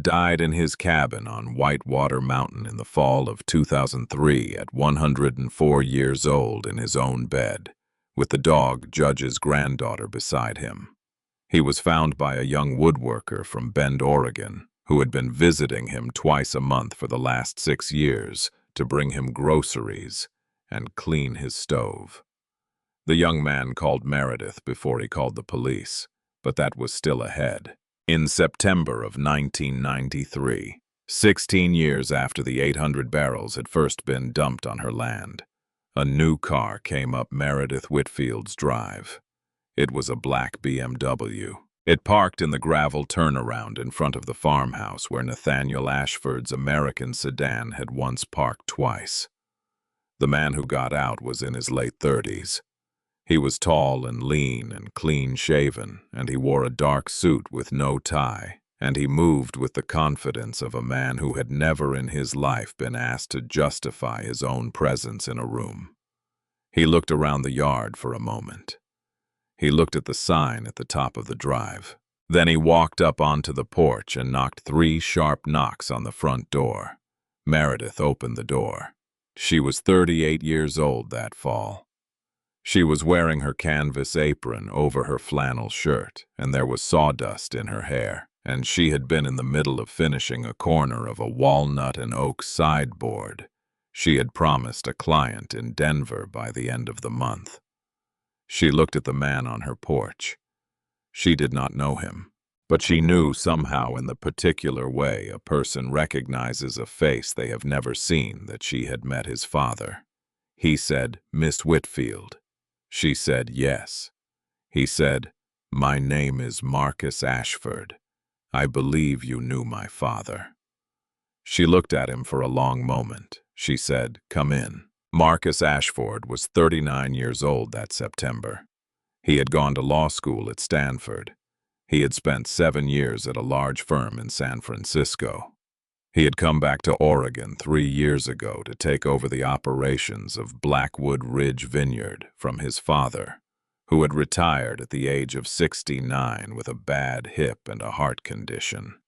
died in his cabin on Whitewater Mountain in the fall of 2003 at 104 years old in his own bed, with the dog Judge's granddaughter beside him. He was found by a young woodworker from Bend, Oregon, who had been visiting him twice a month for the last 6 years to bring him groceries and clean his stove. The young man called Meredith before he called the police, but that was still ahead. In September of 1993, 16 years after the 800 barrels had first been dumped on her land, a new car came up Meredith Whitfield's drive. It was a black BMW. It parked in the gravel turnaround in front of the farmhouse where Nathaniel Ashford's American sedan had once parked twice. The man who got out was in his late 30s. He was tall and lean and clean-shaven, and he wore a dark suit with no tie, and he moved with the confidence of a man who had never in his life been asked to justify his own presence in a room. He looked around the yard for a moment. He looked at the sign at the top of the drive. Then he walked up onto the porch and knocked 3 sharp knocks on the front door. Meredith opened the door. She was 38 years old that fall. She was wearing her canvas apron over her flannel shirt, and there was sawdust in her hair, and she had been in the middle of finishing a corner of a walnut and oak sideboard she had promised a client in Denver by the end of the month. She looked at the man on her porch. She did not know him, but she knew somehow in the particular way a person recognizes a face they have never seen that she had met his father. He said, "Miss Whitfield." She said, "Yes." He said, "My name is Marcus Ashford. I believe you knew my father." She looked at him for a long moment. She said, "Come in." Marcus Ashford was 39 years old that September. He had gone to law school at Stanford. He had spent 7 years at a large firm in San Francisco. He had come back to Oregon 3 years ago to take over the operations of Blackwood Ridge Vineyard from his father, who had retired at the age of 69 with a bad hip and a heart condition.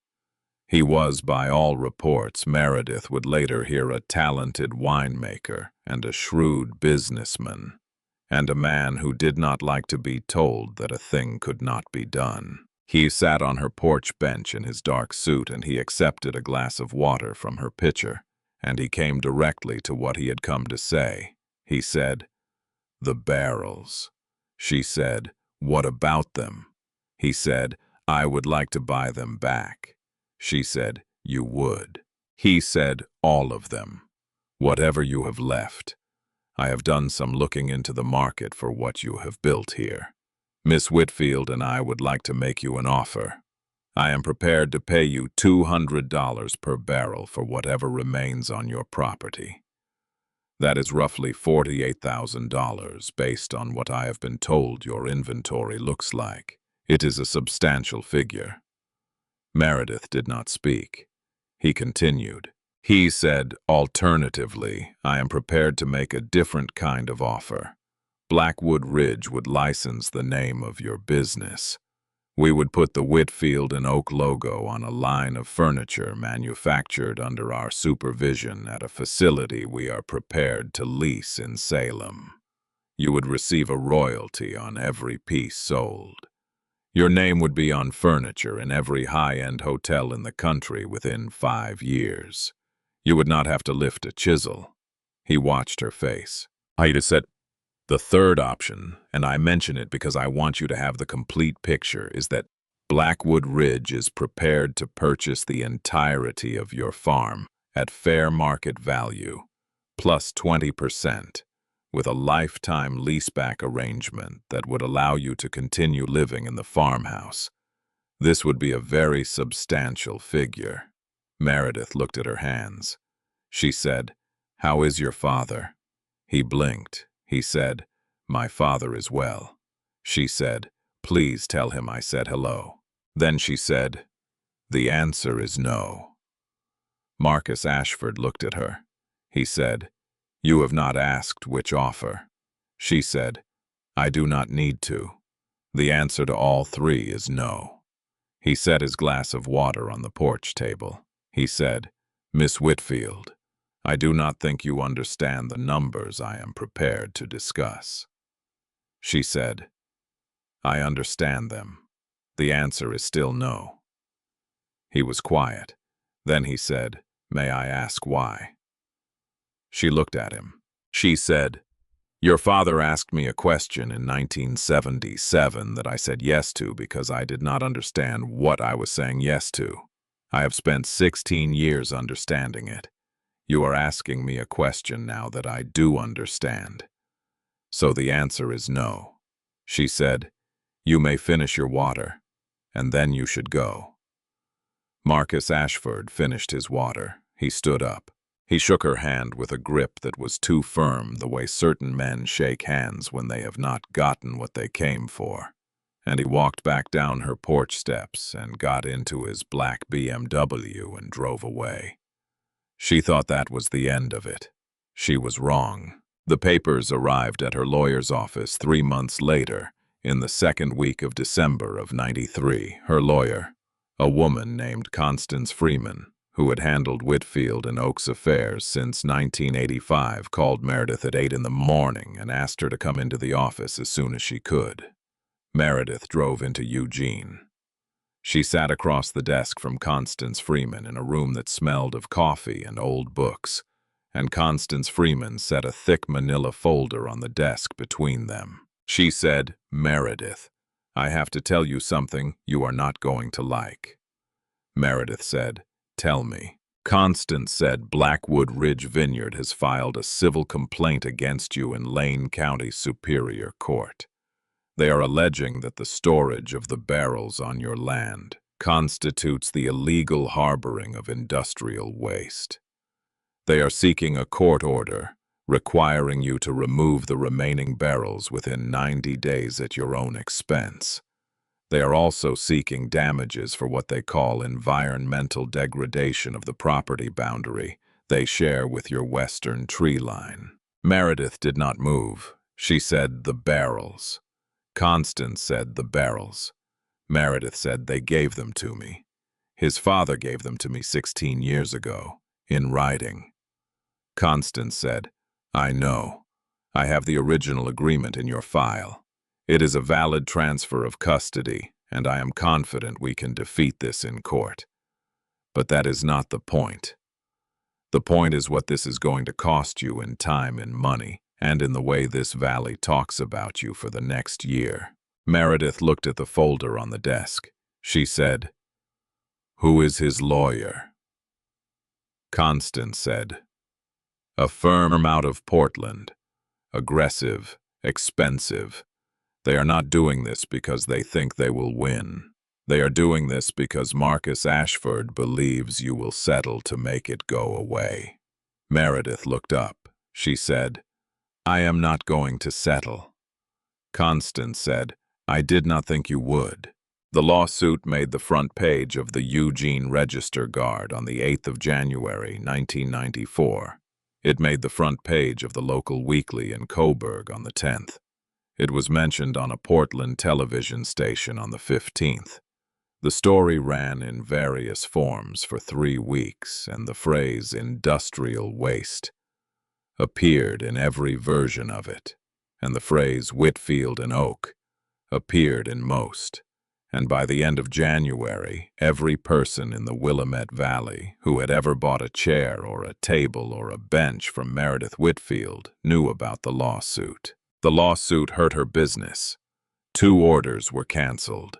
He was, by all reports, Meredith would later hear, a talented winemaker and a shrewd businessman, and a man who did not like to be told that a thing could not be done. He sat on her porch bench in his dark suit, and he accepted a glass of water from her pitcher, and he came directly to what he had come to say. He said, "The barrels." She said, "What about them?" He said, "I would like to buy them back." She said, "You would." He said, "All of them. Whatever you have left. I have done some looking into the market for what you have built here. Miss Whitfield and I would like to make you an offer. I am prepared to pay you $200 per barrel for whatever remains on your property. That is roughly $48,000 based on what I have been told your inventory looks like. It is a substantial figure." Meredith did not speak. He continued. He said, "Alternatively, I am prepared to make a different kind of offer. Blackwood Ridge would license the name of your business. We would put the Whitfield and Oak logo on a line of furniture manufactured under our supervision at a facility we are prepared to lease in Salem. You would receive a royalty on every piece sold. Your name would be on furniture in every high-end hotel in the country within 5 years. You would not have to lift a chisel." He watched her face. Ida said, "The third option, and I mention it because I want you to have the complete picture, is that Blackwood Ridge is prepared to purchase the entirety of your farm at fair market value, plus 20%, with a lifetime leaseback arrangement that would allow you to continue living in the farmhouse. This would be a very substantial figure." Meredith looked at her hands. She said, "How is your father?" He blinked. He said, "My father is well." She said, "Please tell him I said hello." Then she said, "The answer is no." Marcus Ashford looked at her. He said, "You have not asked which offer." She said, "I do not need to. The answer to all three is no." He set his glass of water on the porch table. He said, "Miss Whitfield, I do not think you understand the numbers I am prepared to discuss." She said, "I understand them. The answer is still no." He was quiet. Then he said, "May I ask why?" She looked at him. She said, "Your father asked me a question in 1977 that I said yes to because I did not understand what I was saying yes to. I have spent 16 years understanding it. You are asking me a question now that I do understand. So the answer is no." She said, "You may finish your water, and then you should go." Marcus Ashford finished his water. He stood up. He shook her hand with a grip that was too firm, the way certain men shake hands when they have not gotten what they came for. And he walked back down her porch steps and got into his black BMW and drove away. She thought that was the end of it. She was wrong. The papers arrived at her lawyer's office 3 months later, in the second week of December of '93. Her lawyer, a woman named Constance Freeman, who had handled Whitfield and Oak's affairs since 1985, called Meredith at 8 in the morning and asked her to come into the office as soon as she could. Meredith drove into Eugene. She sat across the desk from Constance Freeman in a room that smelled of coffee and old books, and Constance Freeman set a thick manila folder on the desk between them. She said, "Meredith, I have to tell you something you are not going to like." Meredith said, "Tell me." Constance said, "Blackwood Ridge Vineyard has filed a civil complaint against you in Lane County Superior Court. They are alleging that the storage of the barrels on your land constitutes the illegal harboring of industrial waste. They are seeking a court order requiring you to remove the remaining barrels within 90 days at your own expense. They are also seeking damages for what they call environmental degradation of the property boundary they share with your western tree line." Meredith did not move. She said, "The barrels." Constance said, "The barrels." Meredith said, "They gave them to me. His father gave them to me 16 years ago, in writing." Constance said, "I know. I have the original agreement in your file. It is a valid transfer of custody, and I am confident we can defeat this in court. But that is not the point. The point is what this is going to cost you in time and money, and in the way this valley talks about you for the next year." Meredith looked at the folder on the desk. She said, "Who is his lawyer?" Constance said, "A firm out of Portland. Aggressive, expensive. They are not doing this because they think they will win. They are doing this because Marcus Ashford believes you will settle to make it go away." Meredith looked up. She said, "I am not going to settle." Constance said, "I did not think you would." The lawsuit made the front page of the Eugene Register Guard on the 8th of January, 1994. It made the front page of the local weekly in Coburg on the 10th. It was mentioned on a Portland television station on the 15th. The story ran in various forms for 3 weeks, and the phrase "industrial waste" appeared in every version of it, and the phrase "Whitfield and Oak" appeared in most. And by the end of January, every person in the Willamette Valley who had ever bought a chair or a table or a bench from Meredith Whitfield knew about the lawsuit. The lawsuit hurt her business. 2 orders were canceled.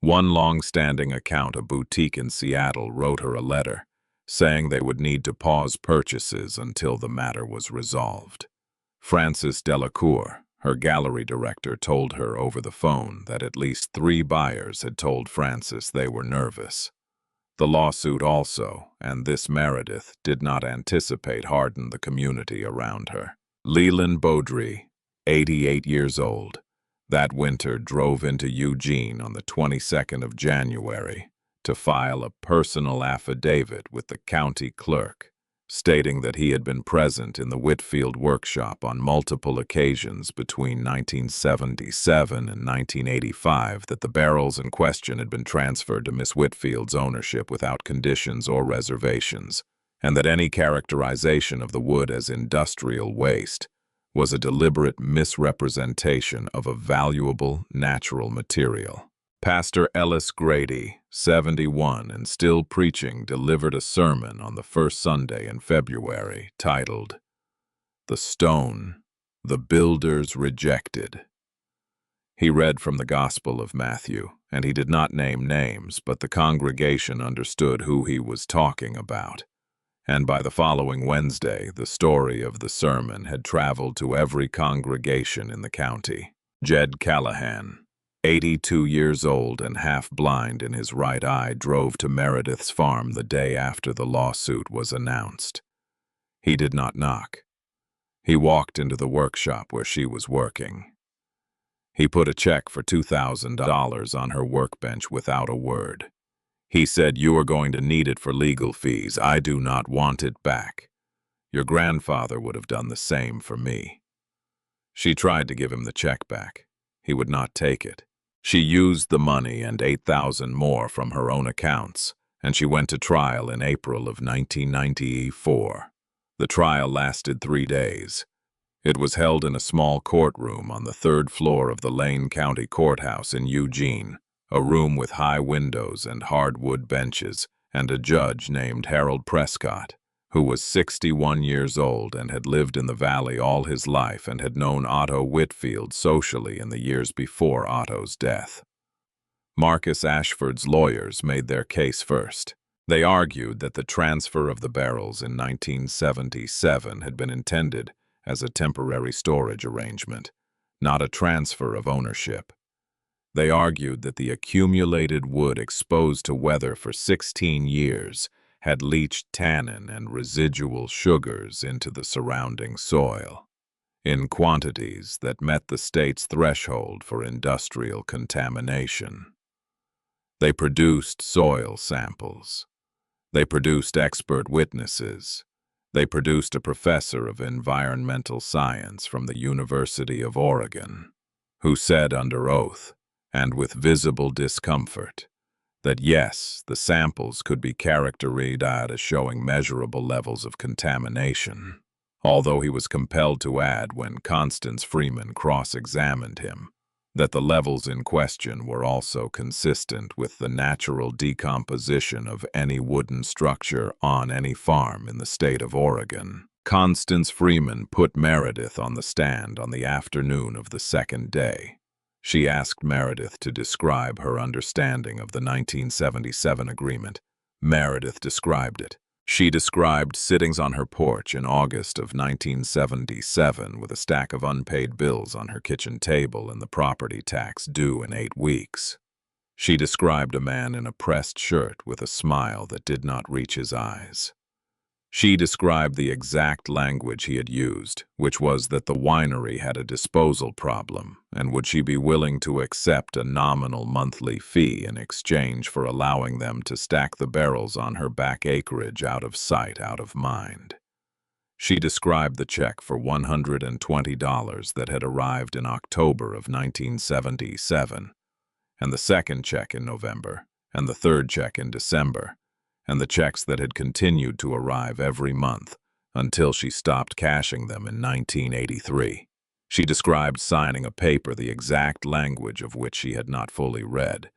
One long-standing account, a boutique in Seattle, wrote her a letter saying they would need to pause purchases until the matter was resolved. Francis Delacour, her gallery director, told her over the phone that at least 3 buyers had told Francis they were nervous. The lawsuit also, and this Meredith, did not anticipate, hardened the community around her. Leland Beaudry, 88 years old, that winter drove into Eugene on the 22nd of January to file a personal affidavit with the county clerk, stating that he had been present in the Whitfield workshop on multiple occasions between 1977 and 1985, that the barrels in question had been transferred to Miss Whitfield's ownership without conditions or reservations, and that any characterization of the wood as industrial waste was a deliberate misrepresentation of a valuable natural material. Pastor Ellis Grady, 71 and still preaching, delivered a sermon on the first Sunday in February titled, "The Stone the Builders Rejected." He read from the Gospel of Matthew, and he did not name names, but the congregation understood who he was talking about. And by the following Wednesday, the story of the sermon had traveled to every congregation in the county. Jed Callahan, 82 years old and half-blind in his right eye, drove to Meredith's farm the day after the lawsuit was announced. He did not knock. He walked into the workshop where she was working. He put a check for $2,000 on her workbench without a word. He said, "You are going to need it for legal fees. I do not want it back. Your grandfather would have done the same for me." She tried to give him the check back. He would not take it. She used the money and $8,000 more from her own accounts, and she went to trial in April of 1994. The trial lasted 3 days. It was held in a small courtroom on the 3rd floor of the Lane County Courthouse in Eugene, a room with high windows and hardwood benches, and a judge named Harold Prescott, who was 61 years old and had lived in the valley all his life and had known Otto Whitfield socially in the years before Otto's death. Marcus Ashford's lawyers made their case first. They argued that the transfer of the barrels in 1977 had been intended as a temporary storage arrangement, not a transfer of ownership. They argued that the accumulated wood exposed to weather for 16 years had leached tannin and residual sugars into the surrounding soil, in quantities that met the state's threshold for industrial contamination. They produced soil samples. They produced expert witnesses. They produced a professor of environmental science from the University of Oregon, who said under oath, and with visible discomfort, that yes, the samples could be characterized as showing measurable levels of contamination, although he was compelled to add when Constance Freeman cross-examined him that the levels in question were also consistent with the natural decomposition of any wooden structure on any farm in the state of Oregon. Constance Freeman put Meredith on the stand on the afternoon of the second day. She asked Meredith to describe her understanding of the 1977 agreement. Meredith described it. She described sittings on her porch in August of 1977 with a stack of unpaid bills on her kitchen table and the property tax due in 8 weeks. She described a man in a pressed shirt with a smile that did not reach his eyes. She described the exact language he had used, which was that the winery had a disposal problem, and would she be willing to accept a nominal monthly fee in exchange for allowing them to stack the barrels on her back acreage out of sight, out of mind. She described the check for $120 that had arrived in October of 1977, and the second check in November, and the third check in December, and the checks that had continued to arrive every month until she stopped cashing them in 1983. She described signing a paper the exact language of which she had not fully read,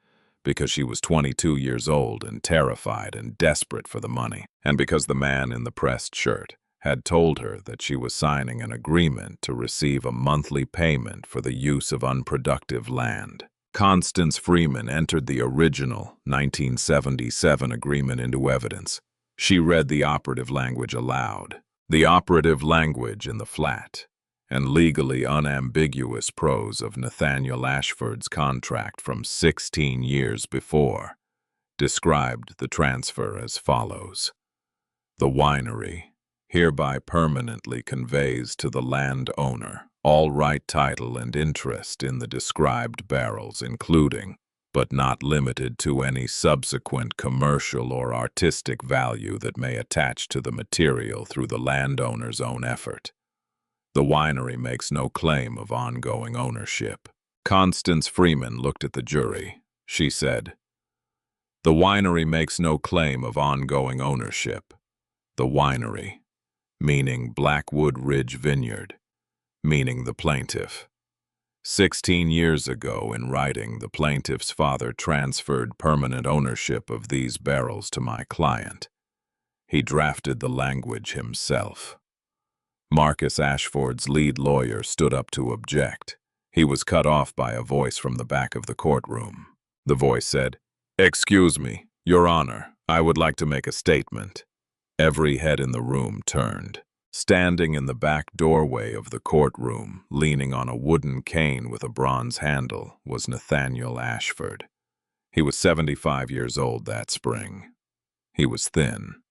because she was 22 years old and terrified and desperate for the money, and because the man in the pressed shirt had told her that she was signing an agreement to receive a monthly payment for the use of unproductive land. Constance Freeman entered the original 1977 agreement into evidence. She read the operative language aloud, the operative language in the flat and legally unambiguous prose of Nathaniel Ashford's contract from 16 years before, described the transfer as follows. The winery hereby permanently conveys to the landowner all right title and interest in the described barrels, including, but not limited to, any subsequent commercial or artistic value that may attach to the material through the landowner's own effort. The winery makes no claim of ongoing ownership. Constance Freeman looked at the jury. She said, "The winery makes no claim of ongoing ownership. The winery, meaning Blackwood Ridge Vineyard, meaning the plaintiff. 16 years ago, in writing, the plaintiff's father transferred permanent ownership of these barrels to my client. He drafted the language himself." Marcus Ashford's lead lawyer stood up to object. He was cut off by a voice from the back of the courtroom. The voice said, "Excuse me, Your Honor, I would like to make a statement." Every head in the room turned. Standing in the back doorway of the courtroom, leaning on a wooden cane with a bronze handle, was Nathaniel Ashford. He was 75 years old that spring. He was thin.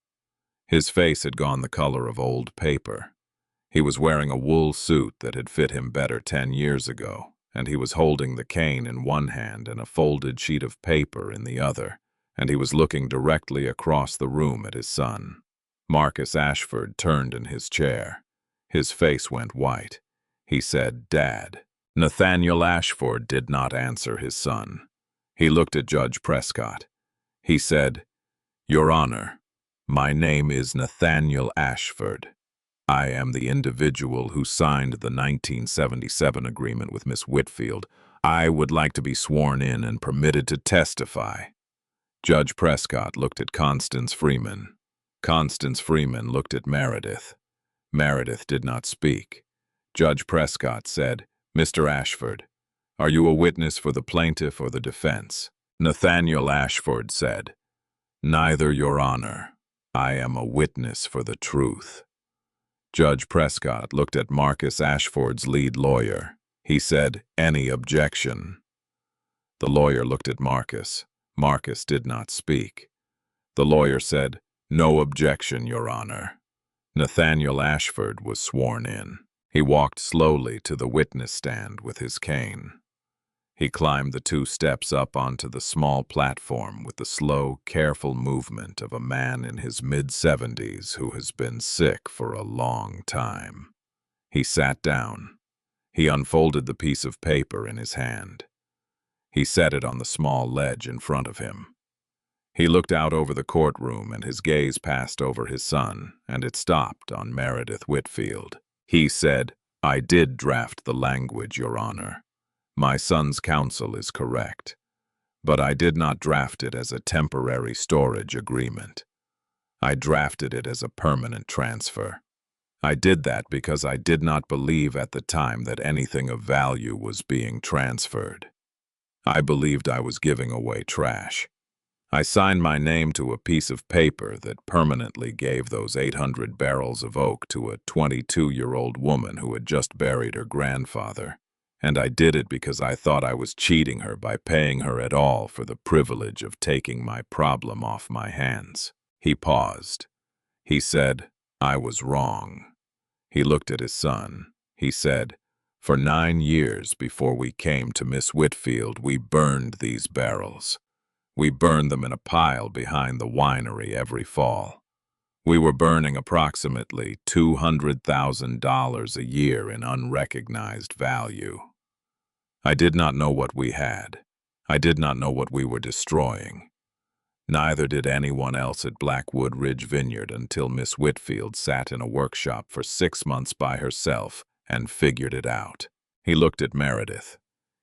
His face had gone the color of old paper. He was wearing a wool suit that had fit him better 10 years ago, and he was holding the cane in one hand and a folded sheet of paper in the other, and he was looking directly across the room at his son. Marcus Ashford turned in his chair. His face went white. He said, "Dad." Nathaniel Ashford did not answer his son. He looked at Judge Prescott. He said, "Your Honor, my name is Nathaniel Ashford. I am the individual who signed the 1977 agreement with Miss Whitfield. I would like to be sworn in and permitted to testify." Judge Prescott looked at Constance Freeman. Constance Freeman looked at Meredith. Meredith did not speak. Judge Prescott said, "Mr. Ashford, are you a witness for the plaintiff or the defense?" Nathaniel Ashford said, "Neither, Your Honor. I am a witness for the truth." Judge Prescott looked at Marcus Ashford's lead lawyer. He said, "Any objection?" The lawyer looked at Marcus. Marcus did not speak. The lawyer said, "No objection, Your Honor." Nathaniel Ashford was sworn in. He walked slowly to the witness stand with his cane. He climbed the 2 steps up onto the small platform with the slow, careful movement of a man in his mid-70s who has been sick for a long time. He sat down. He unfolded the piece of paper in his hand. He set it on the small ledge in front of him. He looked out over the courtroom, and his gaze passed over his son, and it stopped on Meredith Whitfield. He said, "I did draft the language, Your Honor. My son's counsel is correct, but I did not draft it as a temporary storage agreement. I drafted it as a permanent transfer. I did that because I did not believe at the time that anything of value was being transferred. I believed I was giving away trash. I signed my name to a piece of paper that permanently gave those 800 barrels of oak to a 22-year-old woman who had just buried her grandfather. And I did it because I thought I was cheating her by paying her at all for the privilege of taking my problem off my hands." He paused. He said, "I was wrong." He looked at his son. He said, "For 9 years before we came to Miss Whitfield, we burned these barrels. We burned them in a pile behind the winery every fall. We were burning approximately $200,000 a year in unrecognized value. I did not know what we had. I did not know what we were destroying. Neither did anyone else at Blackwood Ridge Vineyard until Miss Whitfield sat in a workshop for 6 months by herself and figured it out." He looked at Meredith.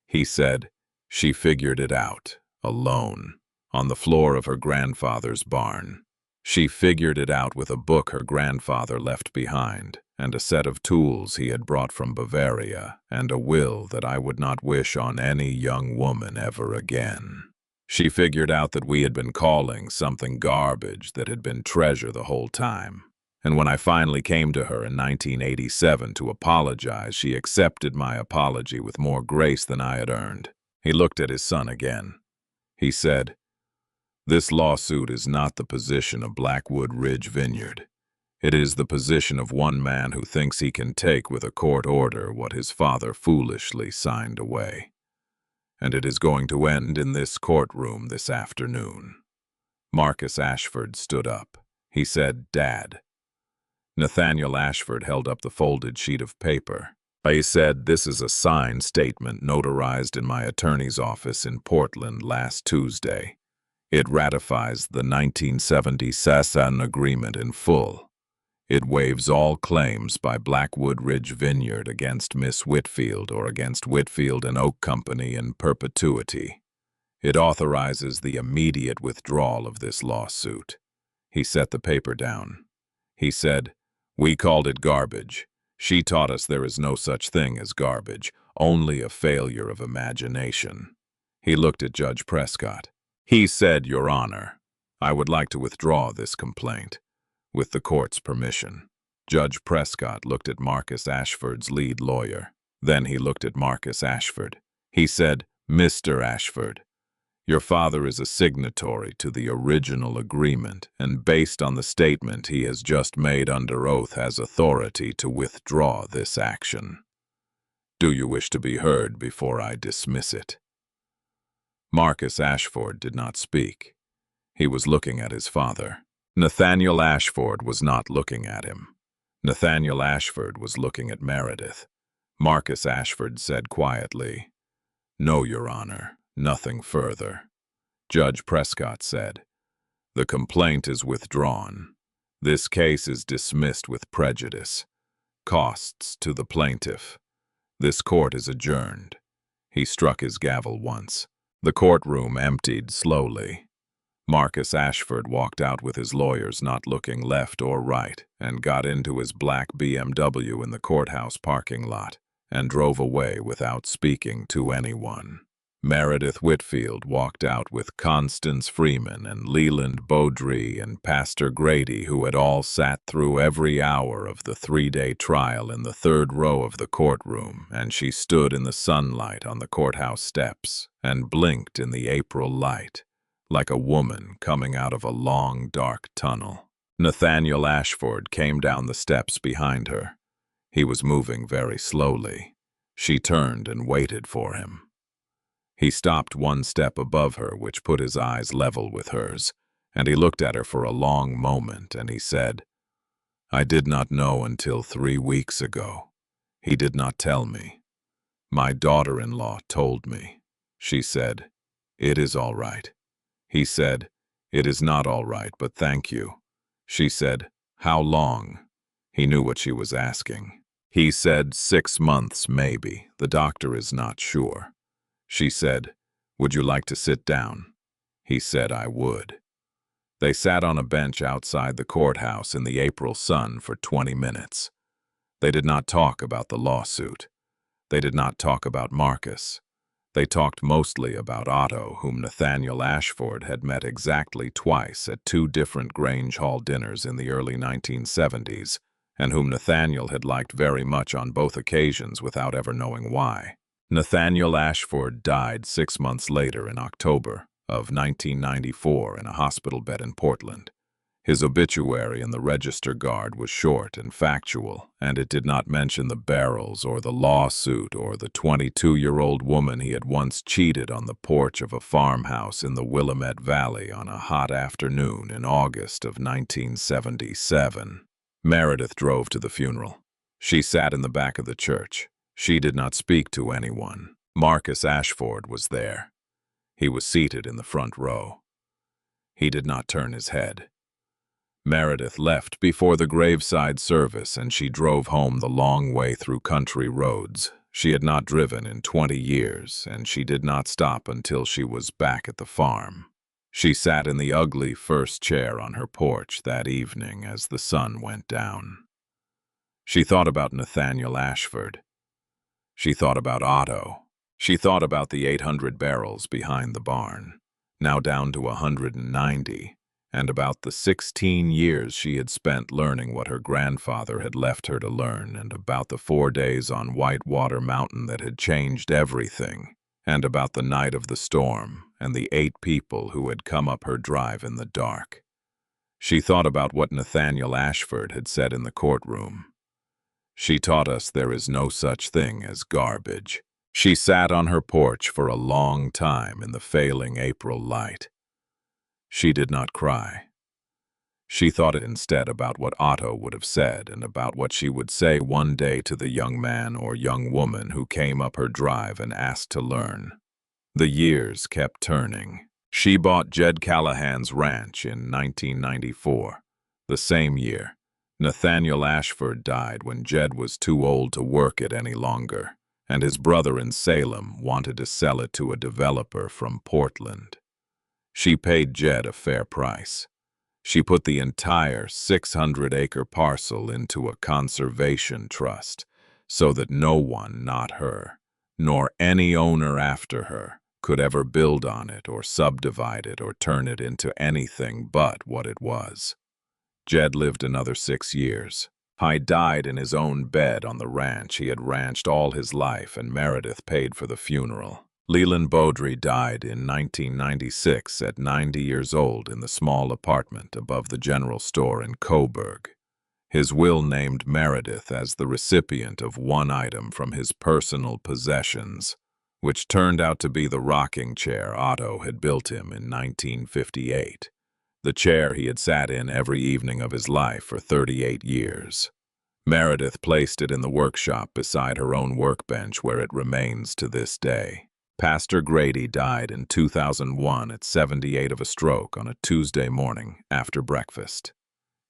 He said, "She figured it out, alone, on the floor of her grandfather's barn. She figured it out with a book her grandfather left behind, and a set of tools he had brought from Bavaria, and a will that I would not wish on any young woman ever again. She figured out that we had been calling something garbage that had been treasure the whole time. And when I finally came to her in 1987 to apologize, she accepted my apology with more grace than I had earned." He looked at his son again. He said, "This lawsuit is not the position of Blackwood Ridge Vineyard. It is the position of one man who thinks he can take with a court order what his father foolishly signed away. And it is going to end in this courtroom this afternoon. Marcus Ashford stood up. He said, "Dad." Nathaniel Ashford held up the folded sheet of paper. He said, "This is a signed statement notarized in my attorney's office in Portland last Tuesday. It ratifies the 1970 Sasan Agreement in full. It waives all claims by Blackwood Ridge Vineyard against Miss Whitfield or against Whitfield and Oak Company in perpetuity. It authorizes the immediate withdrawal of this lawsuit." He set the paper down. He said, "We called it garbage. She taught us there is no such thing as garbage, only a failure of imagination." He looked at Judge Prescott. He said, "Your Honor, I would like to withdraw this complaint, with the court's permission." Judge Prescott looked at Marcus Ashford's lead lawyer. Then he looked at Marcus Ashford. He said, "Mr. Ashford, your father is a signatory to the original agreement, and based on the statement he has just made under oath has authority to withdraw this action. Do you wish to be heard before I dismiss it?" Marcus Ashford did not speak. He was looking at his father. Nathaniel Ashford was not looking at him. Nathaniel Ashford was looking at Meredith. Marcus Ashford said quietly, "No, Your Honor, nothing further." Judge Prescott said, "The complaint is withdrawn. This case is dismissed with prejudice. Costs to the plaintiff. This court is adjourned." He struck his gavel once. The courtroom emptied slowly. Marcus Ashford walked out with his lawyers not looking left or right and got into his black BMW in the courthouse parking lot and drove away without speaking to anyone. Meredith Whitfield walked out with Constance Freeman and Leland Beaudry and Pastor Grady, who had all sat through every hour of the 3-day trial in the third row of the courtroom, and she stood in the sunlight on the courthouse steps and blinked in the April light, like a woman coming out of a long, dark tunnel. Nathaniel Ashford came down the steps behind her. He was moving very slowly. She turned and waited for him. He stopped one step above her, which put his eyes level with hers, and he looked at her for a long moment, and he said, "I did not know until 3 weeks ago. He did not tell me. My daughter-in-law told me." She said, "It is all right." He said, "It is not all right, but thank you." She said, "How long?" He knew what she was asking. He said, 6 months, maybe. The doctor is not sure. She said, "Would you like to sit down?" He said, "I would." They sat on a bench outside the courthouse in the April sun for 20 minutes. They did not talk about the lawsuit. They did not talk about Marcus. They talked mostly about Otto, whom Nathaniel Ashford had met exactly twice at 2 different Grange Hall dinners in the early 1970s, and whom Nathaniel had liked very much on both occasions without ever knowing why. Nathaniel Ashford died 6 months later in October of 1994 in a hospital bed in Portland. His obituary in the Register Guard was short and factual, and it did not mention the barrels or the lawsuit or the 22-year-old woman he had once cheated on the porch of a farmhouse in the Willamette Valley on a hot afternoon in August of 1977. Meredith drove to the funeral. She sat in the back of the church. She did not speak to anyone. Marcus Ashford was there. He was seated in the front row. He did not turn his head. Meredith left before the graveside service, and she drove home the long way through country roads. She had not driven in 20 years, and she did not stop until she was back at the farm. She sat in the ugly first chair on her porch that evening as the sun went down. She thought about Nathaniel Ashford. She thought about Otto. She thought about the 800 barrels behind the barn, now down to 190, and about the 16 years she had spent learning what her grandfather had left her to learn, and about the 4 days on Whitewater Mountain that had changed everything, and about the night of the storm and the 8 people who had come up her drive in the dark. She thought about what Nathaniel Ashford had said in the courtroom. She taught us there is no such thing as garbage. She sat on her porch for a long time in the failing April light. She did not cry. She thought instead about what Otto would have said and about what she would say one day to the young man or young woman who came up her drive and asked to learn. The years kept turning. She bought Jed Callahan's ranch in 1994. The same year, Nathaniel Ashford died when Jed was too old to work it any longer, and his brother in Salem wanted to sell it to a developer from Portland. She paid Jed a fair price. She put the entire 600-acre parcel into a conservation trust so that no one, not her, nor any owner after her, could ever build on it or subdivide it or turn it into anything but what it was. Jed lived another 6 years. He died in his own bed on the ranch he had ranched all his life, and Meredith paid for the funeral. Leland Beaudry died in 1996 at 90 years old in the small apartment above the general store in Coburg. His will named Meredith as the recipient of one item from his personal possessions, which turned out to be the rocking chair Otto had built him in 1958, the chair he had sat in every evening of his life for 38 years. Meredith placed it in the workshop beside her own workbench, where it remains to this day. Pastor Grady died in 2001 at 78 of a stroke on a Tuesday morning after breakfast.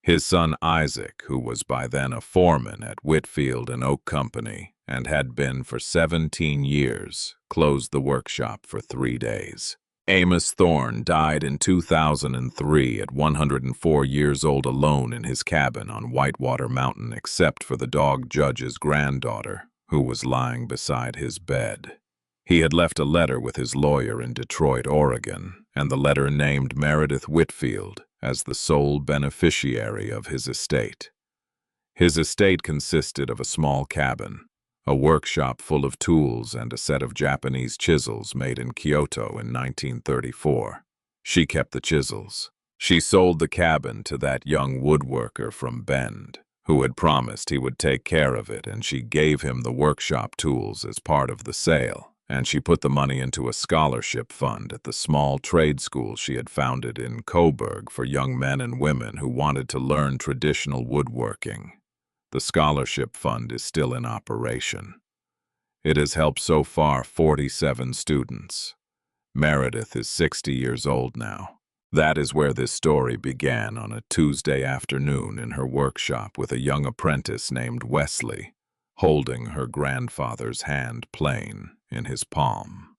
His son Isaac, who was by then a foreman at Whitfield and Oak Company and had been for 17 years, closed the workshop for 3 days. Amos Thorne died in 2003 at 104 years old, alone in his cabin on Whitewater Mountain, except for the dog Judge's granddaughter, who was lying beside his bed. He had left a letter with his lawyer in Detroit, Oregon, and the letter named Meredith Whitfield as the sole beneficiary of his estate. His estate consisted of a small cabin, a workshop full of tools, and a set of Japanese chisels made in Kyoto in 1934. She kept the chisels. She sold the cabin to that young woodworker from Bend, who had promised he would take care of it, and she gave him the workshop tools as part of the sale. And she put the money into a scholarship fund at the small trade school she had founded in Coburg for young men and women who wanted to learn traditional woodworking. The scholarship fund is still in operation. It has helped so far 47 students. Meredith is 60 years old now. That is where this story began, on a Tuesday afternoon in her workshop with a young apprentice named Wesley, holding her grandfather's hand plain in his palm.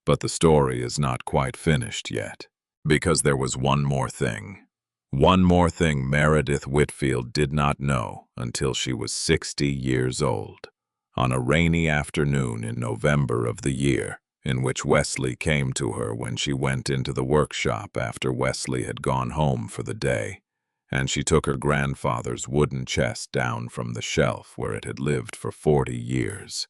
But the story is not quite finished yet, because there was one more thing. One more thing Meredith Whitfield did not know until she was 60 years old, on a rainy afternoon in November of the year in which Wesley came to her when she went into the workshop after Wesley had gone home for the day, and she took her grandfather's wooden chest down from the shelf where it had lived for 40 years.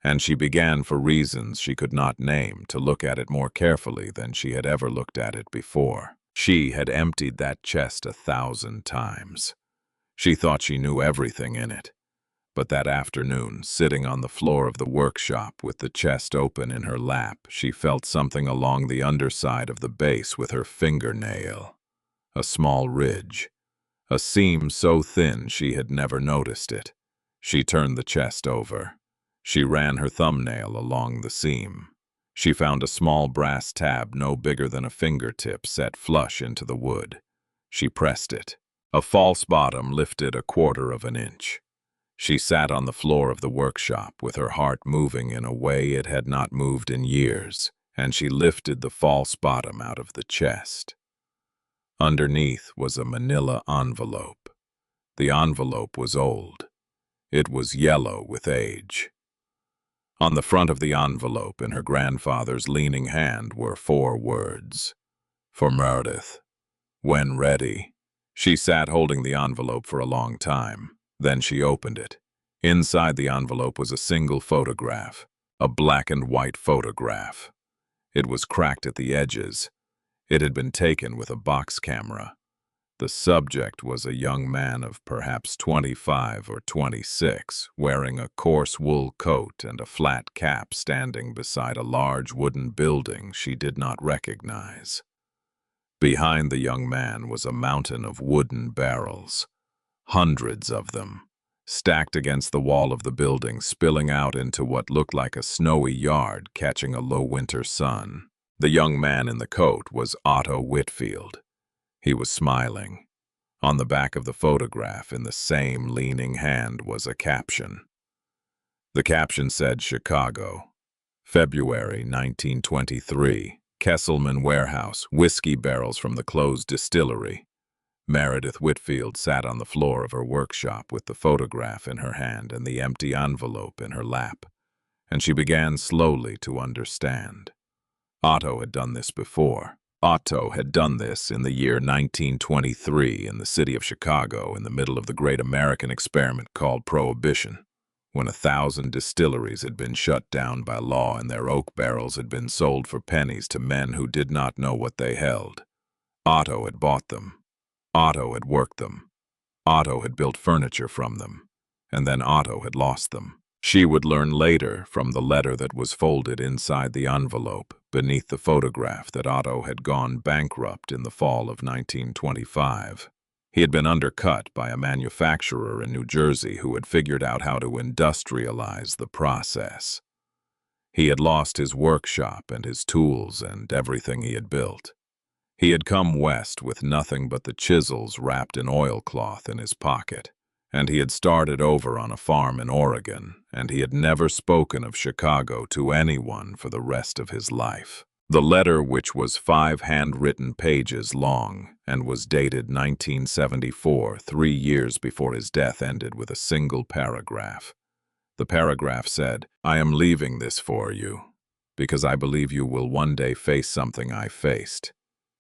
And she began, for reasons she could not name, to look at it more carefully than she had ever looked at it before. She had emptied that chest 1,000 times. She thought she knew everything in it. But that afternoon, sitting on the floor of the workshop with the chest open in her lap, she felt something along the underside of the base with her fingernail. A small ridge. A seam so thin she had never noticed it. She turned the chest over. She ran her thumbnail along the seam. She found a small brass tab no bigger than a fingertip set flush into the wood. She pressed it. A false bottom lifted 1/4 of an inch. She sat on the floor of the workshop with her heart moving in a way it had not moved in years, and she lifted the false bottom out of the chest. Underneath was a manila envelope. The envelope was old. It was yellow with age. On the front of the envelope, in her grandfather's leaning hand, were 4 words. For Meredith. When ready. She sat holding the envelope for a long time. Then she opened it. Inside the envelope was a single photograph, a black and white photograph. It was cracked at the edges. It had been taken with a box camera. The subject was a young man of perhaps 25 or 26, wearing a coarse wool coat and a flat cap, standing beside a large wooden building she did not recognize. Behind the young man was a mountain of wooden barrels, hundreds of them, stacked against the wall of the building, spilling out into what looked like a snowy yard catching a low winter sun. The young man in the coat was Otto Whitfield. He was smiling. On the back of the photograph, in the same leaning hand, was a caption. The caption said, "Chicago, February 1923, Kesselman Warehouse, whiskey barrels from the closed distillery." Meredith Whitfield sat on the floor of her workshop with the photograph in her hand and the empty envelope in her lap, and she began slowly to understand. Otto had done this before. Otto had done this in the year 1923 in the city of Chicago, in the middle of the great American experiment called Prohibition, when 1,000 distilleries had been shut down by law and their oak barrels had been sold for pennies to men who did not know what they held. Otto had bought them. Otto had worked them. Otto had built furniture from them. And then Otto had lost them. She would learn later from the letter that was folded inside the envelope beneath the photograph that Otto had gone bankrupt in the fall of 1925. He had been undercut by a manufacturer in New Jersey who had figured out how to industrialize the process. He had lost his workshop and his tools and everything he had built. He had come west with nothing but the chisels wrapped in oilcloth in his pocket, and he had started over on a farm in Oregon, and he had never spoken of Chicago to anyone for the rest of his life. The letter, which was 5 handwritten pages long and was dated 1974, 3 years before his death, ended with a single paragraph. The paragraph said, "I am leaving this for you, because I believe you will one day face something I faced.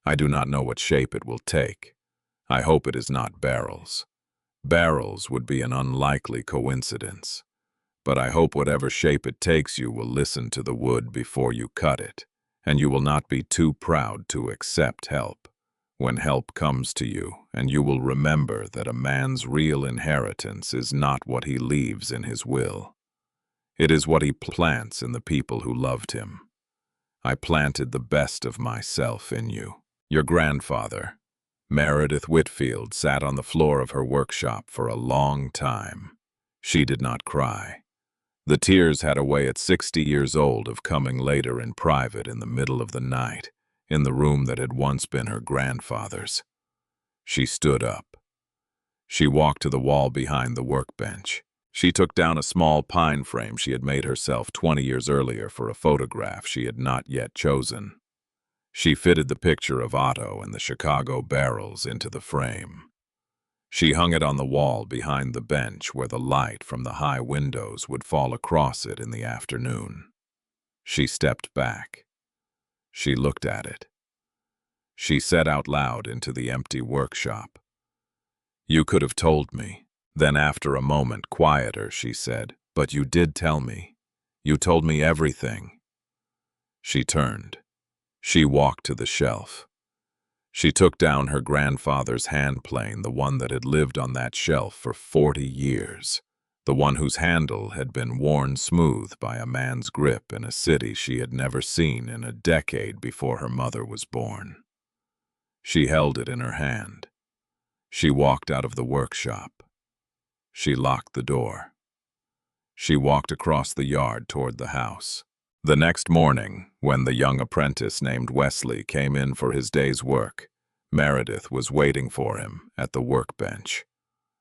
I do not know what shape it will take. I hope it is not barrels. Barrels would be an unlikely coincidence. But I hope whatever shape it takes, you will listen to the wood before you cut it, and you will not be too proud to accept help when help comes to you, and you will remember that a man's real inheritance is not what he leaves in his will. It is what he plants in the people who loved him. I planted the best of myself in you." Your grandfather, Meredith Whitfield, sat on the floor of her workshop for a long time. She did not cry. The tears had a way at 60 years old of coming later in private in the middle of the night, in the room that had once been her grandfather's. She stood up. She walked to the wall behind the workbench. She took down a small pine frame she had made herself 20 years earlier for a photograph she had not yet chosen. She fitted the picture of Otto and the Chicago barrels into the frame. She hung it on the wall behind the bench where the light from the high windows would fall across it in the afternoon. She stepped back. She looked at it. She said out loud into the empty workshop, "You could have told me." Then after a moment, quieter, she said, "But you did tell me. You told me everything." She turned. She walked to the shelf. She took down her grandfather's hand plane, the one that had lived on that shelf for 40 years, the one whose handle had been worn smooth by a man's grip in a city she had never seen in a decade before her mother was born. She held it in her hand. She walked out of the workshop. She locked the door. She walked across the yard toward the house. The next morning, when the young apprentice named Wesley came in for his day's work, Meredith was waiting for him at the workbench.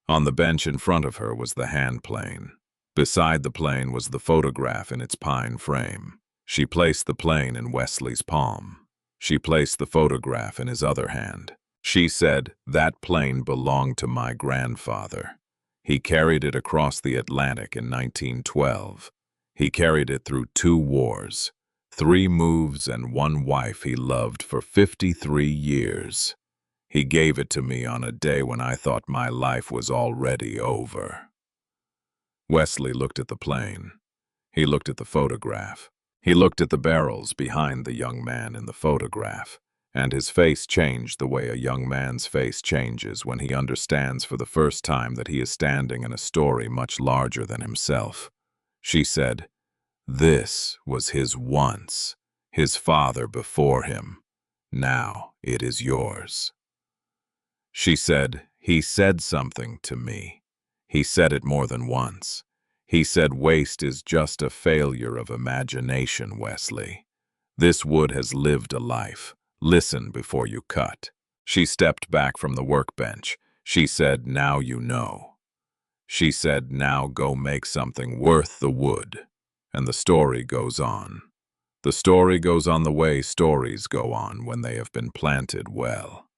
On the bench in front of her was the hand plane. Beside the plane was the photograph in its pine frame. She placed the plane in Wesley's palm. She placed the photograph in his other hand. She said, "That plane belonged to my grandfather. He carried it across the Atlantic in 1912. He carried it through 2 wars, 3 moves, and 1 wife he loved for 53 years. He gave it to me on a day when I thought my life was already over." Wesley looked at the plane. He looked at the photograph. He looked at the barrels behind the young man in the photograph, and his face changed the way a young man's face changes when he understands for the first time that he is standing in a story much larger than himself. She said, "This was his once, his father before him. Now it is yours." She said, "He said something to me. He said it more than once. He said waste is just a failure of imagination, Wesley. This wood has lived a life. Listen before you cut." She stepped back from the workbench. She said, "Now you know." She said, "Now go make something worth the wood." And the story goes on. The story goes on the way stories go on when they have been planted well.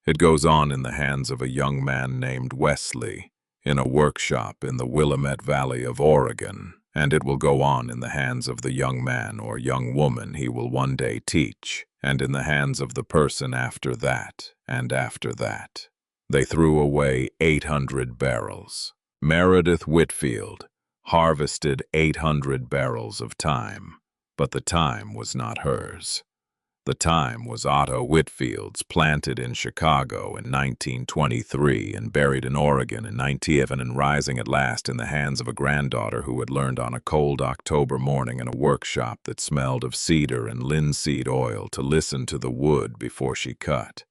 It goes on in the hands of a young man named Wesley, in a workshop in the Willamette Valley of Oregon, and it will go on in the hands of the young man or young woman he will one day teach, and in the hands of the person after that, and after that. They threw away 800 barrels. Meredith Whitfield harvested 800 barrels of time, but the time was not hers. The time was Otto Whitfield's, planted in Chicago in 1923 and buried in Oregon in 1911, and rising at last in the hands of a granddaughter who had learned on a cold October morning in a workshop that smelled of cedar and linseed oil to listen to the wood before she cut.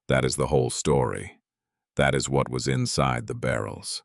That is the whole story. That is what was inside the barrels.